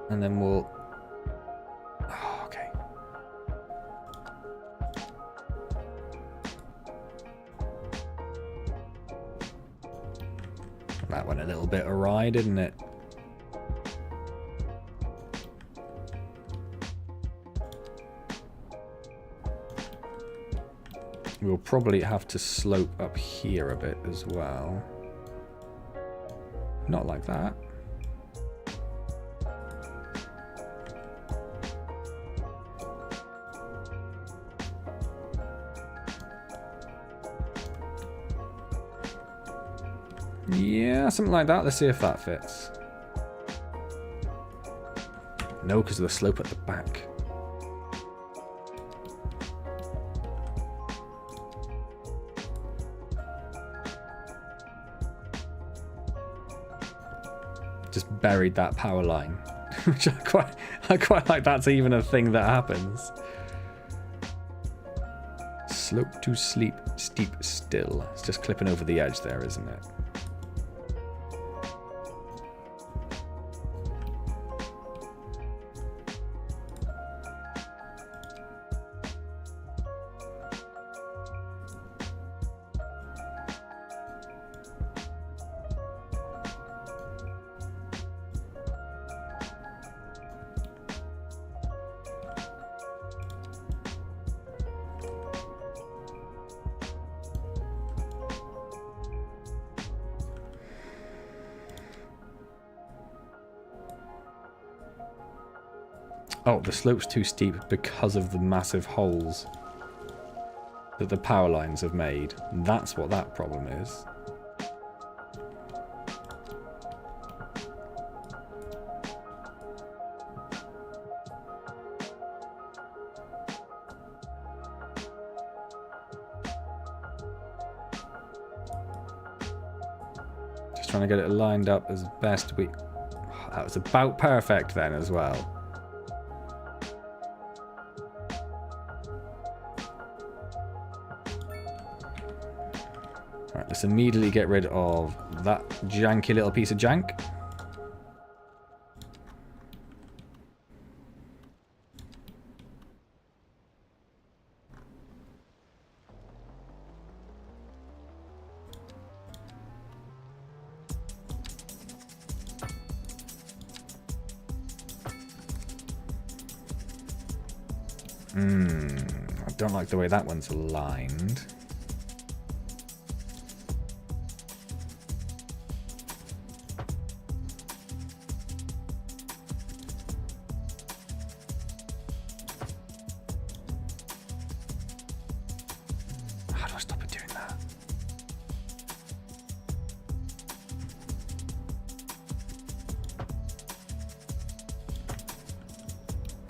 And then we'll... Oh, okay. That went a little bit awry, didn't it? We'll probably have to slope up here a bit as well. Not like that. Yeah, something like that. Let's see if that fits. No, because of the slope at the back. Just buried that power line, which I quite like. That's even a thing that happens. Slope to steep still. It's just clipping over the edge there, isn't it? Oh, the slope's too steep because of the massive holes that the power lines have made. That's what that problem is. Just trying to get it lined up as best we... That was about perfect then as well. Alright, let's immediately get rid of that janky little piece of jank. I don't like the way that one's aligned. How do I stop it doing that?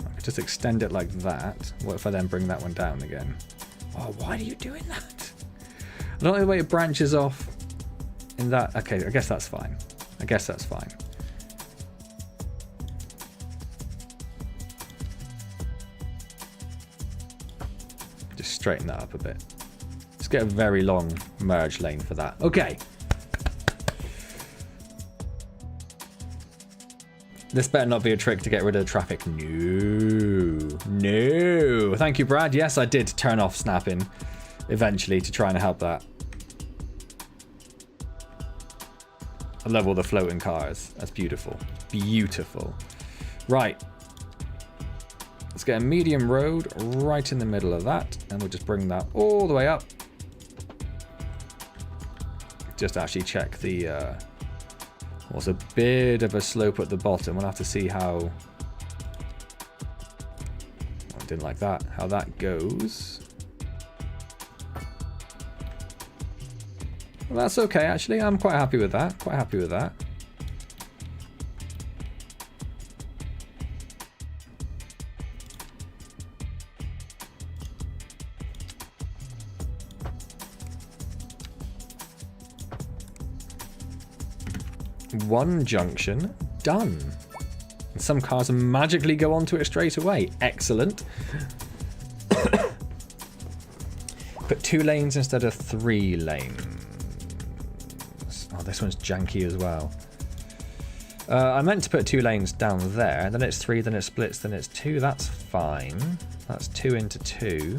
I could just extend it like that. What if I then bring that one down again? Oh, why are you doing that? I don't like the way it branches off in that. Okay, I guess that's fine. I guess that's fine. Just straighten that up a bit. Let's get a very long merge lane for that. Okay. This better not be a trick to get rid of the traffic. No. No. Thank you, Brad. Yes, I did turn off snapping eventually to try and help that. I love all the floating cars. That's beautiful. Beautiful. Right. Let's get a medium road right in the middle of that. And we'll just bring that all the way up. Just actually check the... was a bit of a slope at the bottom. We'll have to see how... I didn't like that. How that goes. Well, that's okay, actually. I'm quite happy with that. Quite happy with that. One junction done. And some cars magically go onto it straight away. Excellent. Put 2 lanes instead of 3 lanes. Oh, this one's janky as well. I meant to put 2 lanes down there. Then it's 3, then it splits, then it's 2. That's fine. That's 2 into 2.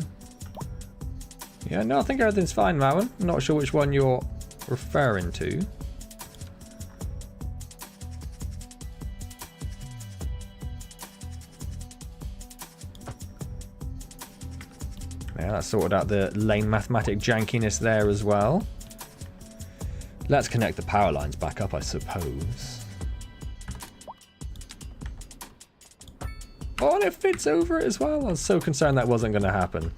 Yeah, no, I think everything's fine, Marwan. I'm not sure which one you're referring to. Yeah, that sorted out the lane mathematic jankiness there as well. Let's connect the power lines back up, I suppose. Oh, and it fits over it as well. I was so concerned that wasn't going to happen.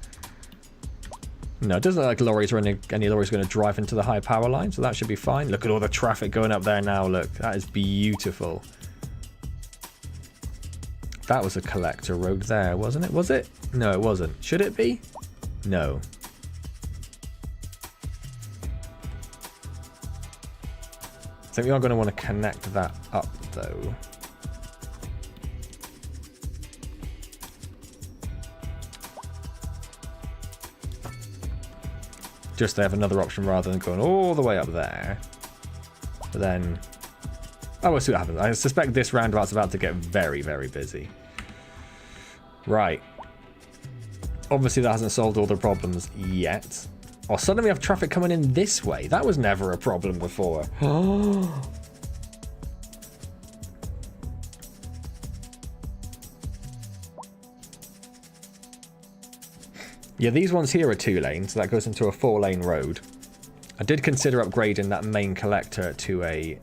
No, it doesn't look like lorries or any lorries going to drive into the high power line, so that should be fine. Look at all the traffic going up there now, look. That is beautiful. That was a collector road there, wasn't it? Was it? No, it wasn't. Should it be? No. I think we are going to want to connect that up, though. Just to have another option rather than going all the way up there. But then... oh, we'll see what happens. I suspect this roundabout's about to get very, very busy. Right. Obviously that hasn't solved all the problems yet. Oh, suddenly we have traffic coming in this way. That was never a problem before. Yeah, these ones here are 2 lanes, so that goes into a 4-lane road. I did consider upgrading that main collector to a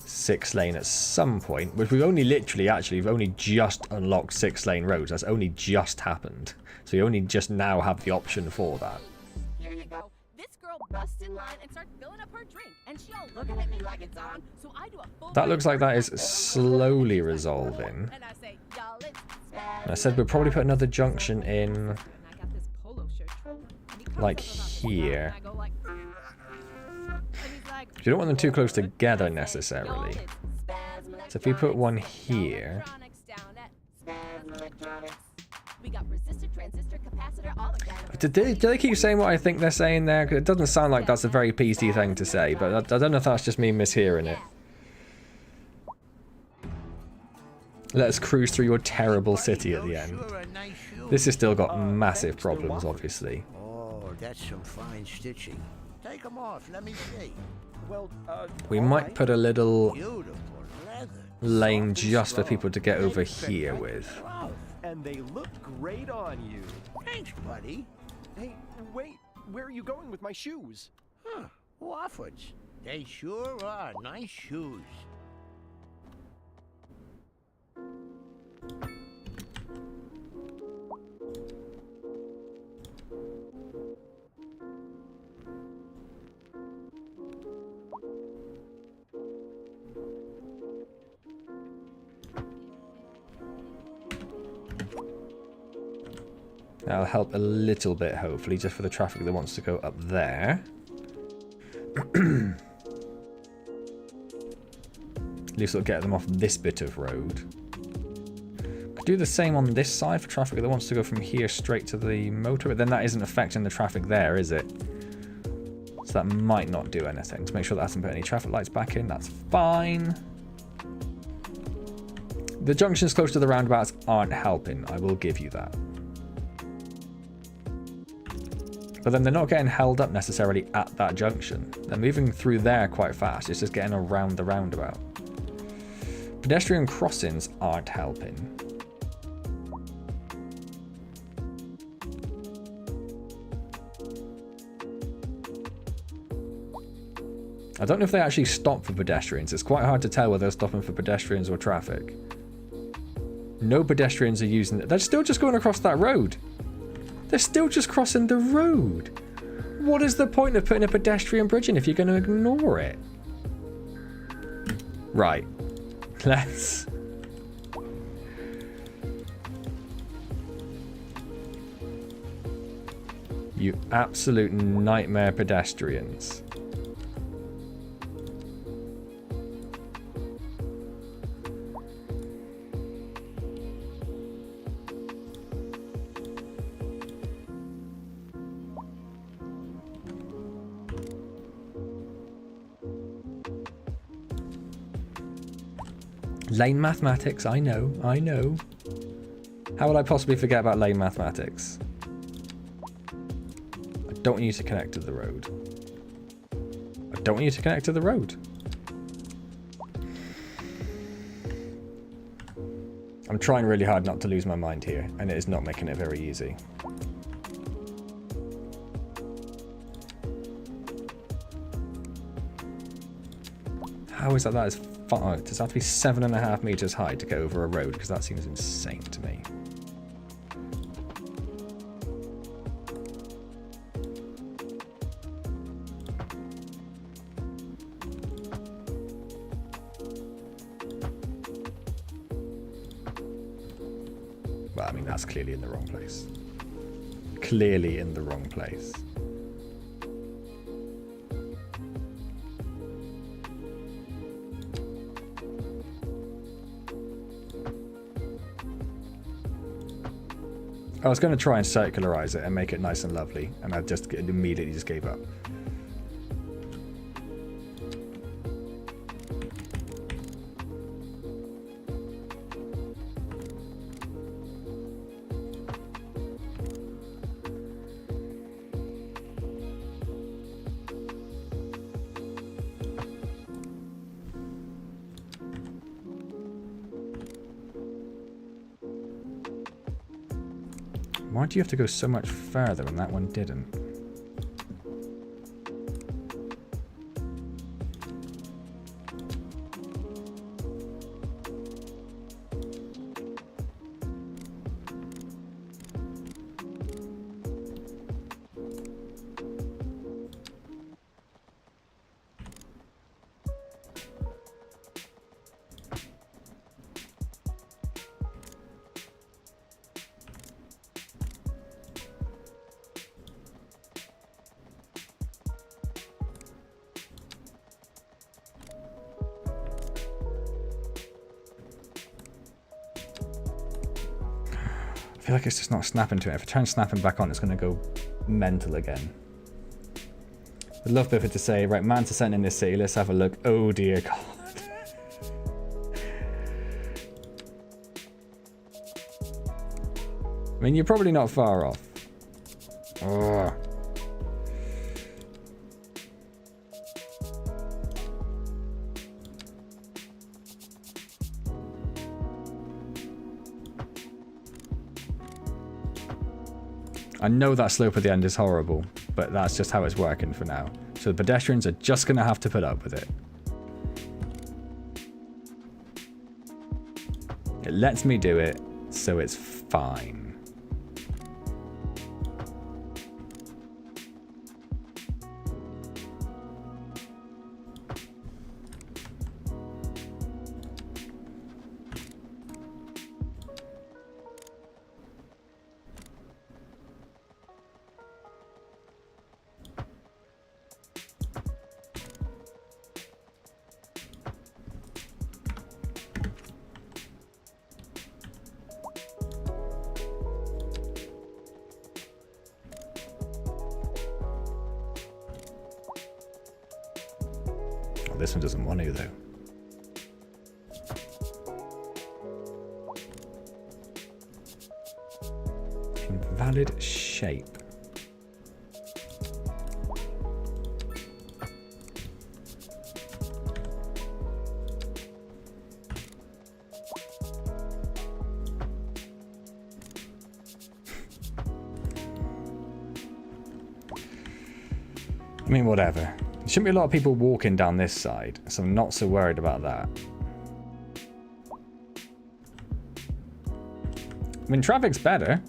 6 lane at some point, which we've only literally, actually, we've only just unlocked 6 lane roads. That's only just happened. So you only just now have the option for that. Here you go. This girl busts in line and starts filling up her drink, and she all looking at me like it's on. So I do a full That looks like that is slowly resolving. and I say, y'all, it's And I said we'll probably put another junction in, and I got this polo shirt. And he comes like up about the here. and I go like, and he's like, You don't want them too close together necessarily. So if we put one here, we got resistor, transistor, capacitor, all of that. do they keep saying what I think they're saying there? 'Cause it doesn't sound like that's a very PC thing to say, but I don't know if that's just me mishearing it. Let us cruise through your terrible city at the end. Sure a nice shoe. This has still got massive problems, obviously. Oh, that's some fine stitching. Take them off, let me see. Well, We might put a little Beautiful leather. lane just for people to get over here with. and they look great on you. Thanks, buddy. Hey, wait, where are you going with my shoes? Huh, Wofford's. They sure are nice shoes. That'll help a little bit, hopefully, just for the traffic that wants to go up there. At least it'll get them off this bit of road. Could do the same on this side for traffic that wants to go from here straight to the motor, but then that isn't affecting the traffic there, is it? So that might not do anything. To make sure that hasn't put any traffic lights back in, that's fine. The junctions close to the roundabouts aren't helping, I will give you that. But then they're not getting held up necessarily at that junction. They're moving through there quite fast. It's just getting around the roundabout. Pedestrian crossings aren't helping. I don't know if they actually stop for pedestrians. It's quite hard to tell whether they're stopping for pedestrians or traffic. No pedestrians are using it. They're still just going across that road. They're still just crossing the road. What is the point of putting a pedestrian bridge in if you're going to ignore it? Right. Let's... You absolute nightmare pedestrians. Lane mathematics, I know, I know. How would I possibly forget about lane mathematics? I don't want you to connect to the road. I don't want you to connect to the road. I'm trying really hard not to lose my mind here, and it is not making it very easy. How is that? That is far. Does that have to be 7.5 meters high to get over a road? Because that seems insane to me. Well, I mean, that's clearly in the wrong place. Clearly in the wrong place. I was going to try and circularize it and make it nice and lovely, and I just immediately just gave up. Why do you have to go so much further and that one didn't? feel like it's just not snapping to it. If I try and snap him back on, it's going to go mental again. I'd love Bifford to say, right, man to send in this city, let's have a look. Oh dear God. I mean, you're probably not far off. Ugh. I know that slope at the end is horrible, but that's just how it's working for now. So the pedestrians are just going to have to put up with it. It lets me do it, so it's fine. This one doesn't want to, though. Invalid shape. I mean, whatever. There shouldn't be a lot of people walking down this side, so I'm not so worried about that. I mean, traffic's better.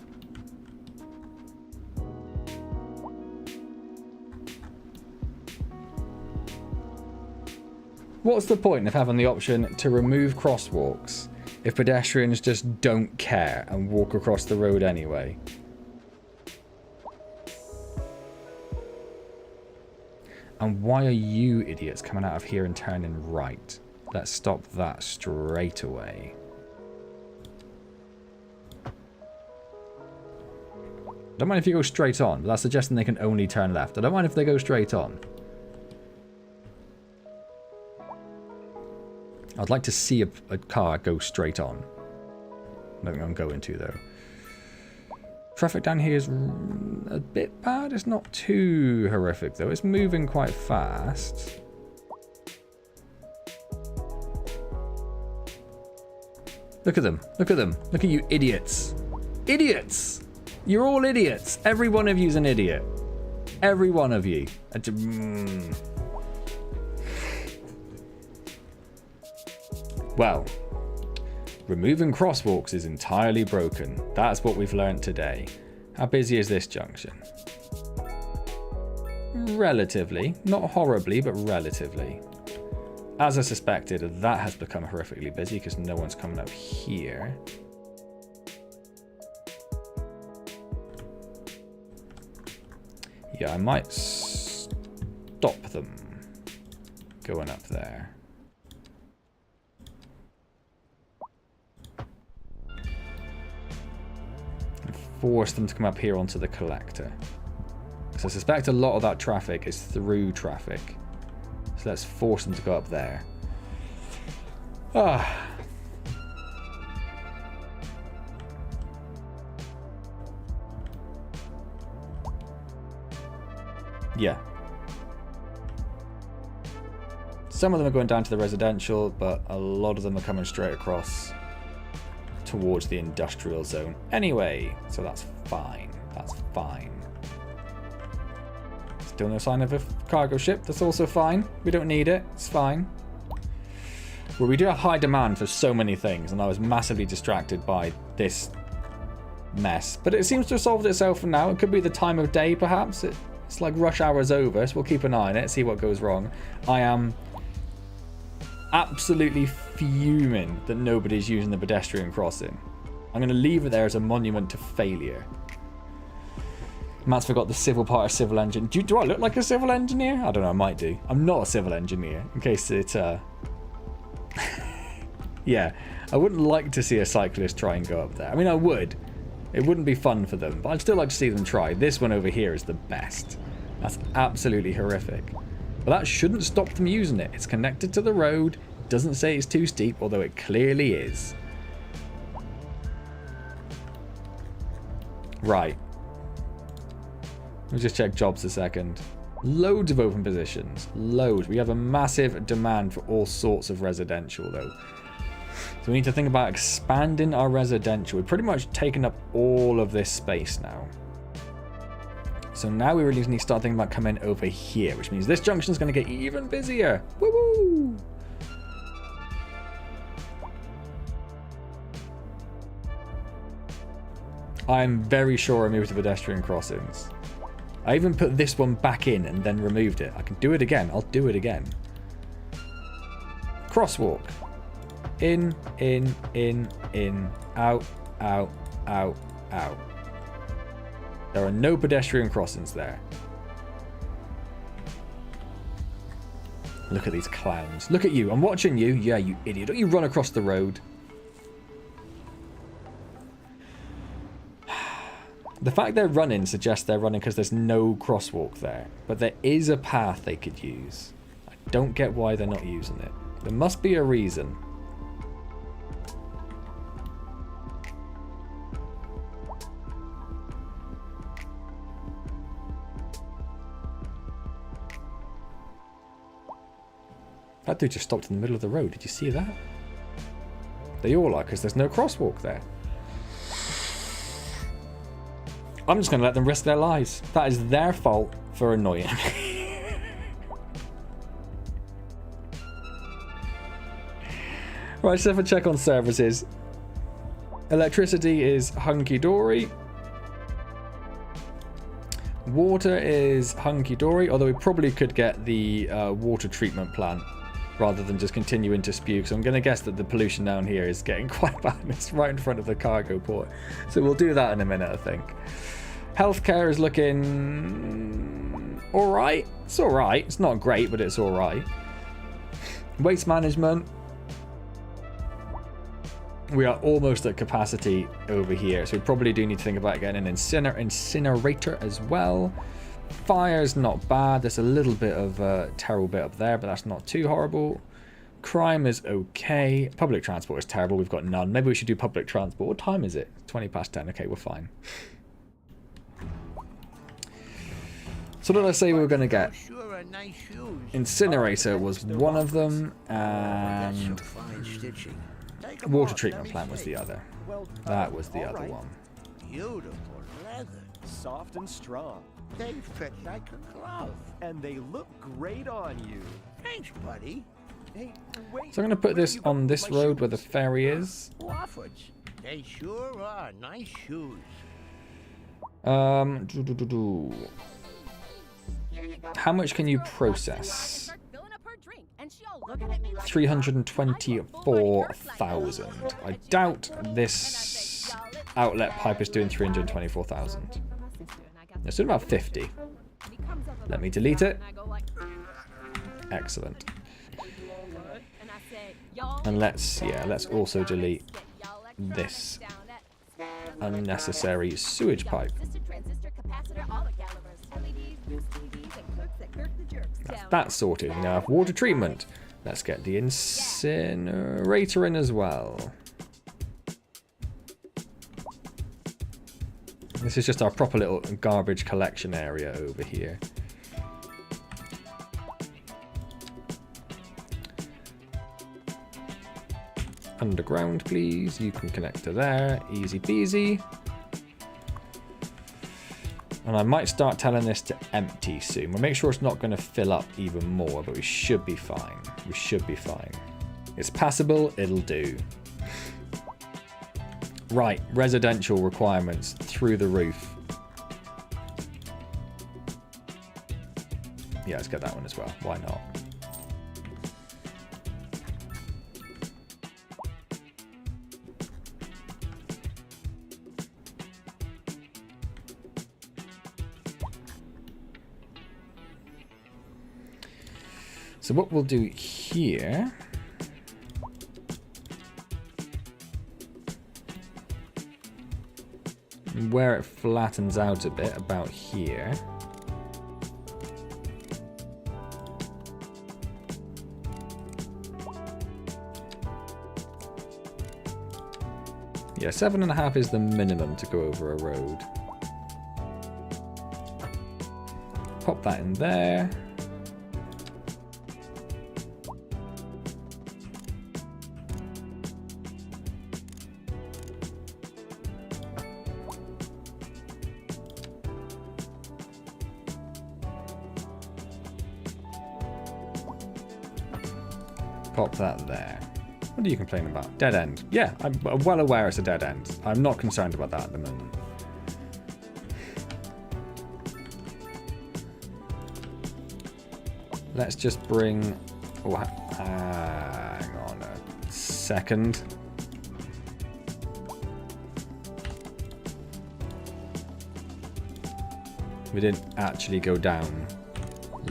What's the point of having the option to remove crosswalks if pedestrians just don't care and walk across the road anyway? And why are you idiots coming out of here and turning right? Let's stop that straight away. Don't mind if you go straight on, but that's suggesting they can only turn left. I don't mind if they go straight on. I'd like to see a car go straight on. I don't think I'm going to, though. Traffic down here is a bit bad. It's not too horrific, though. It's moving quite fast. Look at them. Look at them. Look at you idiots. Idiots! You're all idiots. Every one of you's an idiot. Every one of you. Well, removing crosswalks is entirely broken. That's what we've learned today. How busy is this junction? Relatively. Not horribly, but relatively. As I suspected, that has become horrifically busy because no one's coming up here. Yeah, I might stop them going up there. Force them to come up here onto the collector. So I suspect a lot of that traffic is through traffic. So let's force them to go up there. Ah. Yeah. Some of them are going down to the residential, but a lot of them are coming straight across towards the industrial zone anyway, so that's fine. That's fine. Still no sign of a cargo ship. That's also fine. We don't need it. It's fine. Well, we do have high demand for so many things, and I was massively distracted by this mess. But it seems to have solved itself for now. It could be the time of day, perhaps. It's like rush hour's over, so we'll keep an eye on it, see what goes wrong. I am absolutely fuming that nobody's using the pedestrian crossing. I'm going to leave it there as a monument to failure. Matt's forgot the civil part of civil engineer. Do I look like a civil engineer? I don't know, I might do. I'm not a civil engineer, in case it... Yeah, I wouldn't like to see a cyclist try and go up there. I mean, I would. It wouldn't be fun for them, but I'd still like to see them try. This one over here is the best. That's absolutely horrific. But that shouldn't stop them using it. It's connected to the road. It doesn't say it's too steep, although it clearly is. Right. Let's just check jobs a second. Loads of open positions. Loads. We have a massive demand for all sorts of residential, though. So we need to think about expanding our residential. We've pretty much taken up all of this space now. So now we really need to start thinking about coming over here, which means this junction is going to get even busier. Woo-woo! I'm very sure I moved the pedestrian crossings. I even put this one back in and then removed it. I can do it again. I'll do it again. Crosswalk. In, out, out, out, out. There are no pedestrian crossings there. Look at these clowns. Look at you. I'm watching you. Yeah, you idiot. Don't you run across the road. The fact they're running suggests they're running because there's no crosswalk there. But there is a path they could use. I don't get why they're not using it. There must be a reason. That dude just stopped in the middle of the road. Did you see that? They all are, because there's no crosswalk there. I'm just going to let them risk their lives. That is their fault for annoying me. Right, let's have a check on services. Electricity is hunky-dory. Water is hunky-dory, although we probably could get the water treatment plant rather than just continuing to spew. So I'm going to guess that the pollution down here is getting quite bad. It's right in front of the cargo port. So we'll do that in a minute, I think. Healthcare is looking alright. It's alright. It's not great, but it's alright. Waste management. We are almost at capacity over here. So we probably do need to think about getting an incinerator as well. Fire's not bad. There's a little bit of a terrible bit up there, but that's not too horrible. Crime is okay. Public transport is terrible. We've got none. Maybe we should do public transport. What time is it? 20 past 10. Okay, we're fine. So what did I say we were going to get? Incinerator was one of them, and water treatment plant was the other. That was the other one. Beautiful leather. Soft and strong. They fit like a glove. And they look great on you. Thanks, buddy. Hey, wait. So I'm going to put this on this road where the ferry is. Wofford's. They sure are nice shoes. How much can you process? 324,000. I doubt this outlet pipe is doing 324,000. It's doing about 50. Let me delete it. Excellent. And let's also delete this unnecessary sewage pipe. That's that sorted. We now have water treatment. Let's get the incinerator in as well. This is just our proper little garbage collection area over here. Underground, please. You can connect to there. Easy peasy. And I might start telling this to empty soon. We'll make sure it's not going to fill up even more, but we should be fine. We should be fine. It's passable. It'll do. Right, residential requirements through the roof. Yeah, let's get that one as well. Why not? So what we'll do here where it flattens out a bit, about here. Yeah, 7.5 is the minimum to go over a road. Pop that in there. Pop that there. What are you complaining about? Dead end. Yeah, I'm well aware it's a dead end. I'm not concerned about that at the moment. Let's just bring... Oh, hang on a second. We didn't actually go down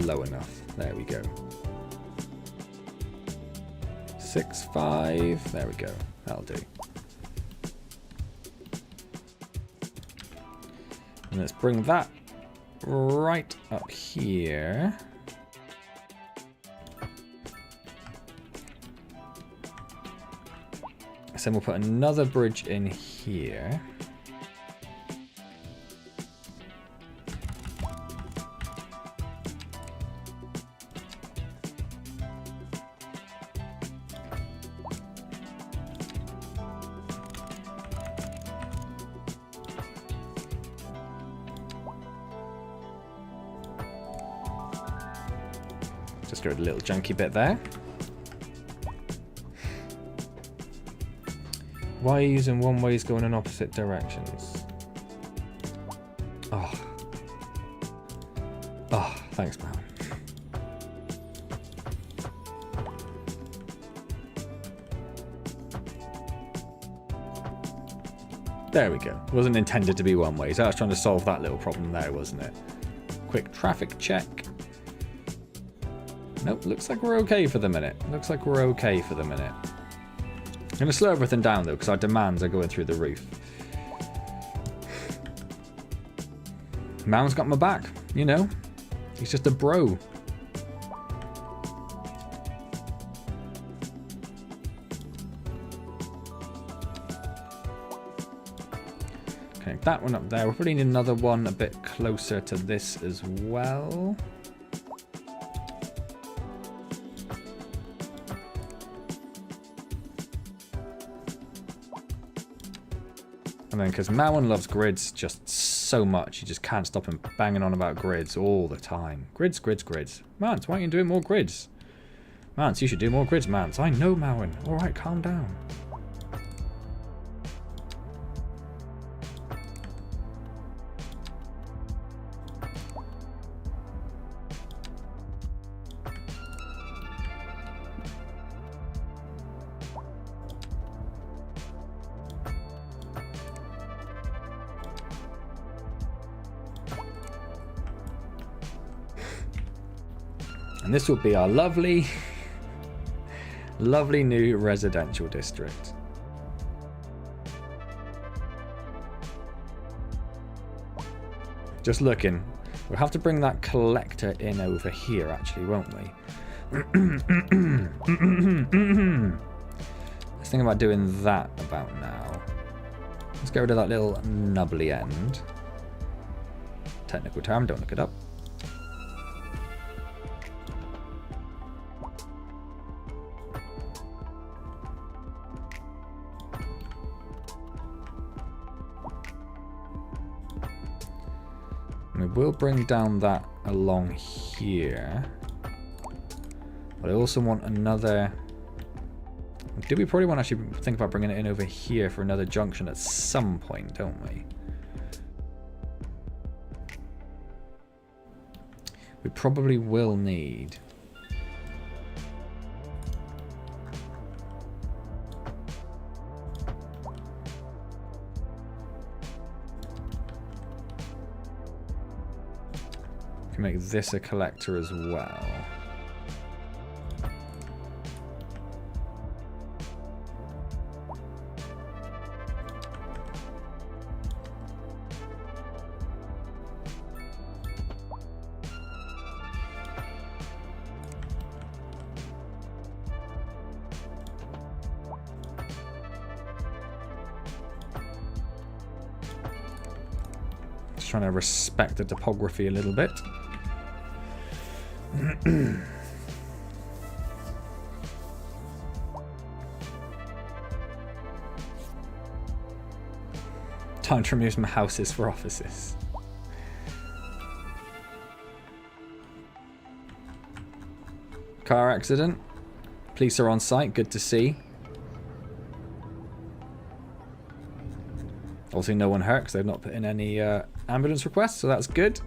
low enough. There we go. 6.5. There we go. That'll do. And let's bring that right up here. So then we'll put another bridge in here. Just go with a little junky bit there. Why are you using one ways going in opposite directions? Oh. Oh, thanks, man. There we go. Wasn't intended to be one way, so I was trying to solve that little problem there, wasn't it? Quick traffic check. Nope, looks like we're okay for the minute. Looks like we're okay for the minute. I'm going to slow everything down, though, because our demands are going through the roof. Man's got my back, you know. He's just a bro. Okay, that one up there. We're putting another one a bit closer to this as well. And then, because Mowan loves grids just so much, you just can't stop him banging on about grids all the time. Grids, grids, grids. Mance, why aren't you doing more grids? Mance, you should do more grids, Mance. I know, Mowan. Alright, calm down. And this will be our lovely, lovely new residential district. Just looking. We'll have to bring that collector in over here, actually, won't we? Let's think about doing that about now. Let's get rid of that little nubbly end. Technical term, don't look it up. We'll bring down that along here. But I also want another... Do we probably want to actually think about bringing it in over here for another junction at some point, don't we? We probably will need... Can make this a collector as well. trying to respect the topography a little bit. Time to remove some houses for offices. Car accident. Police are on site. Good to see. Obviously no one hurt because they've not put in any ambulance requests, so that's good.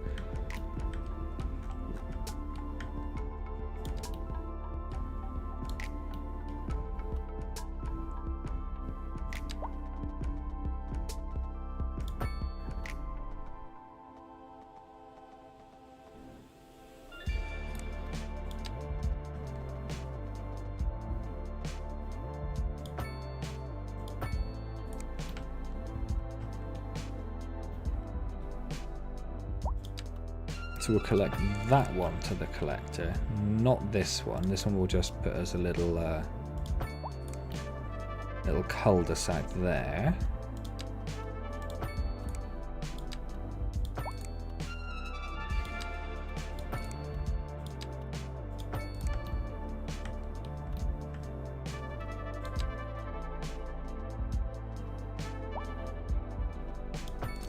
So we'll collect that one to the collector, not this one. This one will just put us a little little cul-de-sac there.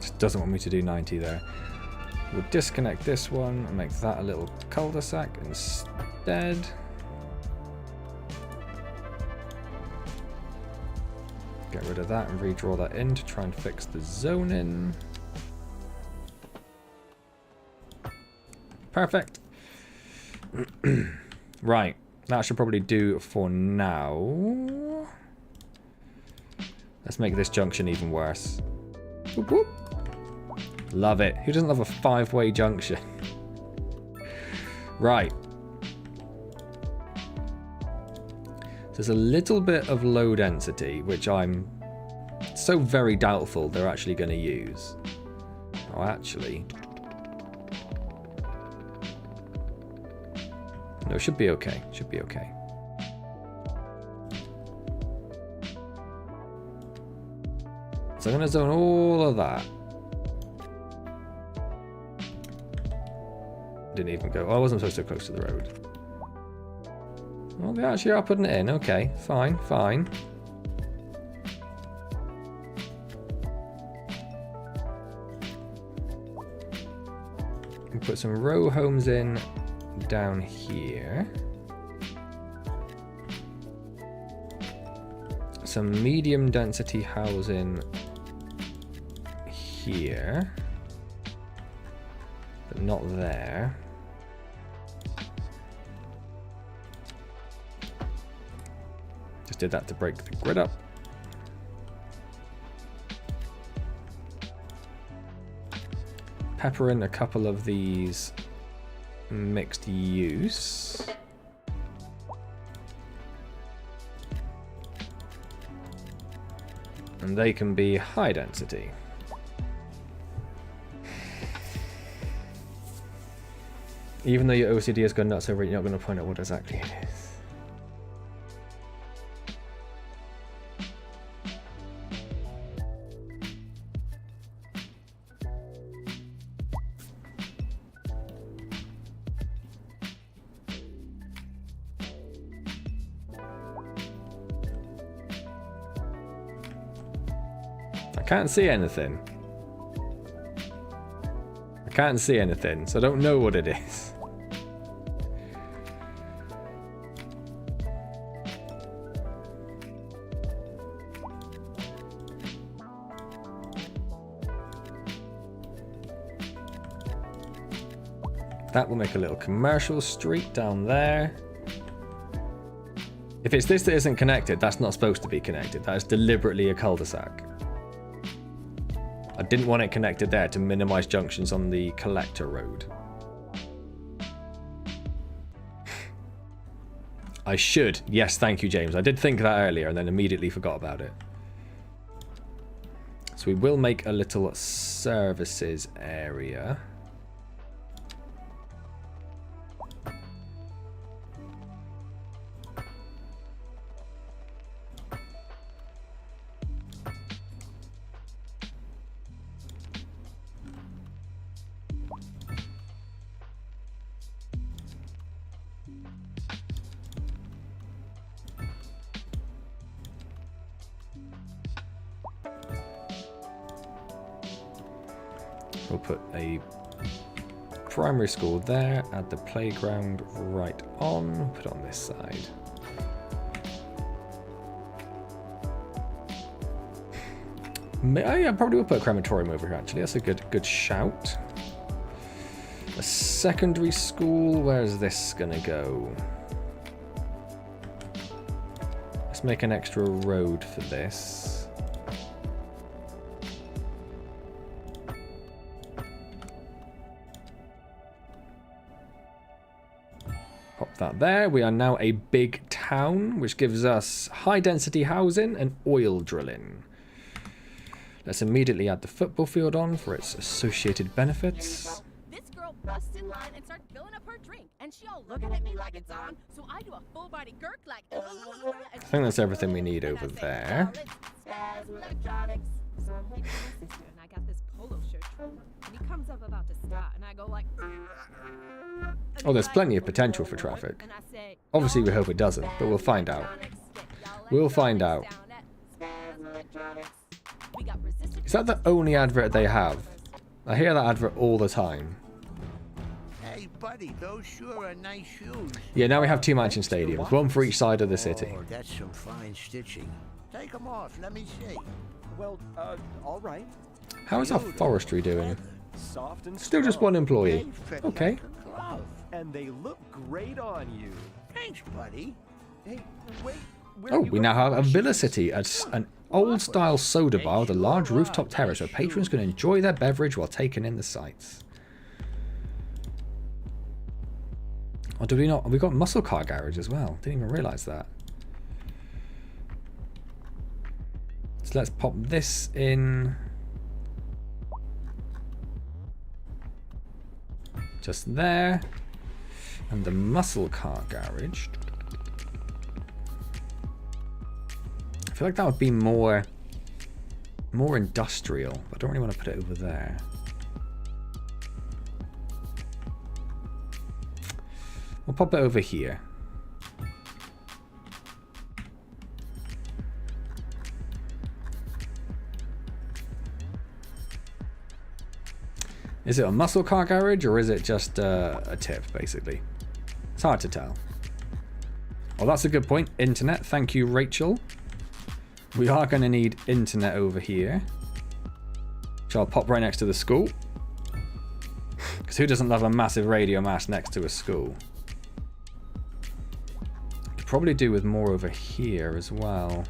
Just doesn't want me to do 90 there. We'll disconnect this one and make that a little cul-de-sac instead. Get rid of that and redraw that in to try and fix the zoning. Perfect. Right, that should probably do for now. Let's make this junction even worse. Whoop, whoop. Love it. Who doesn't love a 5-way junction? Right. So there's a little bit of low density, which I'm so very doubtful they're actually going to use. Oh, actually. No, it should be okay. Should be okay. So I'm going to zone all of that. Didn't even go. Oh, I wasn't supposed to go close to the road. Well, they actually are putting it in. Okay, fine, fine. And put some row homes in down here. Some medium density housing here. But not there. Just did that to break the grid up. Pepper in a couple of these mixed use. And they can be high density. Even though your OCD has gone nuts over it, you're not going to point out what exactly it is. I can't see anything. I can't see anything, so I don't know what it is. That will make a little commercial street down there. If it's this that isn't connected, that's not supposed to be connected. That is deliberately a cul-de-sac. I didn't want it connected there to minimize junctions on the collector road. I should. Yes, thank you, James. I did think that earlier and then immediately forgot about it. So we will make a little services area. we'll put a primary school there, add the playground right on, put it on this side. I probably will put a crematorium over here actually, that's a good shout. A secondary school, where's this gonna go? Let's make an extra road for this. Pop that there. We are now a big town, which gives us high density housing and oil drilling. Let's immediately add the football field on for its associated benefits. This girl busts in line and starts filling up her drink, and she all looking at me like it's on. So I do a full body gurk like. I think that's everything we need over there. And I got this polo shirt, and he comes up about to start, and I go like. Oh, there's plenty of potential for traffic. And I say, Obviously, we hope it doesn't, but we'll find out. We'll find out. Is that the only advert they have? I hear that advert all the time. Hey, buddy, those sure are nice shoes. Yeah, now we have two matching stadiums, one for each side of the city. Oh, that's some fine stitching. Take them off, let me see. Well, all right. How is our forestry doing? Soft and Still just one employee. They fit Okay. like a glove. And they look great on you. Thanks, buddy. Hey, wait. Where Oh, are you we going? now have a Villa City, an old-style soda bar with a large rooftop terrace where patrons can enjoy their beverage while taking in the sights. Oh, did we not? We got muscle car garage as well. Didn't even realise that. So let's pop this in. Just there. And the muscle car garage. I feel like that would be more industrial, but I don't really want to put it over there. We'll pop it over here. Is it a muscle car garage or is it just a tip, basically? It's hard to tell. Well, that's a good point. Internet. Thank you, Rachel. We are going to need internet over here. Which I'll pop right next to the school. Because who doesn't love a massive radio mast next to a school? Could probably do with more over here as well.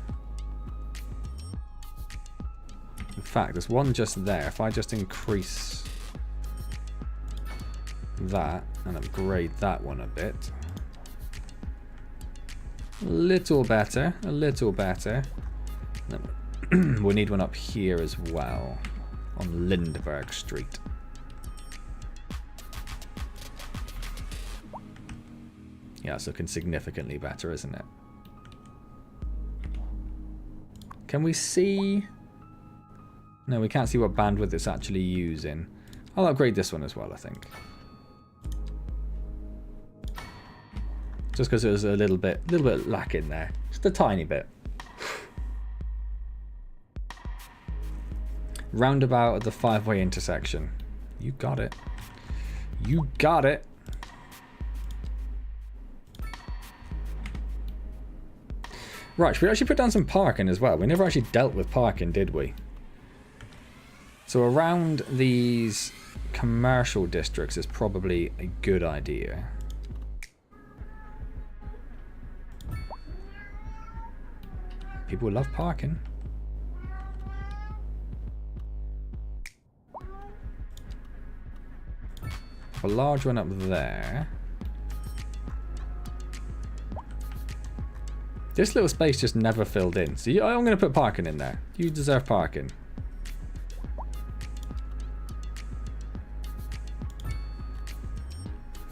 In fact, there's one just there. If I just increase that and upgrade that one a bit. A little better. A little better. We'll need one up here as well, on Lindbergh Street. Yeah, it's looking significantly better, isn't it? Can we see? No, we can't see what bandwidth it's actually using. I'll upgrade this one as well, I think. Just because there's a little bit lacking there. Just a tiny bit. Roundabout at the 5-way intersection. You got it. You got it. Right, should we actually put down some parking as well? We never actually dealt with parking, did we? So around these commercial districts is probably a good idea. People love parking. A large one up there. This little space just never filled in. So I'm going to put parking in there. You deserve parking.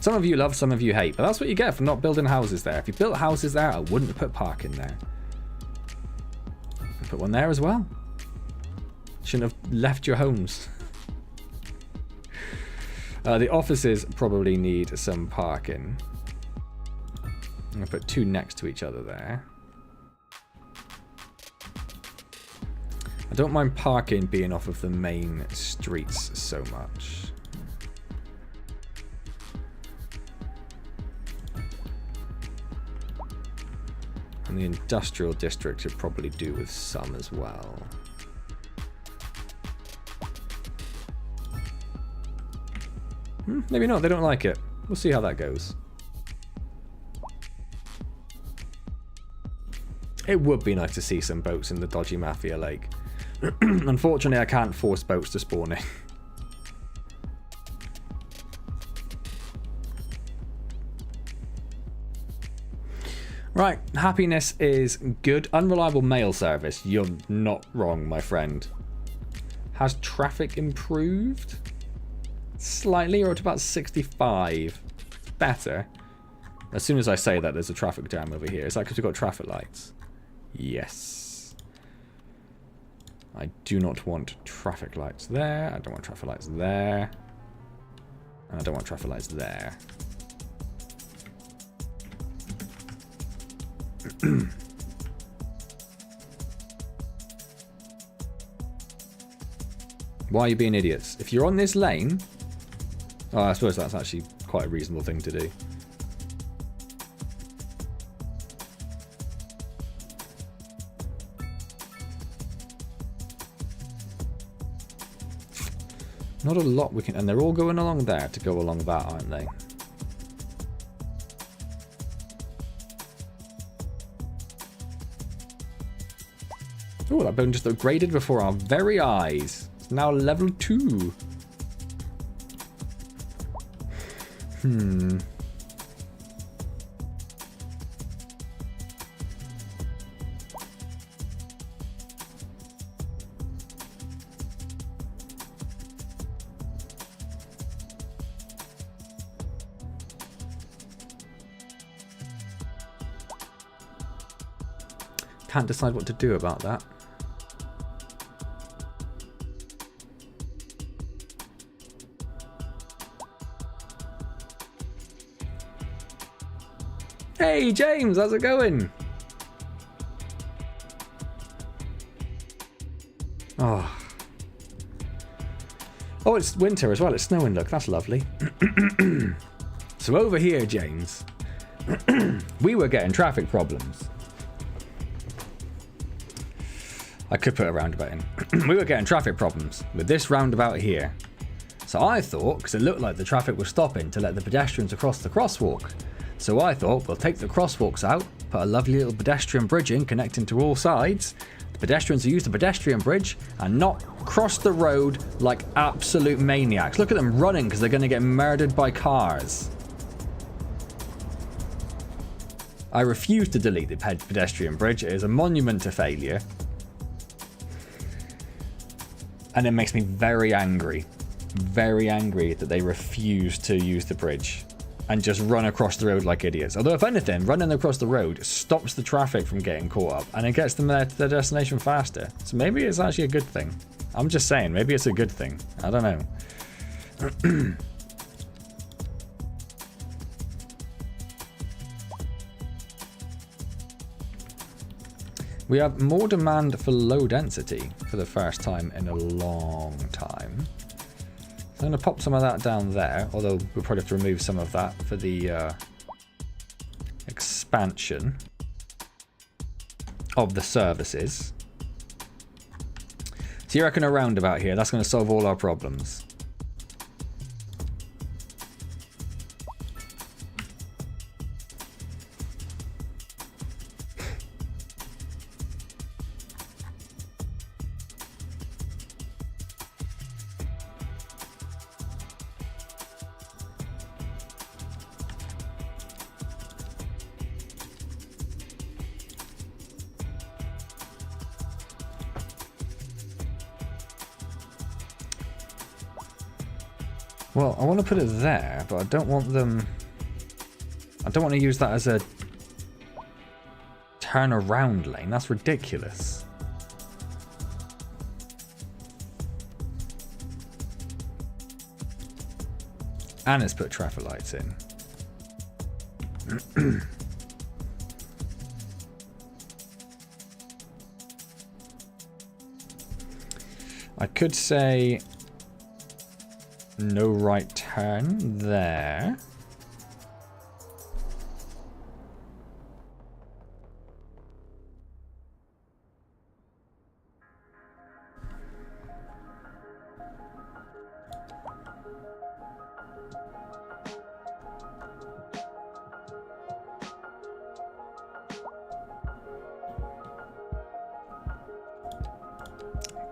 Some of you love, some of you hate. But that's what you get for not building houses there. If you built houses there, I wouldn't put parking there. Put one there as well. Shouldn't have left your homes. The offices probably need some parking. I'm going to put two next to each other there. I don't mind parking being off of the main streets so much. And the industrial district should probably do with some as well. Maybe not, they don't like it. We'll see how that goes. It would be nice to see some boats in the dodgy Mafia Lake. Unfortunately, I can't force boats to spawn in. Right, happiness is good. Unreliable mail service. You're not wrong, my friend. Has traffic improved? Slightly, or at about 65. Better. As soon as I say that, there's a traffic jam over here. Is that because we've got traffic lights? Yes. I do not want traffic lights there. I don't want traffic lights there. And I don't want traffic lights there. Why are you being idiots? If you're on this lane... Oh, I suppose that's actually quite a reasonable thing to do. Not a lot we can... And they're all going along there to go along that, aren't they? Oh, that building just upgraded before our very eyes. It's now level 2. Can't decide what to do about that. Hey James, how's it going? Oh, it's winter as well. It's snowing. Look, that's lovely. So over here, James, we were getting traffic problems. I could put a roundabout in. We were getting traffic problems with this roundabout here. So I thought, because it looked like the traffic was stopping to let the pedestrians across the crosswalk. So I thought, we'll take the crosswalks out, put a lovely little pedestrian bridge in connecting to all sides. The pedestrians will use the pedestrian bridge and not cross the road like absolute maniacs. Look at them running because they're going to get murdered by cars. I refuse to delete the pedestrian bridge. It is a monument to failure. And it makes me very angry that they refuse to use the bridge and just run across the road like idiots. Although, if anything, running across the road stops the traffic from getting caught up and it gets them there to their destination faster. So maybe it's actually a good thing. I'm just saying, maybe it's a good thing. I don't know. We have more demand for low density for the first time in a long time. So I'm going to pop some of that down there, although we'll probably have to remove some of that for the expansion of the services. So you reckon a roundabout here, that's going to solve all our problems? Well, I want to put it there, but I don't want them... I don't want to use that as a turn-around lane. That's ridiculous. And it's put traffic lights in. I could say no right turn there.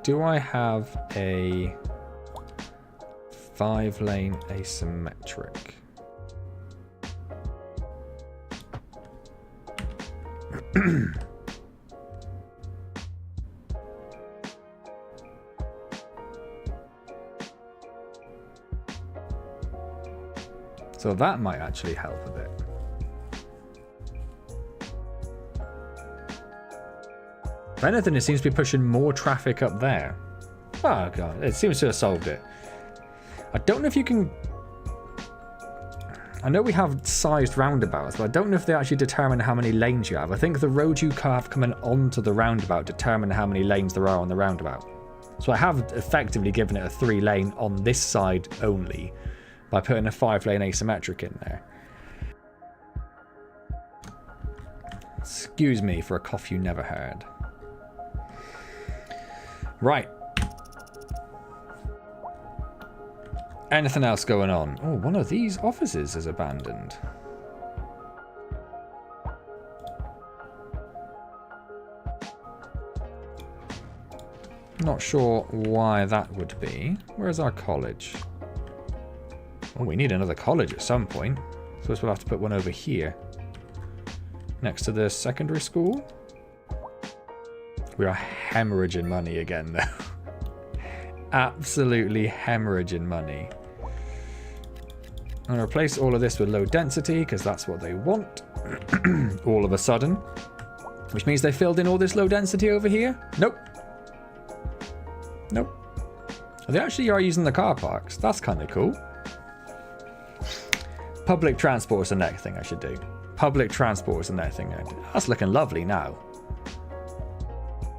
Do I have a 5-lane asymmetric? So that might actually help a bit. If anything, it seems to be pushing more traffic up there. Oh god, it seems to have solved it. I don't know if you can... I know we have sized roundabouts, but I don't know if they actually determine how many lanes you have. I think the road you have coming onto the roundabout determine how many lanes there are on the roundabout. So I have effectively given it a 3-lane on this side only by putting a 5-lane asymmetric in there. Excuse me for a cough you never heard. Right. Anything else going on? Oh, one of these offices is abandoned. Not sure why that would be. Where's our college? Oh, we need another college at some point. Suppose we'll have to put one over here. Next to the secondary school. We are hemorrhaging money again, though. Absolutely hemorrhaging money. I'm going to replace all of this with low density, because that's what they want. All of a sudden. Which means they filled in all this low density over here? Nope. Nope. Oh, they actually are using the car parks. That's kind of cool. Public transport is the next thing I should do. Public transport is the next thing I do. That's looking lovely now.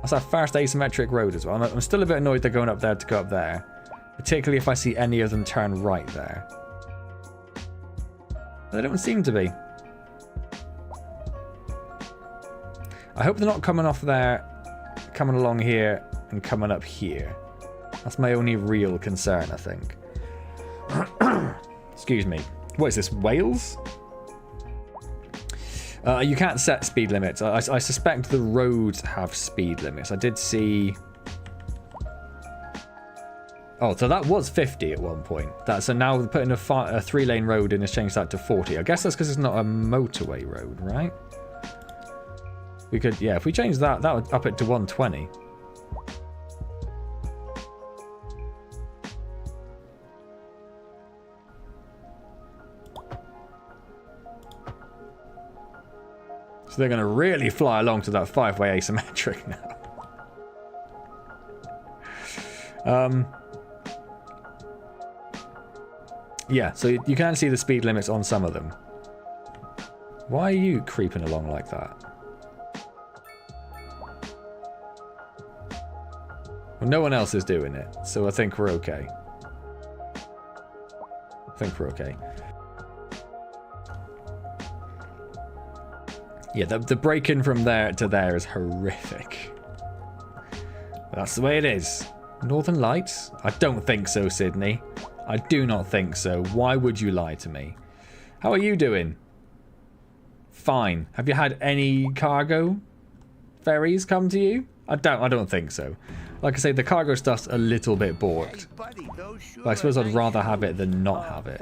That's our first asymmetric road as well. I'm still a bit annoyed they're going up there to go up there. Particularly if I see any of them turn right there. They don't seem to be. I hope they're not coming off there, coming along here, and coming up here. That's my only real concern, I think. Excuse me. What is this, Wales? You can't set speed limits. I suspect the roads have speed limits. I did see... Oh, so that was 50 at one point. So now putting a 3-lane road in has changed that to 40. I guess that's because it's not a motorway road, right? We could, yeah, if we change that, that would up it to 120. So they're going to really fly along to that 5-way asymmetric now. Yeah, so you can see the speed limits on some of them. Why are you creeping along like that? Well, no one else is doing it, so I think we're okay. Yeah, the break-in from there to there is horrific. But that's the way it is. Northern Lights? I don't think so, Sydney. I do not think so. Why would you lie to me? How are you doing? Fine. Have you had any cargo ferries come to you? I don't think so. Like I say, the cargo stuff's a little bit borked. But I suppose I'd rather have it than not have it.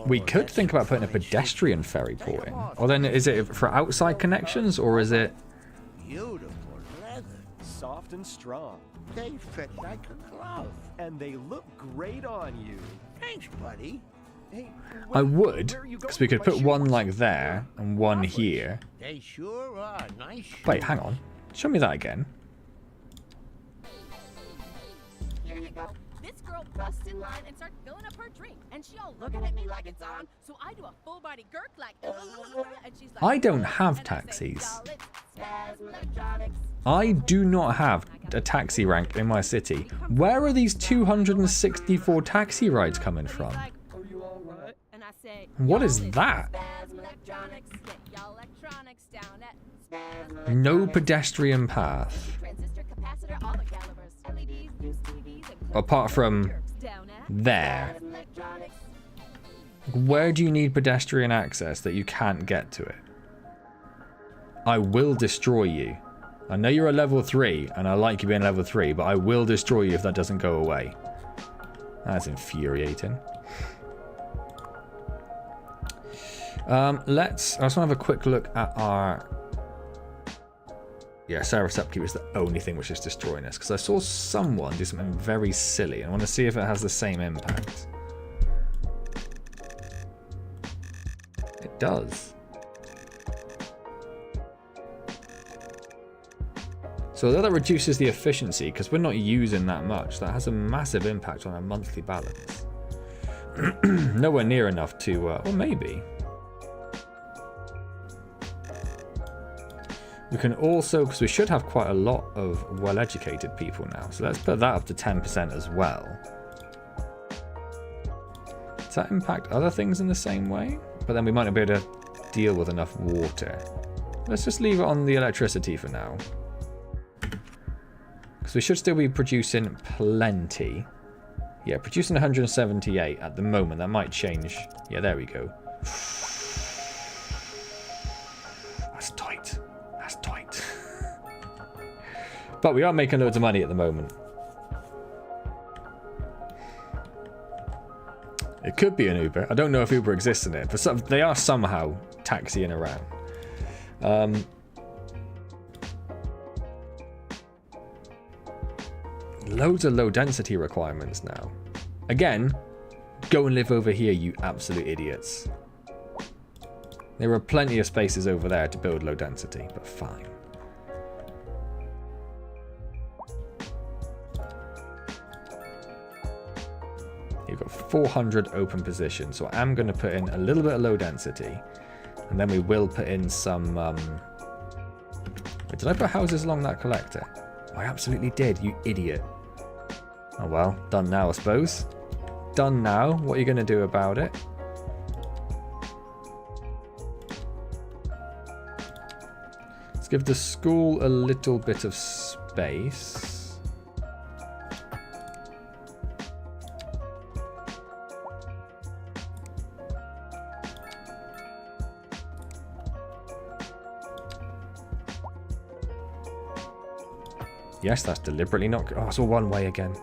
We could think about putting a pedestrian ferry port in. Or then is it for outside connections, or is it... Beautiful leather. Soft and strong. They fit like a glove. And they look great on you. Thanks, buddy. Hey, I would, where are you because going we could with my put shoes? one like there and one here. They sure are nice shoes. Wait, hang on. Show me that again. Here you go. This girl busts in line and starts filling up her drink. And she all looking at me like it's on. So I do a full body gurk like, and she's like, I don't have and I say, taxis. "Y'all, it's Spaz Electronics." I do not have a taxi rank in my city. Where are these 264 taxi rides coming from? Are you all right? And I say, What "Y'all, is it's that? Spaz Electronics. Get y'all electronics down at Spaz No Electronics." pedestrian path. Transistor, capacitor, all the calibers. LEDs, use TVs, and Apart from down at there. Spaz Electronics. Where do you need pedestrian access that you can't get to it? I will destroy you. I know you're a level 3, and I like you being level 3, but I will destroy you if that doesn't go away. That's infuriating. I just want to have a quick look at our... Yeah, Service Upkeep is the only thing which is destroying us, because I saw someone do something very silly, and I want to see if it has the same impact. It does. So although that reduces the efficiency, because we're not using that much, that has a massive impact on our monthly balance. Nowhere near enough to, well, maybe. We can also, because we should have quite a lot of well-educated people now, so let's put that up to 10% as well. Does that impact other things in the same way? But then we might not be able to deal with enough water. Let's just leave it on the electricity for now. Because we should still be producing plenty. Yeah, producing 178 at the moment. That might change. Yeah, there we go. That's tight. That's tight. But we are making loads of money at the moment. It could be an Uber. I don't know if Uber exists in it, but they are somehow taxiing around. Loads of low density requirements now. Again, go and live over here, you absolute idiots. There are plenty of spaces over there to build low density, but fine. You've got 400 open positions, so I am going to put in a little bit of low density, and then we will put in some... Wait, did I put houses along that collector? I absolutely did, you idiot. Oh well, done now I suppose. Done now, what are you going to do about it? Let's give the school a little bit of space. Yes, that's deliberately not... Oh, it's all one way again.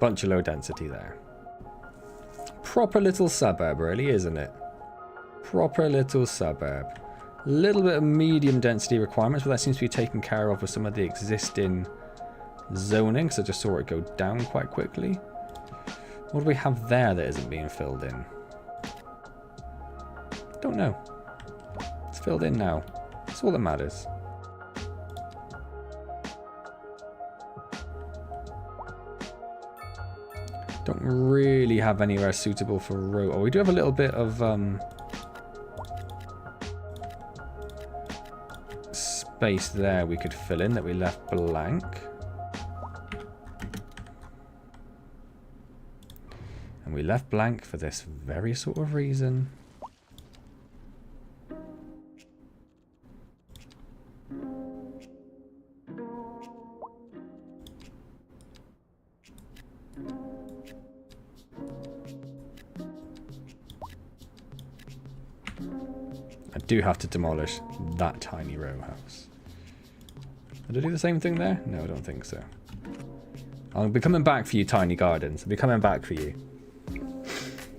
Bunch of low density there. Proper little suburb, really, isn't it? Proper little suburb. A little bit of medium density requirements, but that seems to be taken care of with some of the existing zoning, because I just saw it go down quite quickly. What do we have there that isn't being filled in? Don't know. It's filled in now. That's all that matters. Don't really have anywhere suitable for road. Oh, we do have a little bit of space there we could fill in that we left blank. And we left blank for this very sort of reason. I do have to demolish that tiny row house. Did I do the same thing there? No, I don't think so. I'll be coming back for you, tiny gardens. I'll be coming back for you.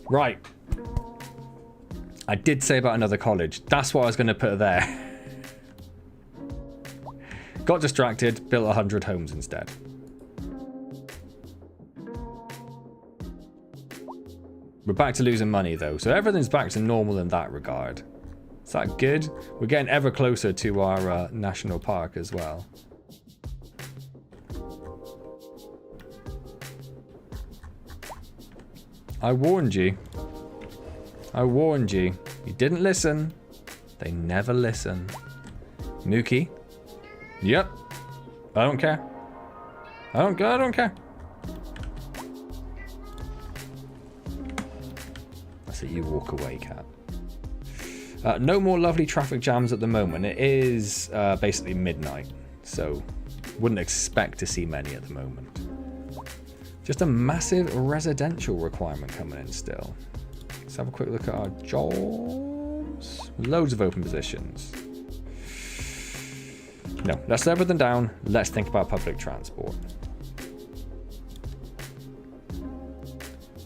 Right. I did say about another college. That's what I was going to put there. Got distracted, built 100 homes instead. We're back to losing money though, so everything's back to normal in that regard. Is that good? We're getting ever closer to our national park as well. I warned you. I warned you. You didn't listen. They never listen. Mookie. Yep. I don't care. I don't care. That's it, you walk away, cat. No more lovely traffic jams at the moment. It is basically midnight, so wouldn't expect to see many at the moment. Just a massive residential requirement coming in still. Let's have a quick look at our jobs. Loads of open positions. No, let's slow everything down. Let's think about public transport.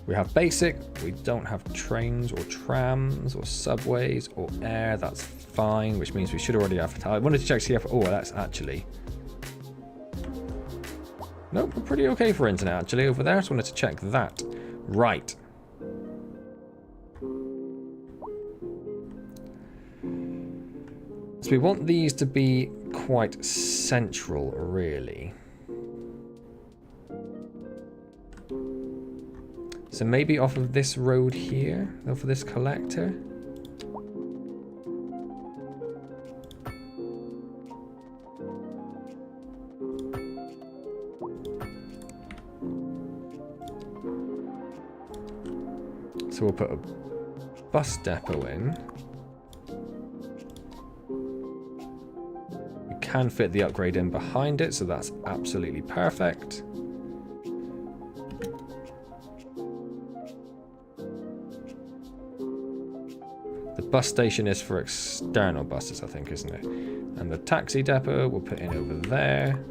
We have basic. We don't have trains or trams or subways or air. That's fine, which means we should already have. I wanted to check CF. Oh, that's actually. Nope, we're pretty okay for internet actually over there. Just wanted to check that. Right. So we want these to be quite central, really. So maybe off of this road here, off of this collector. So we'll put a bus depot in. We can fit the upgrade in behind it, so that's absolutely perfect. The bus station is for external buses, I think, isn't it? And the taxi depot we'll put in over there.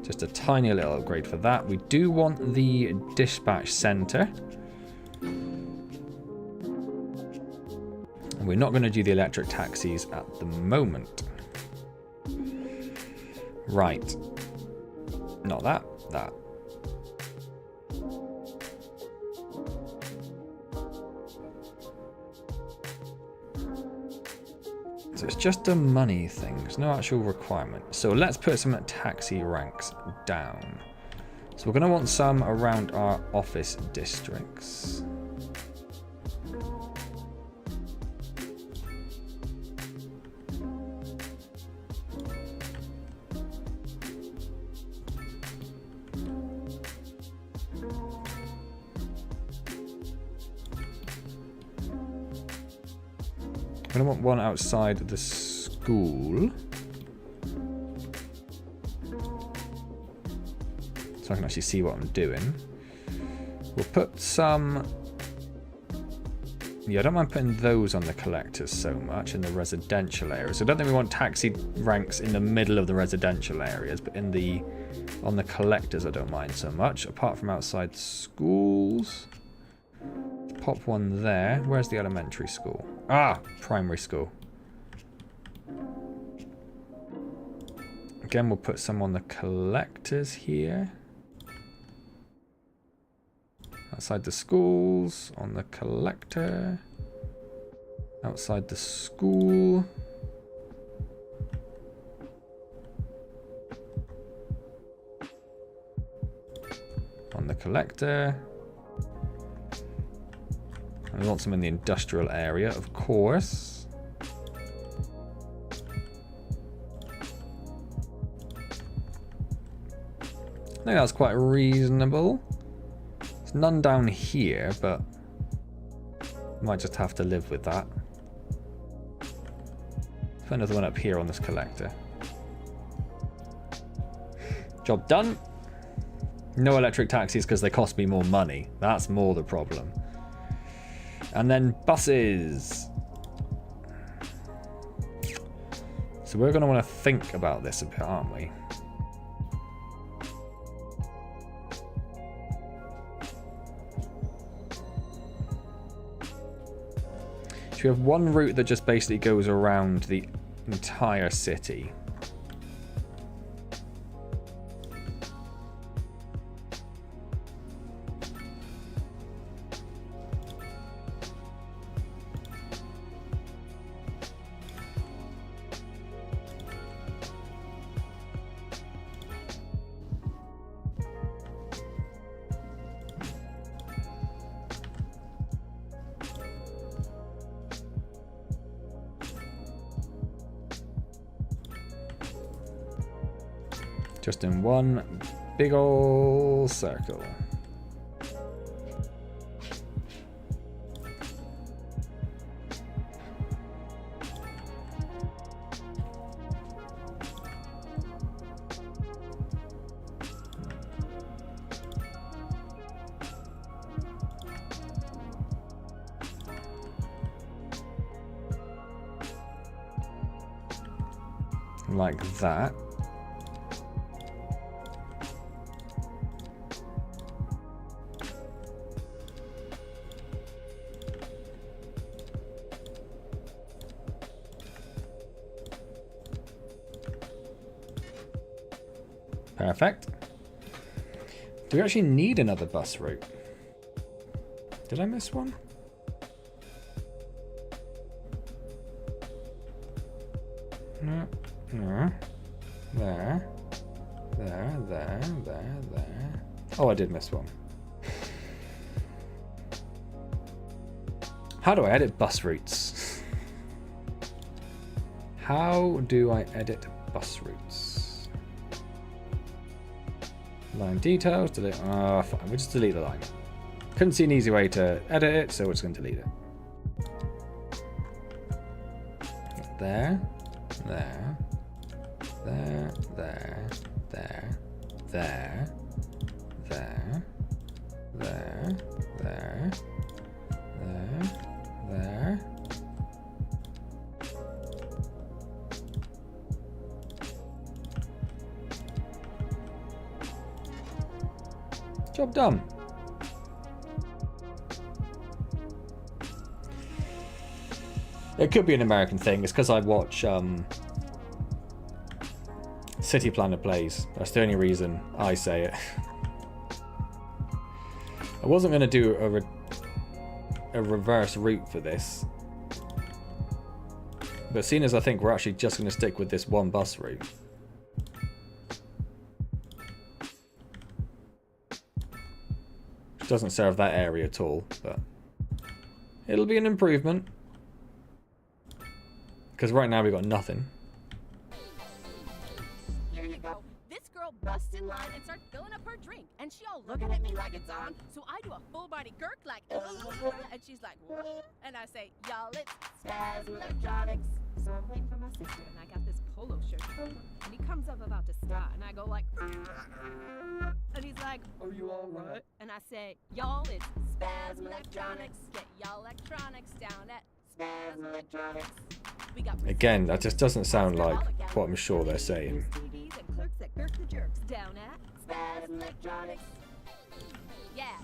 Just a tiny little upgrade for that. We do want the dispatch center. And we're not going to do the electric taxis at the moment. Right. Not that. That. So it's just a money thing. There's no actual requirement. So let's put some taxi ranks down. So we're going to want some around our office districts. I want one outside the school. So I can actually see what I'm doing. We'll put some... Yeah, I don't mind putting those on the collectors so much in the residential areas. So I don't think we want taxi ranks in the middle of the residential areas, but in the on the collectors I don't mind so much, apart from outside schools. Pop one there. Where's the elementary school? Ah, primary school. Again, we'll put some on the collectors here. Outside the schools, on the collector. Outside the school. On the collector. And we want some in the industrial area, of course. I think that's quite reasonable. There's none down here, but might just have to live with that. Put another one up here on this collector. Job done. No electric taxis because they cost me more money. That's more the problem. And then buses. So we're going to want to think about this a bit, aren't we? we have one route that just basically goes around the entire city. Just in one big ol' circle. Like that. Perfect. Do we actually need another bus route? Did I miss one? No. No. There. There. Oh, I did miss one. How do I edit bus routes? How do I edit bus routes? Line details, delete. Oh, fine. We'll just delete the line. Couldn't see an easy way to edit it, so we're just going to delete it. There. There. There. There. There. There. There. There. There. There. There. Job done. It could be an American thing. It's because I watch City Planner Plays. That's the only reason I say it. I wasn't going to do a reverse route for this. But seeing as I think we're actually just going to stick with this one bus route. Which doesn't serve that area at all, but it'll be an improvement. Because right now we've got nothing. Here you go. This girl busts in line and starts filling up her drink. And she all looking at me like it's on. So I do a full body gurk like, and she's like, what? And I say, y'all, it's Spaz Electronics. So I'm waiting for my sister, and I got this polo shirt. And he comes up about to start, and I go like, and he's like, are you all right? And I say, y'all, it's Spaz Electronics. Get y'all electronics down at Spaz Electronics. We got Again, that just doesn't sound like what I'm sure they're saying. CDs and clerks that Gurk the Jerks down at Spaz Electronics. Yeah.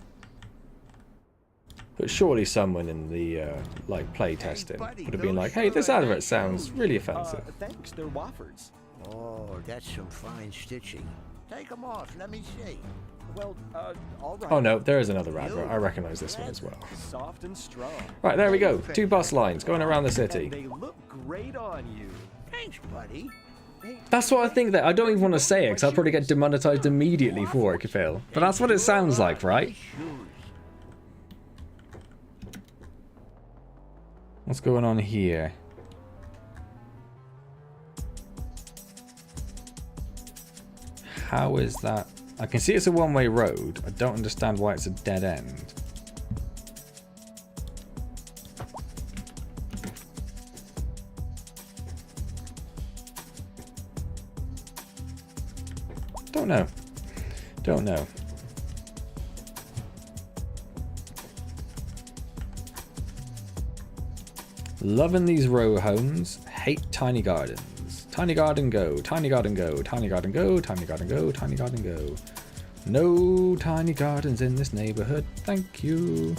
But surely someone in the like play testing would have been like, "Hey, this advert sounds really offensive." Thanks, they're Wofford's. Oh, that's some fine stitching. Take them off, let me see. Well, all right. Oh no, there is another advert. I recognise this one as well. Soft and strong. Right, there we go. 2 bus lines going around the city. And they look great on you. Thanks, buddy. That's what I think. That I don't even want to say it because I'll probably get demonetized immediately for it, Kafil. But that's what it sounds like, right? What's going on here? How is that? I can see it's a one-way road. I don't understand why it's a dead end. Don't know. Don't know. Loving these row homes. Hate tiny gardens. Tiny garden go. Tiny garden go. Tiny garden go. Tiny garden go. Tiny garden go. No tiny gardens in this neighborhood. Thank you.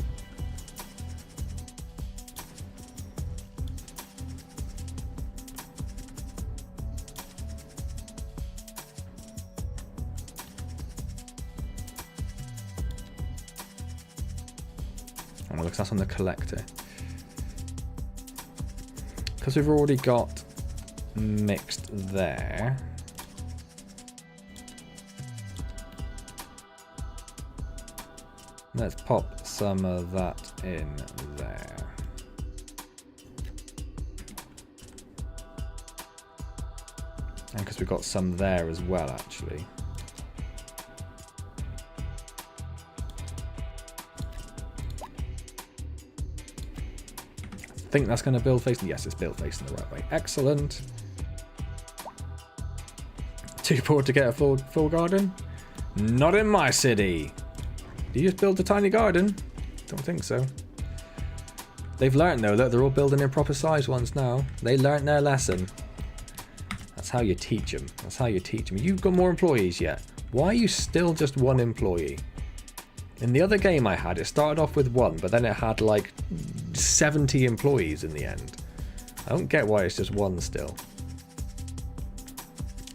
Oh, no, because that's on the collector. Because we've already got mixed there. Let's pop some of that in there. And because we've got some there as well, actually. I think that's going to build facing. Yes, it's build facing the right way. Excellent. Too poor to get a full garden? Not in my city. Do you just build a tiny garden? Don't think so. They've learned though that they're all building in proper size ones now. They learned their lesson. That's how you teach them. That's how you teach them. You've got more employees yet. Why are you still just one employee? In the other game I had, it started off with one, but then it had like 70 employees in the end. I don't get why it's just one still.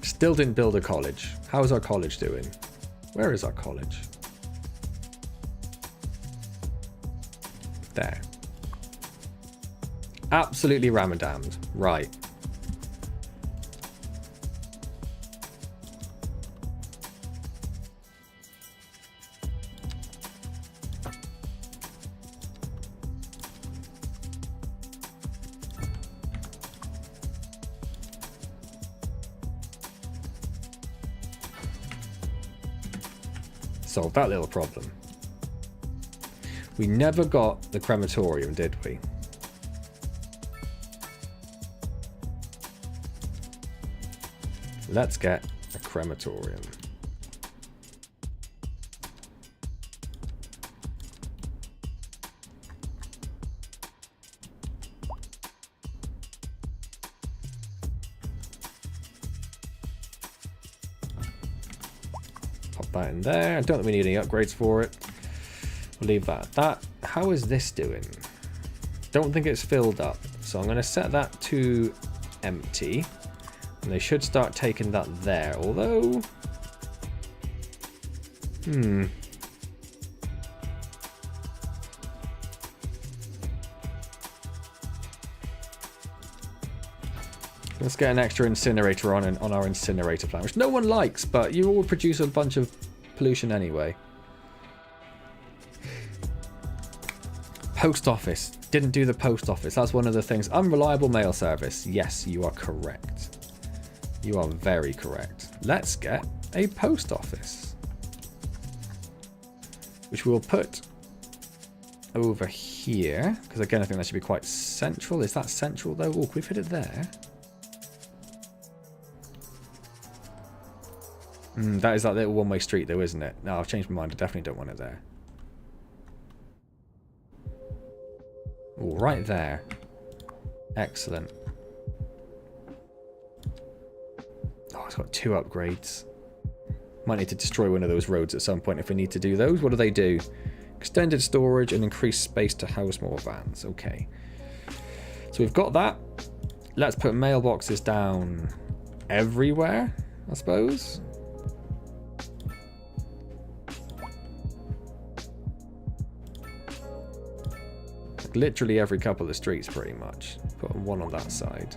Still didn't build a college. How's our college doing? Where is our college? There. Absolutely ramadammed. Right. Solve that little problem. We never got the crematorium, did we? Let's get a crematorium. Pop that in there. I don't think we need any upgrades for it. We'll leave that at that. How is this doing? Don't think it's filled up. So I'm going to set that to empty. And they should start taking that there. Although... Let's get an extra incinerator on our incinerator plant, which no one likes, but you all produce a bunch of pollution anyway. Post office. Didn't do the post office. That's one of the things. Unreliable mail service. Yes, you are correct. You are very correct. Let's get a post office. Which we'll put over here. Because again, I think that should be quite central. Is that central though? Oh, can we fit it there? That is that little one-way street though, isn't it? No, I've changed my mind. I definitely don't want it there. Oh, right there. Excellent. Oh, it's got 2 upgrades. Might need to destroy one of those roads at some point if we need to do those. What do? Extended storage and increased space to house more vans. Okay. So we've got that. Let's put mailboxes down everywhere, I suppose. Literally every couple of streets, pretty much. Put one on that side.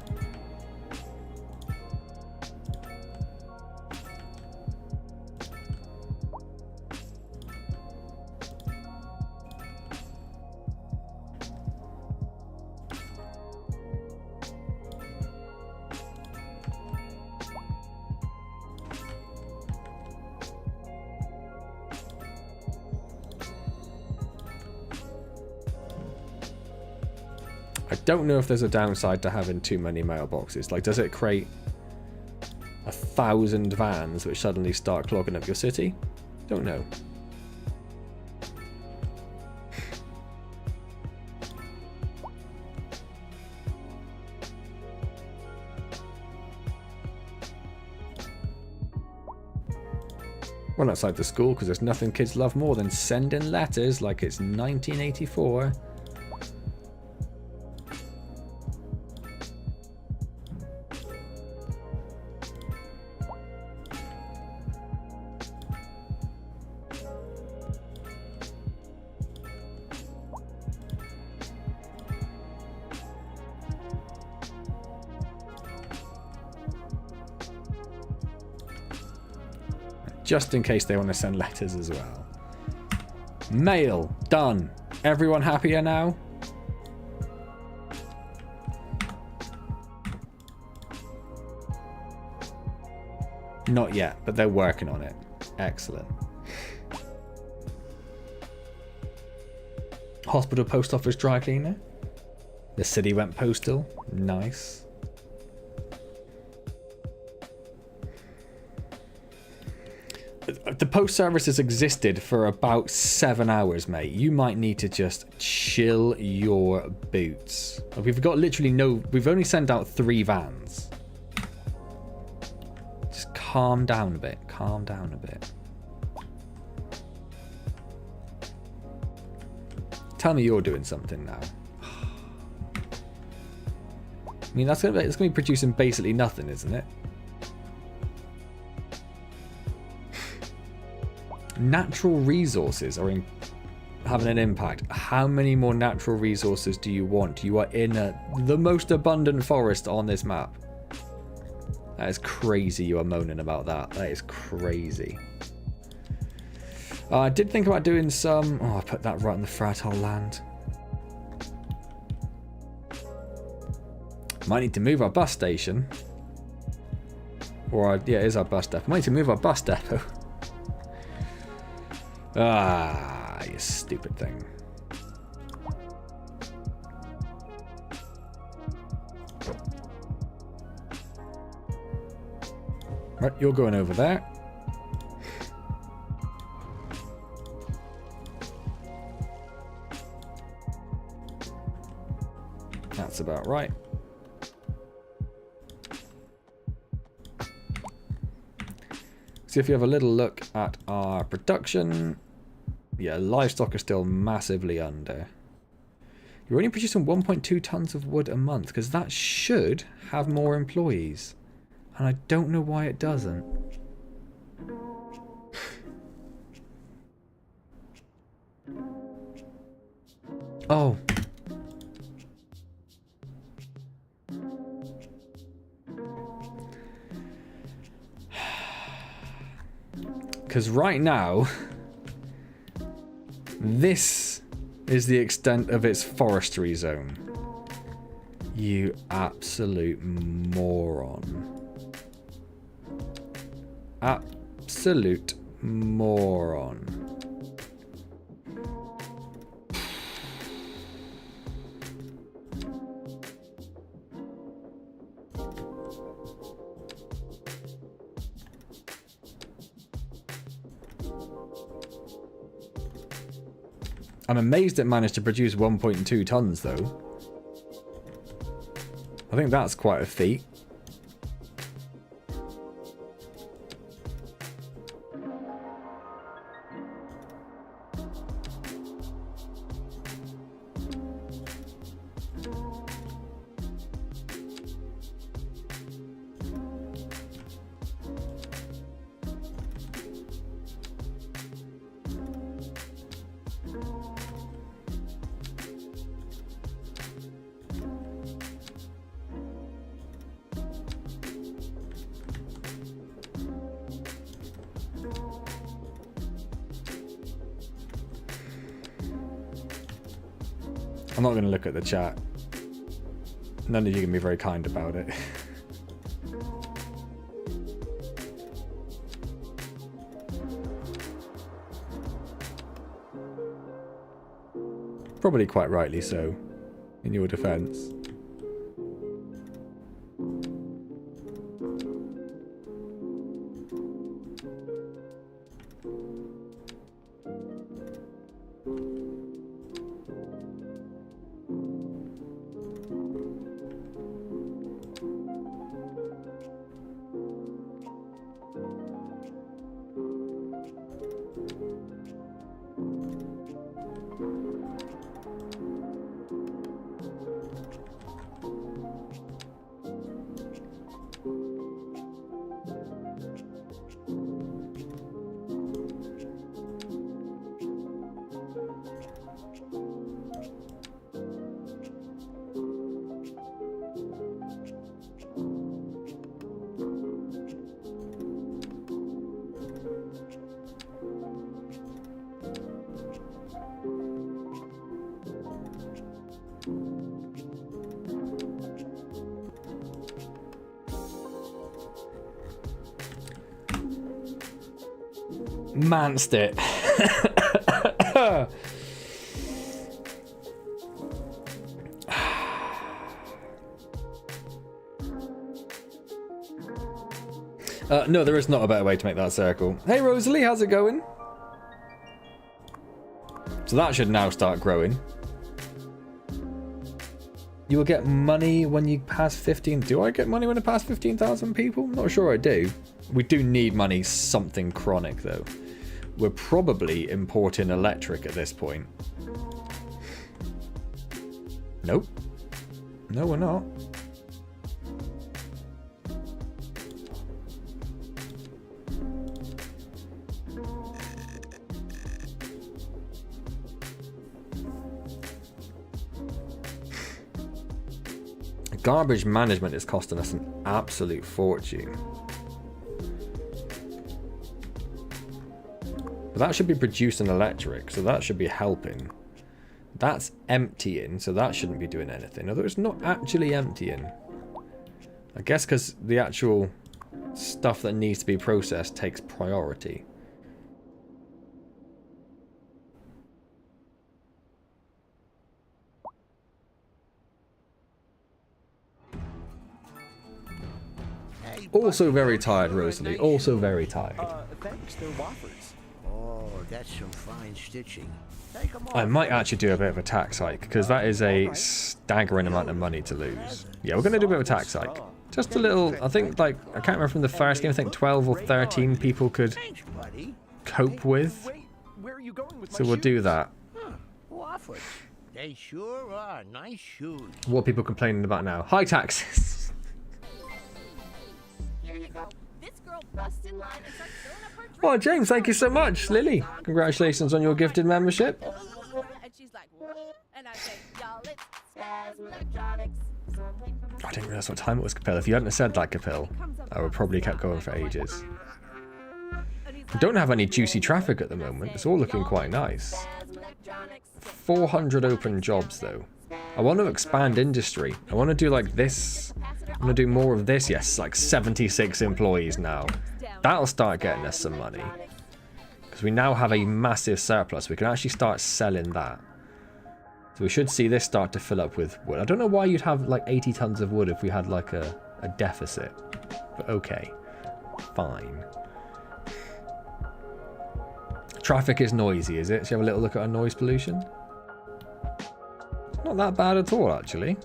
I don't know if there's a downside to having too many mailboxes. Like, does it create 1,000 vans which suddenly start clogging up your city? Don't know. Well, outside the school, because there's nothing kids love more than sending letters like it's 1984. just in case they want to send letters as well. Mail. Done. Everyone happier now? Not yet, but they're working on it. Excellent. Hospital, post office, dry cleaner. The city went postal. Nice. The post service has existed for about 7 hours, mate. You might need to just chill your boots. We've got literally no... We've only sent out 3 vans. Just calm down a bit. Calm down a bit. Tell me you're doing something now. I mean, it's gonna be producing basically nothing, isn't it? Natural resources are having an impact. How many more natural resources do you want? You are in the most abundant forest on this map. That is crazy you are moaning about that. That is crazy. I did think about doing some... Oh, I put that right in the fertile land. Might need to move our bus station. Or, yeah, it is our bus depot. Might need to move our bus depot. Ah, you stupid thing. Right, you're going over there. That's about right. So if you have a little look at our production, yeah, livestock are still massively under. You're only producing 1.2 tons of wood a month, because that should have more employees. And I don't know why it doesn't. Oh. Because right now, this is the extent of its forestry zone. You absolute moron. Absolute moron. I'm amazed it managed to produce 1.2 tons, though. I think that's quite a feat. I'm not going to look at the chat. None of you can be very kind about it. Probably quite rightly so, in your defense. Manced it. No, there is not a better way to make that circle. Hey Rosalie, how's it going? So that should now start growing. You will get money when you pass 15. Do I get money when I pass 15,000 people? Not sure I do. We do need money, something chronic though. We're probably importing electric at this point. Nope. No, we're not. Garbage management is costing us an absolute fortune. But that should be producing electric, so that should be helping. That's emptying, so that shouldn't be doing anything. Although it's not actually emptying. I guess because the actual stuff that needs to be processed takes priority. Also very tired, Rosalie. Also very tired. Thanks, they're whoppers. Oh, that's some fine stitching. Take 'em off. I might actually do a bit of a tax hike, because that is a staggering amount of money to lose. Yeah, we're going to do a bit of a tax hike. Just a little, I think, like, I can't remember from the first game, I think 12 or 13 people could Thanks, buddy. cope with. Wait, where are you going with So my we'll shoes? do that. Waffles. They sure are nice shoes. What are people complaining about now? High taxes. Here you go. This girl busts in line and starts filling up her drink. Oh, James, thank you so much. Lily, congratulations on your gifted membership. And she's like, what? And I say, y'all, it's Spaz Electronics. I didn't realize what time it was, Capel. If you hadn't have said that, Capel, I would probably kept going for ages. We don't have any juicy traffic at the moment. It's all looking quite nice. 400 open jobs, though. I want to expand industry. I want to do like this. I want to do more of this. Yes, like 76 employees now. That'll start getting us some money. Because we now have a massive surplus. We can actually start selling that. So we should see this start to fill up with wood. I don't know why you'd have like 80 tons of wood if we had like a deficit. But okay. Fine. Traffic is noisy, is it? Shall we have a little look at our noise pollution? Not that bad at all, actually.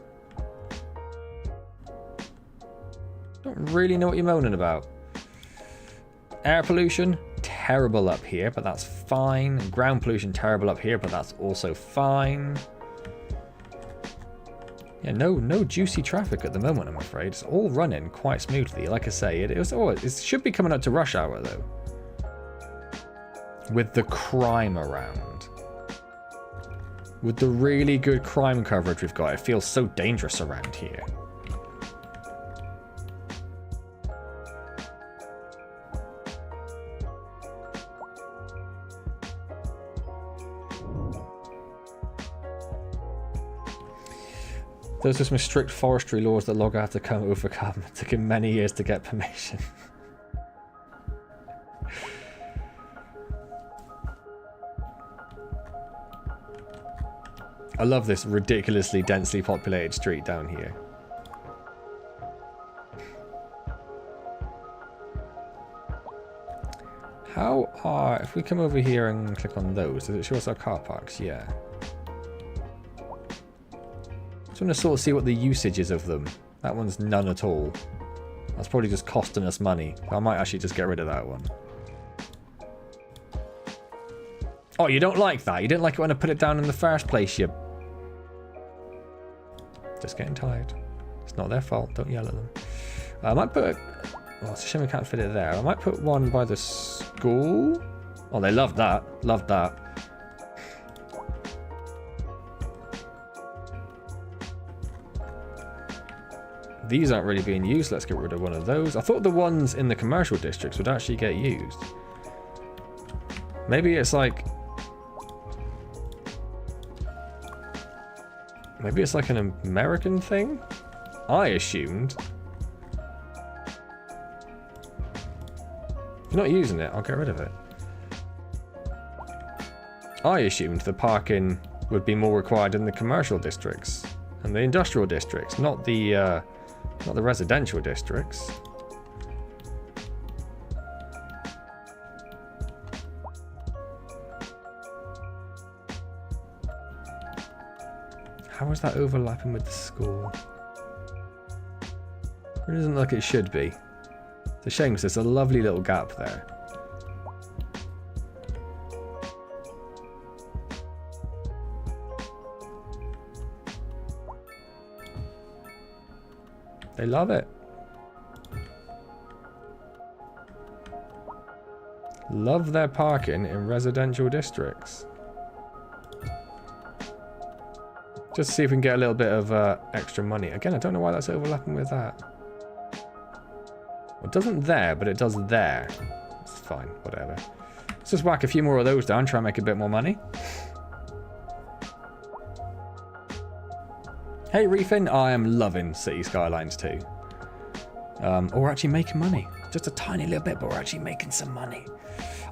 Don't really know what you're moaning about. Air pollution, terrible up here, but that's fine. Ground pollution, terrible up here, but that's also fine. Yeah, no juicy traffic at the moment, I'm afraid. It's all running quite smoothly. Like I say, it should be coming up to rush hour, though. With the crime around. With the really good crime coverage we've got, it feels so dangerous around here. Those are some strict forestry laws that logger have to come overcome. It took him many years to get permission. I love this ridiculously densely populated street down here. If we come over here and click on those, does it show us our car parks? Yeah. Just want to sort of see what the usage is of them. That one's none at all. That's probably just costing us money. I might actually just get rid of that one. Oh, you don't like that? You didn't like it when I put it down in the first place, you... Just getting tired. It's not their fault. Don't yell at them. I might put... Oh, it's a shame we can't fit it there. I might put one by the school. Oh, they loved that. Loved that. These aren't really being used. Let's get rid of one of those. I thought the ones in the commercial districts would actually get used. Maybe it's like... Maybe it's like an American thing? I assumed. If you're not using it, I'll get rid of it. I assumed the parking would be more required in the commercial districts and the industrial districts, not the residential districts. How is that overlapping with the school? It doesn't look like it should be. It's a shame because there's a lovely little gap there. They love it. Love their parking in residential districts. Just to see if we can get a little bit of extra money. Again, I don't know why that's overlapping with that. Well, it doesn't there, but it does there. It's fine, whatever. Let's just whack a few more of those down, try and make a bit more money. Hey, Reefin, I am loving City Skylines 2. We're actually making money. Just a tiny little bit, but we're actually making some money.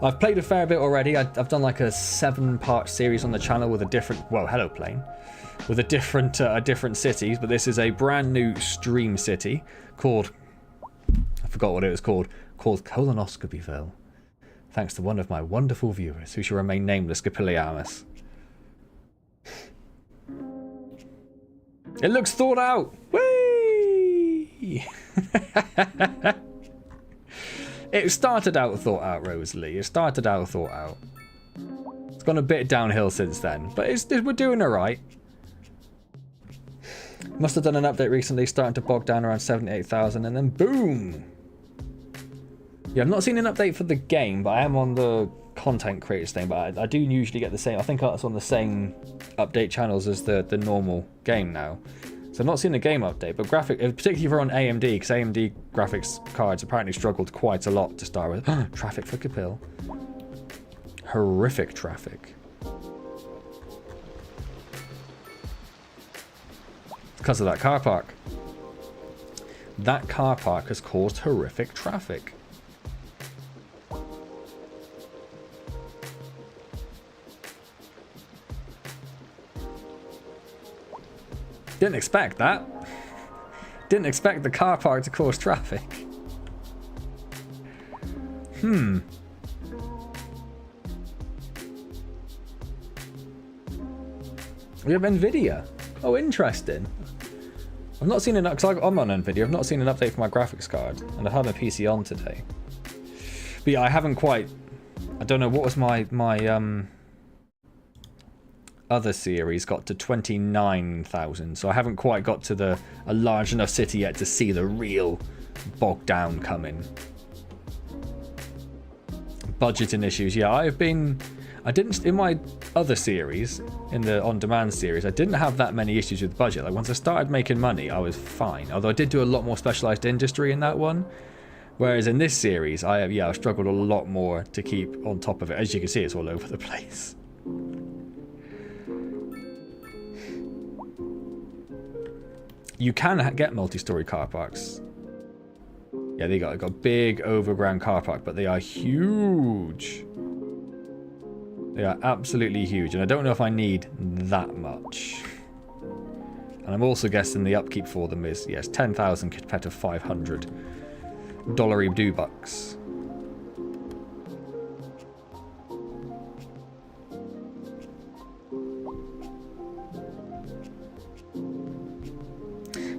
I've played a fair bit already. I've done like a 7-part series on the channel with a different, well, hello plane, with a different cities, but this is a brand new stream city called, I forgot what it was called Colonoscopyville. Thanks to one of my wonderful viewers who shall remain nameless, Capilliamus. It looks thought out! Whee! It started out thought out, Rosalie. It started out thought out. It's gone a bit downhill since then, but we're doing alright. Must have done an update recently, starting to bog down around 78,000, and then boom! Yeah, I've not seen an update for the game, but I am on the content creators thing, but I do usually get the same. I think it's on the same update channels as the normal game now. So I've not seen the game update, but particularly for on AMD, because AMD graphics cards apparently struggled quite a lot to start with. Traffic for Capil. Horrific traffic. Because of that car park. That car park has caused horrific traffic. Didn't expect that. Didn't expect the car park to cause traffic. We have Nvidia. Oh, interesting. I've not seen because I'm on Nvidia. I've not seen an update for my graphics card, and I've had my PC on today. But yeah, I haven't quite. I don't know what was my other series got to 29,000, so I haven't quite got to a large enough city yet to see the real bog down coming. Budgeting issues, yeah, I didn't in my other series, in the on-demand series, I didn't have that many issues with budget. Like once I started making money, I was fine. Although I did do a lot more specialized industry in that one. Whereas in this series, I've struggled a lot more to keep on top of it. As you can see, it's all over the place. You can get multi-story car parks. Yeah, they got a big overground car park, but they are huge. They are absolutely huge, and I don't know if I need that much. And I'm also guessing the upkeep for them is, yes, 10,000 compared to 500 $2 bucks.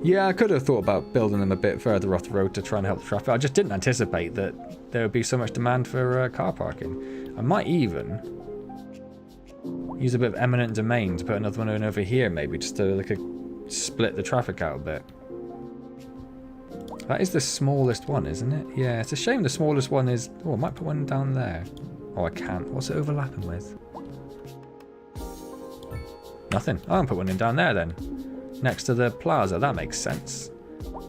Yeah, I could have thought about building them a bit further off the road to try and help the traffic. I just didn't anticipate that there would be so much demand for car parking. I might even use a bit of eminent domain to put another one in over here, maybe, just to split the traffic out a bit. That is the smallest one, isn't it? Yeah, it's a shame the smallest one is... Oh, I might put one down there. Oh, I can't. What's it overlapping with? Nothing. I can put one in down there then. Next to the plaza. That makes sense.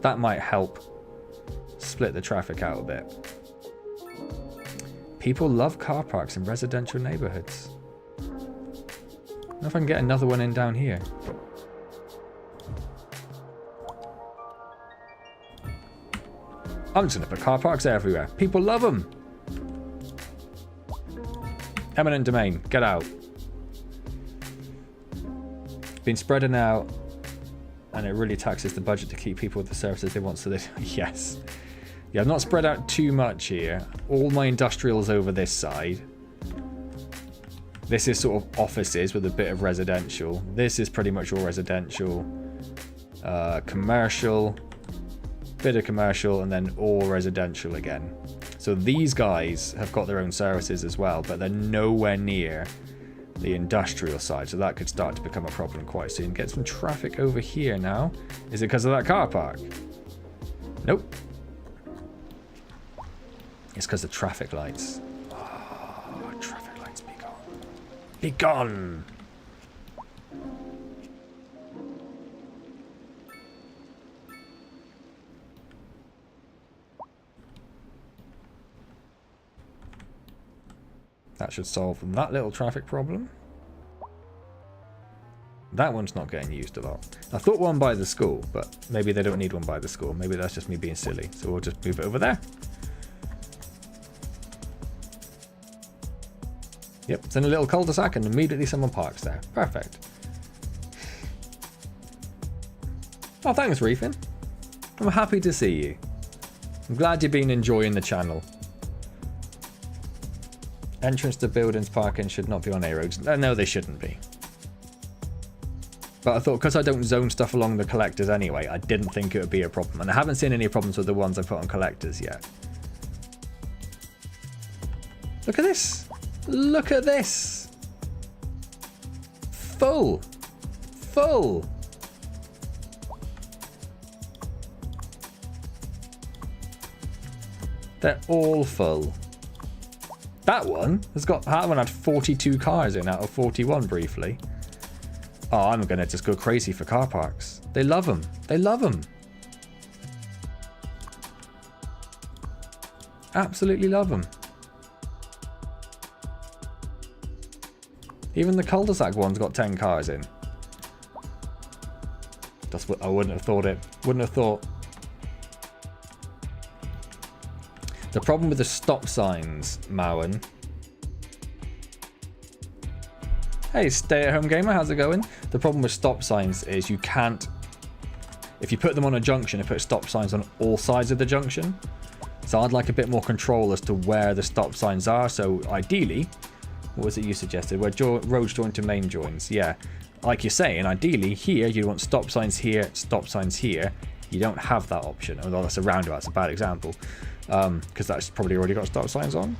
That might help split the traffic out a bit. People love car parks in residential neighborhoods. I don't know if I can get another one in down here. I'm just going to put car parks everywhere. People love them. Eminent domain. Get out. been spreading out, and it really taxes the budget to keep people with the services they want. So they, yes. Yeah, I've not spread out too much here. All my industrials over this side. This is sort of offices with a bit of residential. This is pretty much all residential. Commercial. Bit of commercial, and then all residential again. So these guys have got their own services as well, but they're nowhere near the industrial side, so that could start to become a problem quite soon. Get some traffic over here now. Is it because of that car park? Nope. It's because of traffic lights. Oh, traffic lights, be gone. Be gone! That should solve that little traffic problem. That one's not getting used a lot. I thought one by the school, but maybe they don't need one by the school. Maybe that's just me being silly. So we'll just move it over there. Yep, it's in a little cul-de-sac and immediately someone parks there. Perfect. Oh, thanks, Reefin. I'm happy to see you. I'm glad you've been enjoying the channel. Entrance to buildings, parking should not be on A roads. No, they shouldn't be. But I thought, because I don't zone stuff along the collectors anyway, I didn't think it would be a problem. And I haven't seen any problems with the ones I put on collectors yet. Look at this. Look at this. Full. Full. They're all full. That one had 42 cars in out of 41 briefly. Oh, I'm going to just go crazy for car parks. They love them. They love them. Absolutely love them. Even the cul-de-sac one's got 10 cars in. That's what I wouldn't have thought it. Wouldn't have thought. The problem with the stop signs, Mowen. Hey, stay-at-home gamer, how's it going? The problem with stop signs is you can't... If you put them on a junction, it puts stop signs on all sides of the junction. So I'd like a bit more control as to where the stop signs are. So ideally, what was it you suggested? Where roads join to main joins. Yeah, like you're saying, ideally here you want stop signs here, stop signs here. You don't have that option. Although that's a roundabout, it's a bad example. Because that's probably already got stop signs on.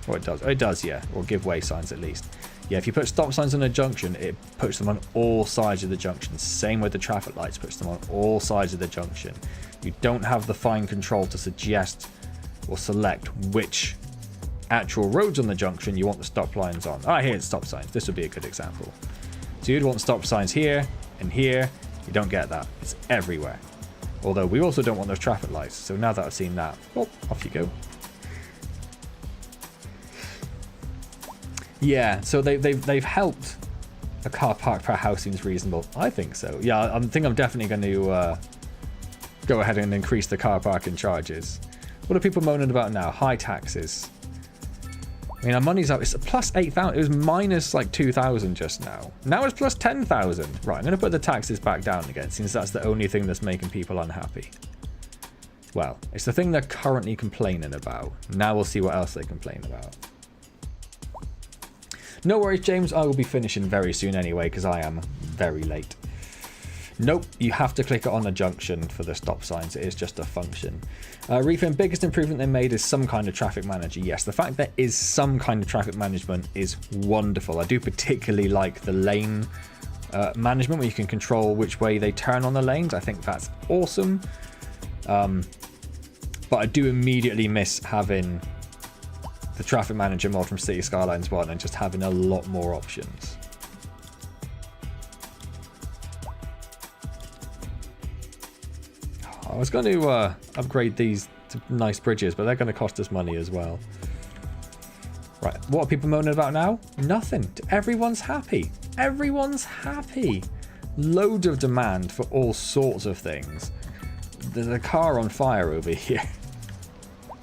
Or it does. Oh, it does, yeah. Or give way signs at least. Yeah, if you put stop signs on a junction, it puts them on all sides of the junction. Same with the traffic lights, puts them on all sides of the junction. You don't have the fine control to suggest or select which actual roads on the junction you want the stop lines on. Ah, here it's stop signs. This would be a good example. So you'd want stop signs here and here. You don't get that. It's everywhere. Although we also don't want those traffic lights. So now that I've seen that, oh, off you go. Yeah, so they've helped a car park per house seems reasonable. I think so. Yeah, I think I'm definitely going to go ahead and increase the car parking charges. What are people moaning about now? High taxes. I mean, our money's up. It's plus 8,000. It was minus like 2,000 just now. Now it's plus 10,000. Right, I'm going to put the taxes back down again, since that's the only thing that's making people unhappy. Well, it's the thing they're currently complaining about. Now we'll see what else they complain about. No worries, James. I will be finishing very soon anyway, because I am very late. Nope, you have to click it on a junction for the stop signs. It is just a function. Refin, biggest improvement they made is some kind of traffic manager. Yes, the fact there is some kind of traffic management is wonderful. I do particularly like the lane management, where you can control which way they turn on the lanes. I think that's awesome. But I do immediately miss having the traffic manager mod from City Skylines 1 and just having a lot more options. I was going to upgrade these to nice bridges, but they're going to cost us money as well. Right, what are people moaning about now? Nothing. Everyone's happy. Everyone's happy. Loads of demand for all sorts of things. There's a car on fire over here.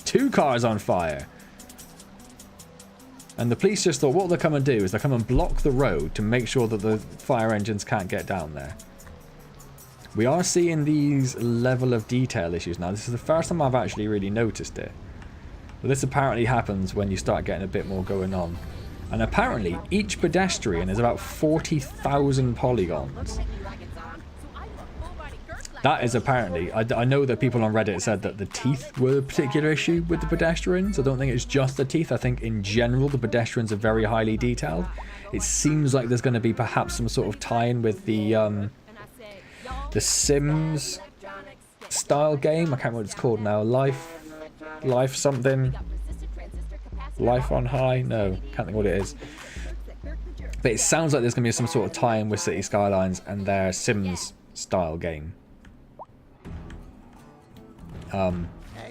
2 cars on fire. And the police just thought what they'll come and do is they'll come and block the road to make sure that the fire engines can't get down there. We are seeing these level of detail issues now. This is the first time I've actually really noticed it. But this apparently happens when you start getting a bit more going on. And apparently each pedestrian is about 40,000 polygons. That is apparently, I know that people on Reddit said that the teeth were a particular issue with the pedestrians. I don't think it's just the teeth. I think in general the pedestrians are very highly detailed. It seems like there's going to be perhaps some sort of tie-in with the Sims style game. I can't remember what it's called now. Life something. Life on High? No, can't think what it is. But it sounds like there's going to be some sort of tie-in with City Skylines and their Sims style game.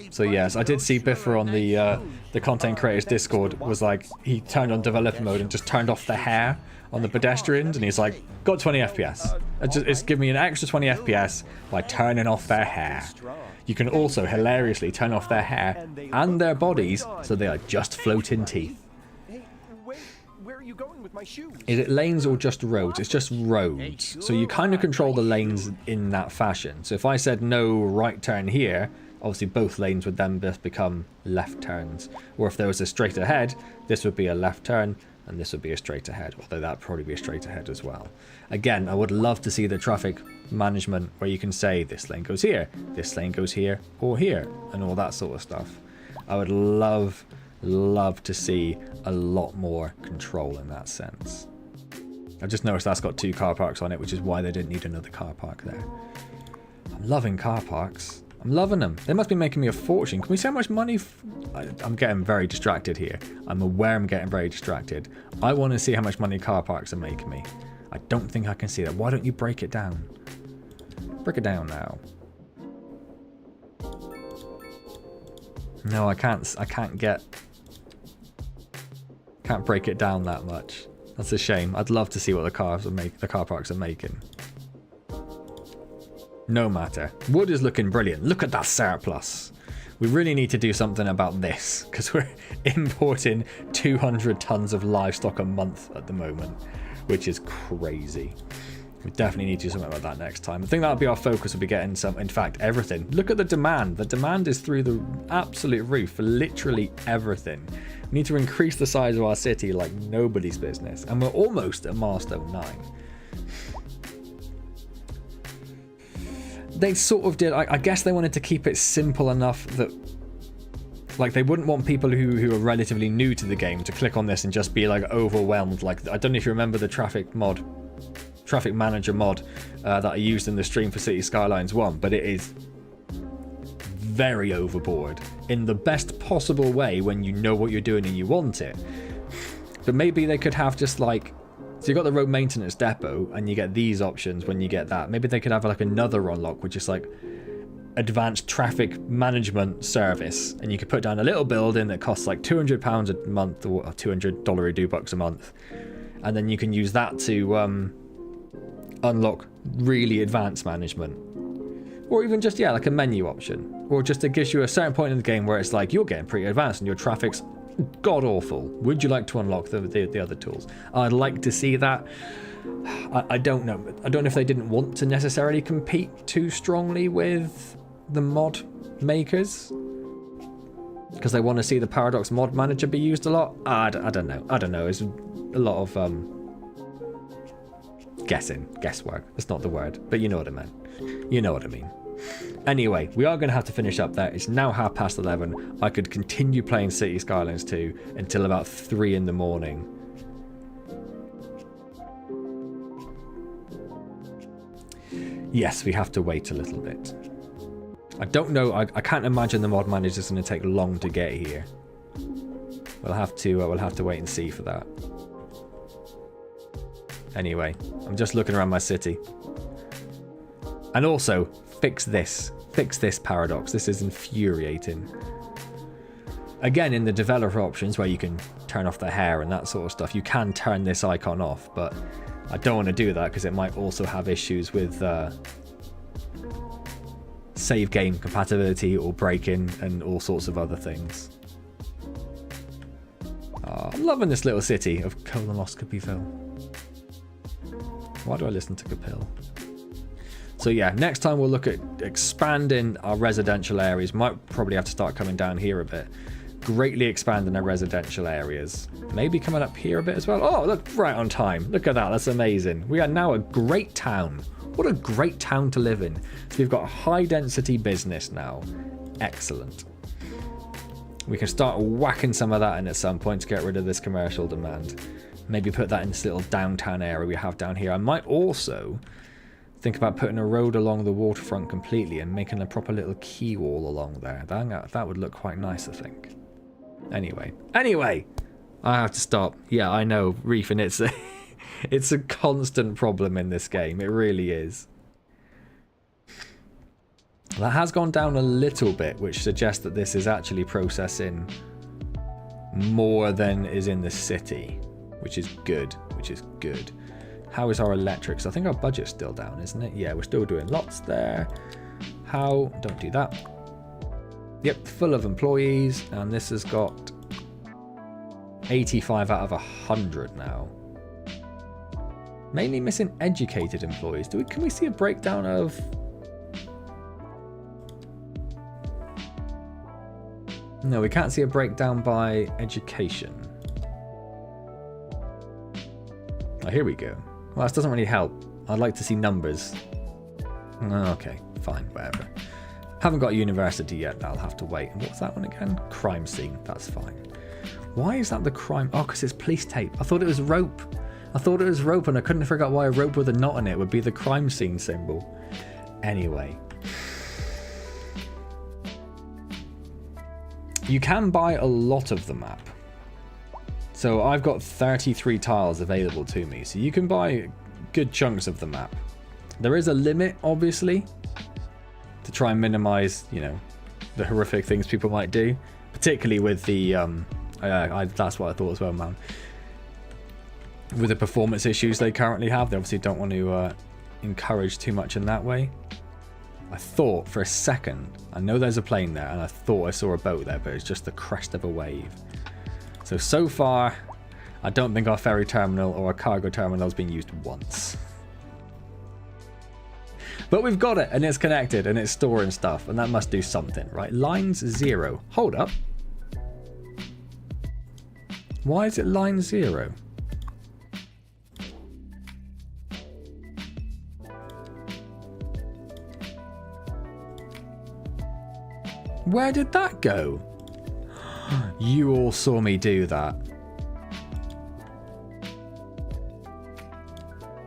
So yes, I did see Biffer on the content creators Discord was like, he turned on developer mode and just turned off the hair on the pedestrians, and he's like, got 20 FPS. It's giving me an extra 20 FPS by turning off their hair. You can also hilariously turn off their hair and their bodies so they are just floating teeth. Hey, wait, where are you going with my shoes? Is it lanes or just roads? It's just roads. So you kind of control the lanes in that fashion. So if I said no right turn here, obviously both lanes would then just become left turns. Or if there was a straight ahead, this would be a left turn and this would be a straight ahead, although that'd probably be a straight ahead as well. Again, I would love to see the traffic management where you can say this lane goes here, this lane goes here or here, and all that sort of stuff. I would love to see a lot more control in that sense. I just noticed that's got 2 car parks on it, which is why they didn't need another car park there. I'm loving car parks. I'm loving them. They must be making me a fortune. Can we see how much money... I'm getting very distracted here. I'm aware I'm getting very distracted. I want to see how much money car parks are making me. I don't think I can see that. Why don't you break it down? Break it down now. No, I can't break it down that much. That's a shame. I'd love to see what the car parks are making. No matter. Wood is looking brilliant. Look at that surplus. We really need to do something about this because we're importing 200 tons of livestock a month at the moment, which is crazy. We definitely need to do something about that next time. I think that'll be our focus. We'll be getting some, in fact, everything. Look at the demand. The demand is through the absolute roof for literally everything. We need to increase the size of our city like nobody's business. And we're almost at milestone 9. They sort of did, I guess they wanted to keep it simple enough that, like, they wouldn't want people who are relatively new to the game to click on this and just be, like, overwhelmed. Like, I don't know if you remember the traffic manager mod that I used in the stream for City Skylines 1, but it is very overboard in the best possible way when you know what you're doing and you want it. But maybe they could have just, like, so you've got the road maintenance depot and you get these options when you get that. Maybe they could have like another unlock which is like advanced traffic management service, and you could put down a little building that costs like £200 a month or $200 $2 a month, and then you can use that to unlock really advanced management. Or even just, yeah, like a menu option. Or just it gives you a certain point in the game where it's like you're getting pretty advanced and your traffic's god awful. Would you like to unlock the other tools? I'd like to see that. I don't know. I don't know if they didn't want to necessarily compete too strongly with the mod makers because they want to see the Paradox mod manager be used a lot. I don't know. I don't know. It's a lot of guesswork. That's not the word, but you know what I mean. You know what I mean. Anyway, we are going to have to finish up there. It's now 11:30. I could continue playing City Skylines 2 until about 3 in the morning. Yes, we have to wait a little bit. I don't know. I can't imagine the mod manager is going to take long to get here. We'll have to wait and see for that. Anyway, I'm just looking around my city. And also, fix this paradox. This is infuriating. Again, in the developer options where you can turn off the hair and that sort of stuff, you can turn this icon off, but I don't want to do that because it might also have issues with save game compatibility or break-in and all sorts of other things. I'm loving this little city of Colonoscopyville. Why do I listen to Capil? So yeah, next time we'll look at expanding our residential areas. Might probably have to start coming down here a bit. Greatly expanding our residential areas. Maybe coming up here a bit as well. Oh, look, right on time. Look at that. That's amazing. We are now a great town. What a great town to live in. So we've got a high density business now. Excellent. We can start whacking some of that in at some point to get rid of this commercial demand. Maybe put that in this little downtown area we have down here. I might also think about putting a road along the waterfront completely and making a proper little quay wall along there. That would look quite nice, I think. Anyway, I have to stop. Yeah, I know, reefing, it's a constant problem in this game. It really is. That has gone down a little bit, which suggests that this is actually processing more than is in the city, which is good, How is our electrics? I think our budget's still down, isn't it? Yeah, we're still doing lots there. How? Don't do that. Yep, full of employees, and this has got 85 out of 100 now. Mainly missing educated employees. Can we see a breakdown of... No, we can't see a breakdown by education. Oh, here we go. Well, this doesn't really help. I'd like to see numbers. Okay, fine, whatever. Haven't got a university yet, I'll have to wait. And what's that one again? Crime scene, that's fine. Why is that the crime? Oh, because it's police tape. I thought it was rope. And I couldn't figure out why a rope with a knot in it would be the crime scene symbol. Anyway. You can buy a lot of the map. So I've got 33 tiles available to me. So you can buy good chunks of the map. There is a limit, obviously, to try and minimize, you know, the horrific things people might do. Particularly with the, that's what I thought as well, man. With the performance issues they currently have, they obviously don't want to encourage too much in that way. I thought for a second, I know there's a plane there, and I thought I saw a boat there, but it's just the crest of a wave. So far, I don't think our ferry terminal or our cargo terminal has been used once. But we've got it, and it's connected, and it's storing stuff, and that must do something, right? Lines 0. Hold up. Why is it line 0? Where did that go? You all saw me do that.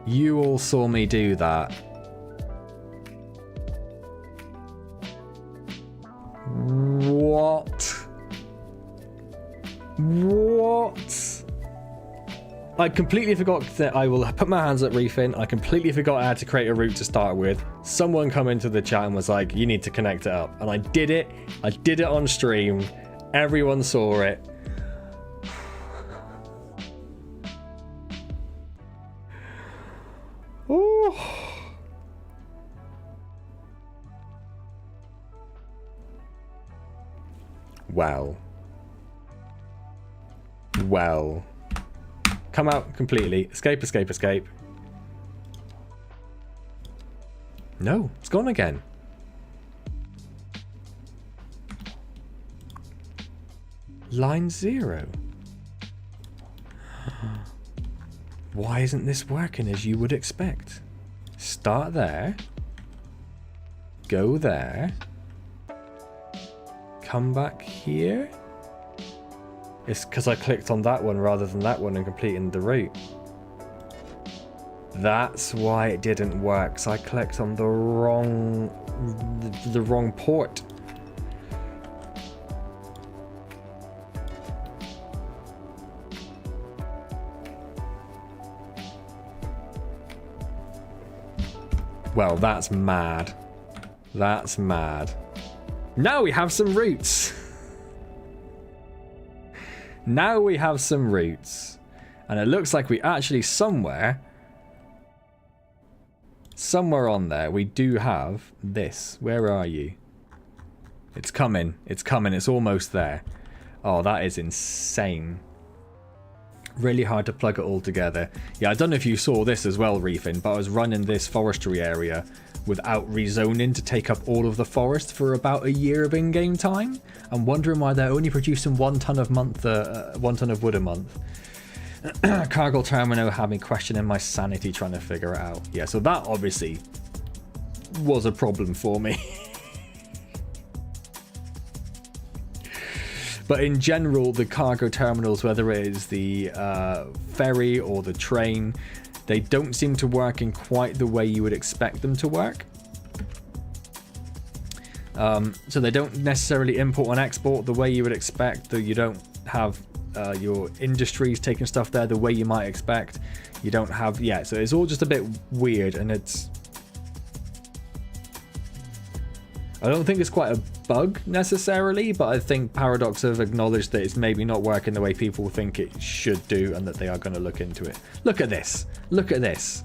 You all saw me do that. What? I completely forgot that I will put my hands up reefing. I completely forgot I had to create a route to start with. Someone come into the chat and was like, you need to connect it up. And I did it. I did it on stream. Everyone saw it. Ooh. Wow. Well. Come out completely. Escape, escape, escape. No, it's gone again. Line 0. Why isn't this working as you would expect? Start there. Go there. Come back here. It's because I clicked on that one rather than that one and completing the route. That's why it didn't work. So I clicked on the wrong port. Well, that's mad. That's mad. Now we have some routes. Now we have some routes. And it looks like we actually somewhere on there, we do have this. Where are you? It's coming. It's coming. It's almost there. Oh, that is insane. Really hard to plug it all together. Yeah, I don't know if you saw this as well, Reefin, but I was running this forestry area without rezoning to take up all of the forest for about a year of in-game time. I'm wondering why they're only producing 1 ton of wood a month. Cargo terminal had me questioning my sanity trying to figure it out. Yeah, so that obviously was a problem for me. But in general, the cargo terminals, whether it is the ferry or the train, they don't seem to work in quite the way you would expect them to work. So they don't necessarily import and export the way you would expect. Though you don't have your industries taking stuff there the way you might expect. You don't have... Yeah, so it's all just a bit weird, and it's... I don't think it's quite a bug necessarily, but I think Paradox have acknowledged that it's maybe not working the way people think it should do, and that they are going to look into it. Look at this. Look at this.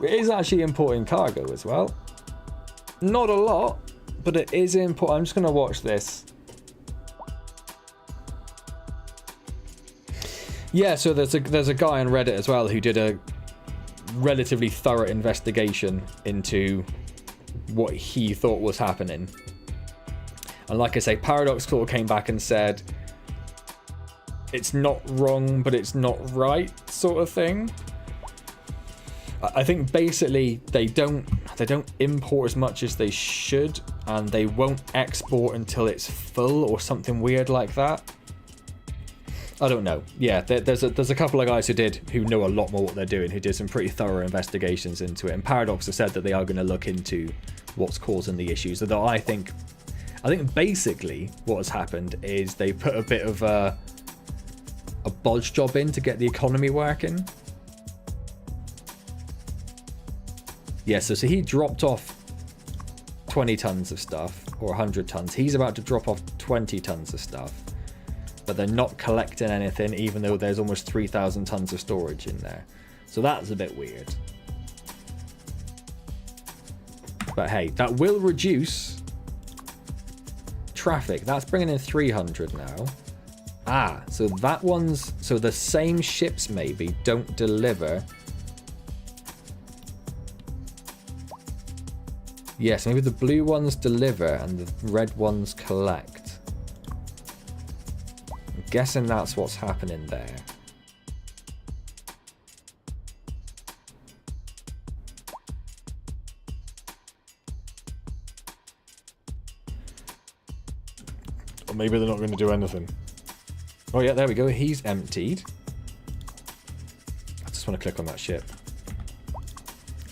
It is actually importing cargo as well. Not a lot, but it is important. I'm just going to watch this. Yeah, so there's a guy on Reddit as well who did a relatively thorough investigation into what he thought was happening. And like I say, Paradox sort of came back and said it's not wrong, but it's not right, sort of thing. I think basically they don't import as much as they should, and they won't export until it's full or something weird like that. I don't know. Yeah, there's a couple of guys who know a lot more what they're doing, who did some pretty thorough investigations into it. And Paradox have said that they are going to look into what's causing the issues. Although I think basically what has happened is they put a bit of a bodge job in to get the economy working. Yeah, so he dropped off 20 tons of stuff, or 100 tons. He's about to drop off 20 tons of stuff. But they're not collecting anything, even though there's almost 3,000 tons of storage in there. So that's a bit weird. But hey, that will reduce traffic. That's bringing in 300 now. Ah, so that one's... So the same ships maybe don't deliver. Yes, maybe the blue ones deliver and the red ones collect. I'm guessing that's what's happening there. Or maybe they're not going to do anything. Oh yeah, there we go. He's emptied. I just want to click on that ship.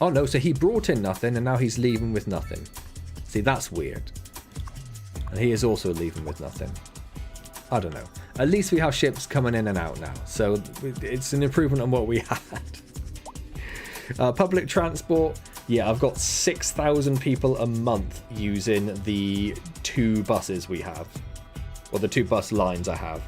Oh no, so he brought in nothing and now he's leaving with nothing. See, that's weird. And he is also leaving with nothing. I don't know. At least we have ships coming in and out now. So it's an improvement on what we had. Public transport. Yeah, I've got 6,000 people a month using the 2 buses we have. Or the 2 bus lines I have.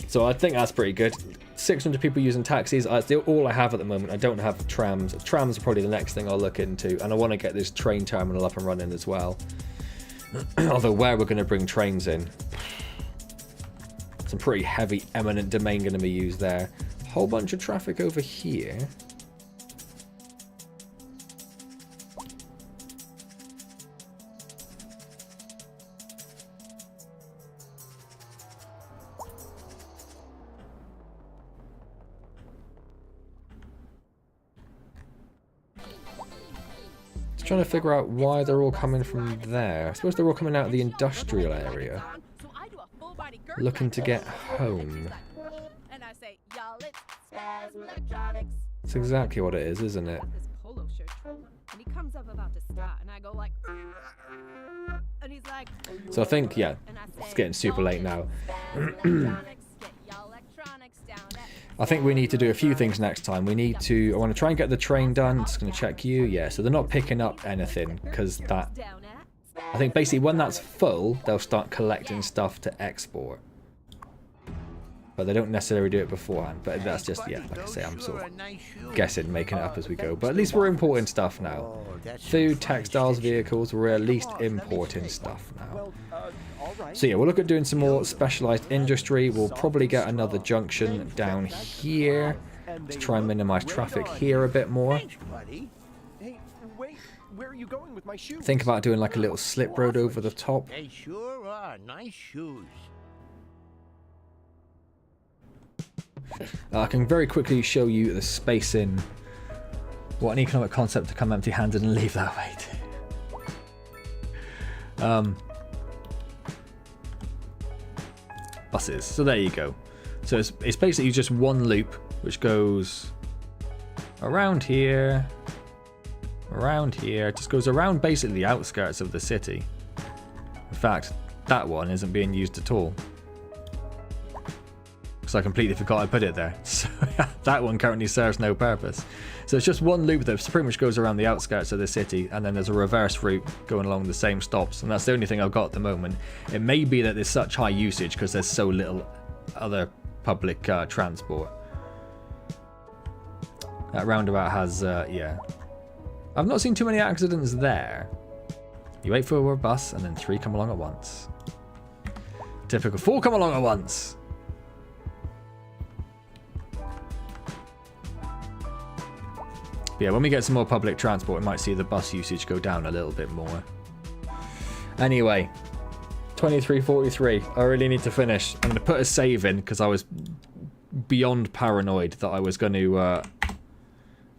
So I think that's pretty good. 600 people using taxis. That's all I have at the moment. I don't have trams. Trams are probably the next thing I'll look into. And I want to get this train terminal up and running as well. Although where we're going to bring trains in. Some pretty heavy eminent domain going to be used there. Whole bunch of traffic over here. Trying to figure out why they're all coming from there. I suppose they're all coming out of the industrial area, looking to get home. That's exactly what it is, isn't it? So I think, yeah, it's getting super late now. I think we need to do a few things next time. We need to... I want to try and get the train done. Just going to check you. Yeah, so they're not picking up anything because that... I think basically when that's full, they'll start collecting stuff to export. but they don't necessarily do it beforehand. But that's just, yeah, like I say, I'm sort of guessing, making it up as we go. But at least we're importing stuff now. Food, textiles, vehicles, we're at least importing stuff now. So yeah, we'll look at doing some more specialized industry. We'll probably get another junction down here to try and minimize traffic here a bit more. Hey, wait, where are you going with my shoes? Think about doing like a little slip road over the top. They sure are nice shoes. I can very quickly show you the spacing. What an economic concept to come empty-handed and leave that way. Buses. So there you go. So it's basically just one loop which goes around here, just goes around basically the outskirts of the city. In fact, that one isn't being used at all. Because I completely forgot I put it there. So that one currently serves no purpose. So it's just one loop that pretty much goes around the outskirts of the city, and then there's a reverse route going along the same stops, and that's the only thing I've got at the moment. It may be that there's such high usage because there's so little other public transport. That roundabout has, yeah. I've not seen too many accidents there. You wait for a bus, and then 3 come along at once. Typical 4 come along at once. But yeah, when we get some more public transport, we might see the bus usage go down a little bit more. Anyway, 23:43. I really need to finish. I'm going to put a save in because I was beyond paranoid that I was going to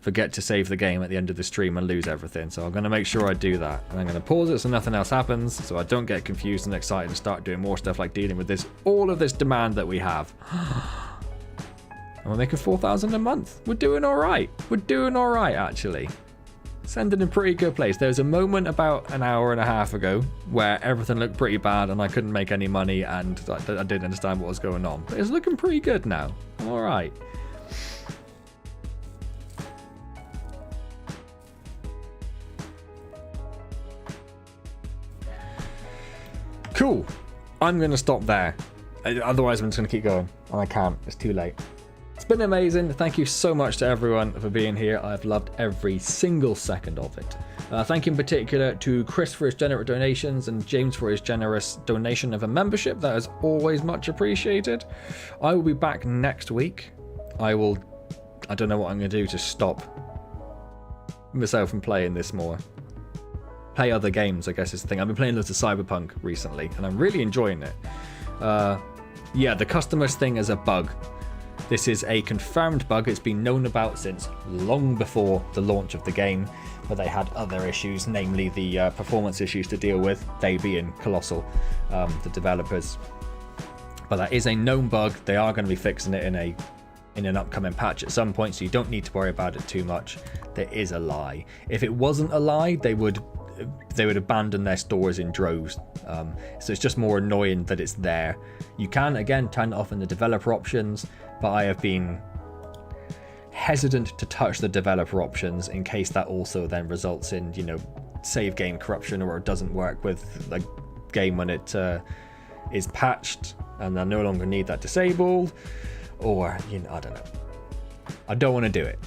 forget to save the game at the end of the stream and lose everything. So I'm going to make sure I do that. And I'm going to pause it so nothing else happens, so I don't get confused and excited and start doing more stuff like dealing with this, all of this demand that we have. And we're making 4,000 a month. We're doing all right. We're doing all right, actually. Sending in a pretty good place. There was a moment about an hour and a half ago where everything looked pretty bad and I couldn't make any money and I didn't understand what was going on. But it's looking pretty good now. All right. Cool. I'm going to stop there. Otherwise, I'm just going to keep going. And I can't. It's too late. It's been amazing. Thank you so much to everyone for being here. I've loved every single second of it. Thank you in particular to Chris for his generous donations and James for his generous donation of a membership. That is always much appreciated. I will be back next week. I don't know what I'm going to do to stop myself from playing this more. Play other games, I guess is the thing. I've been playing lots of Cyberpunk recently and I'm really enjoying it. Yeah, the customers thing is a bug. This is a confirmed bug. It's been known about since long before the launch of the game, but they had other issues, namely the performance issues to deal with, they being Colossal, the developers. But that is a known bug. They are going to be fixing it in an upcoming patch at some point, so you don't need to worry about it too much. There is a lie. If it wasn't a lie, they would abandon their stores in droves. So it's just more annoying that it's there. You can, again, turn it off in the developer options, but I have been hesitant to touch the developer options in case that also then results in, you know, save game corruption, or it doesn't work with the game when it is patched and I no longer need that disabled, or, you know, I don't know. I don't want to do it.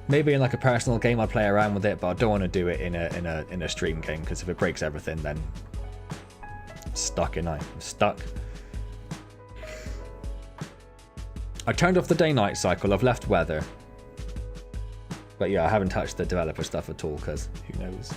Maybe in like a personal game I'd play around with it, but I don't want to do it in a stream game, because if it breaks everything, then I'm stuck, I'm stuck. I turned off the day-night cycle. I've left weather. But yeah, I haven't touched the developer stuff at all, because who knows.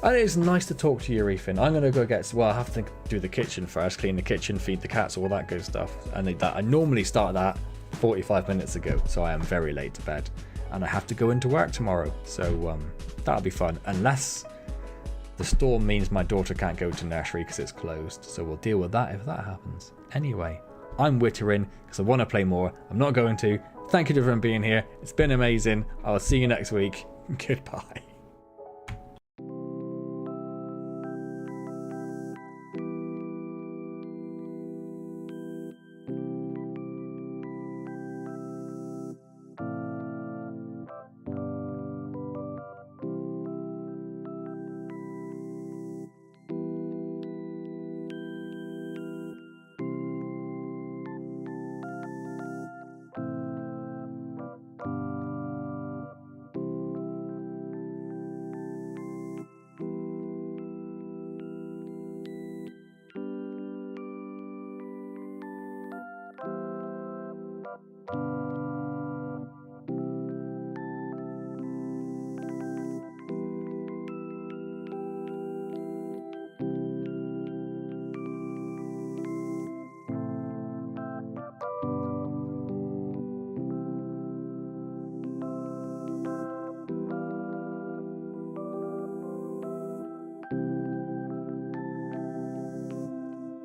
And it's nice to talk to you, Ethan. I'm going to go get... Well, I have to do the kitchen first. Clean the kitchen, feed the cats, all that good stuff. And I normally start that 45 minutes ago, so I am very late to bed. And I have to go into work tomorrow, so that'll be fun. Unless the storm means my daughter can't go to nursery because it's closed. So we'll deal with that if that happens. Anyway, I'm wittering because I want to play more. I'm not going to. Thank you to everyone being here. It's been amazing. I'll see you next week. Goodbye.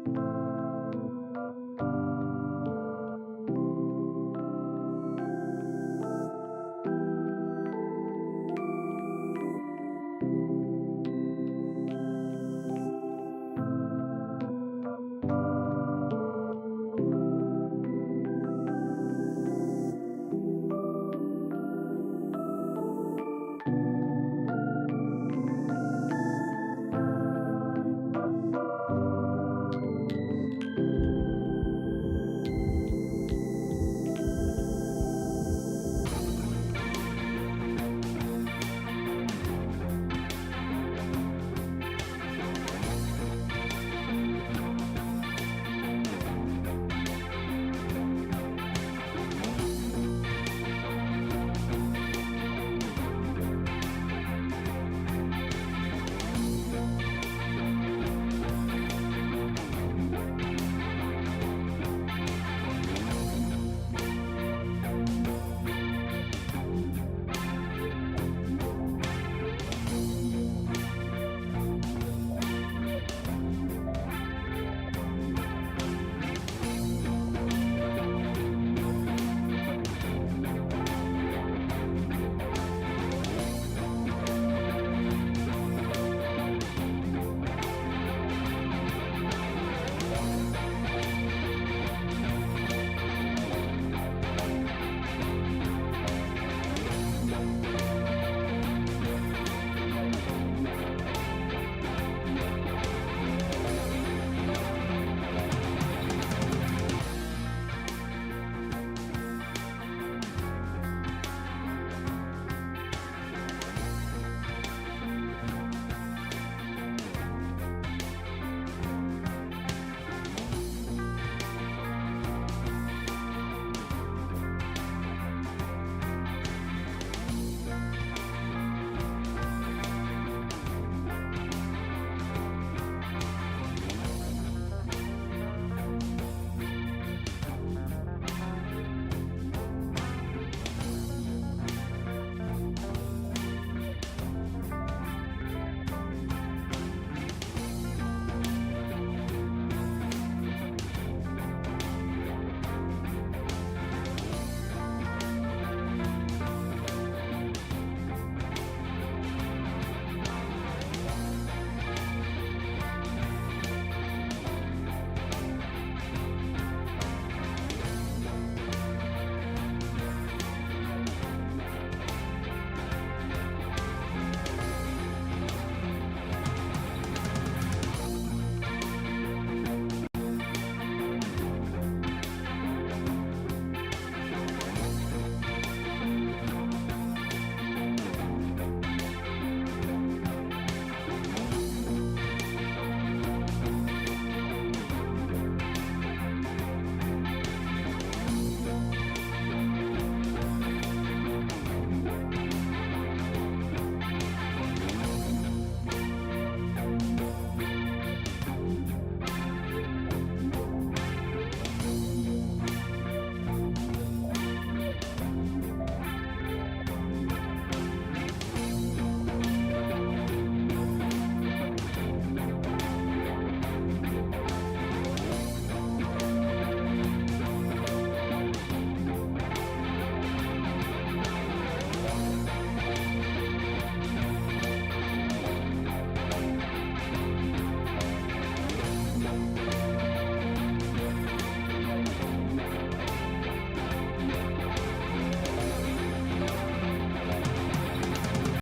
bye.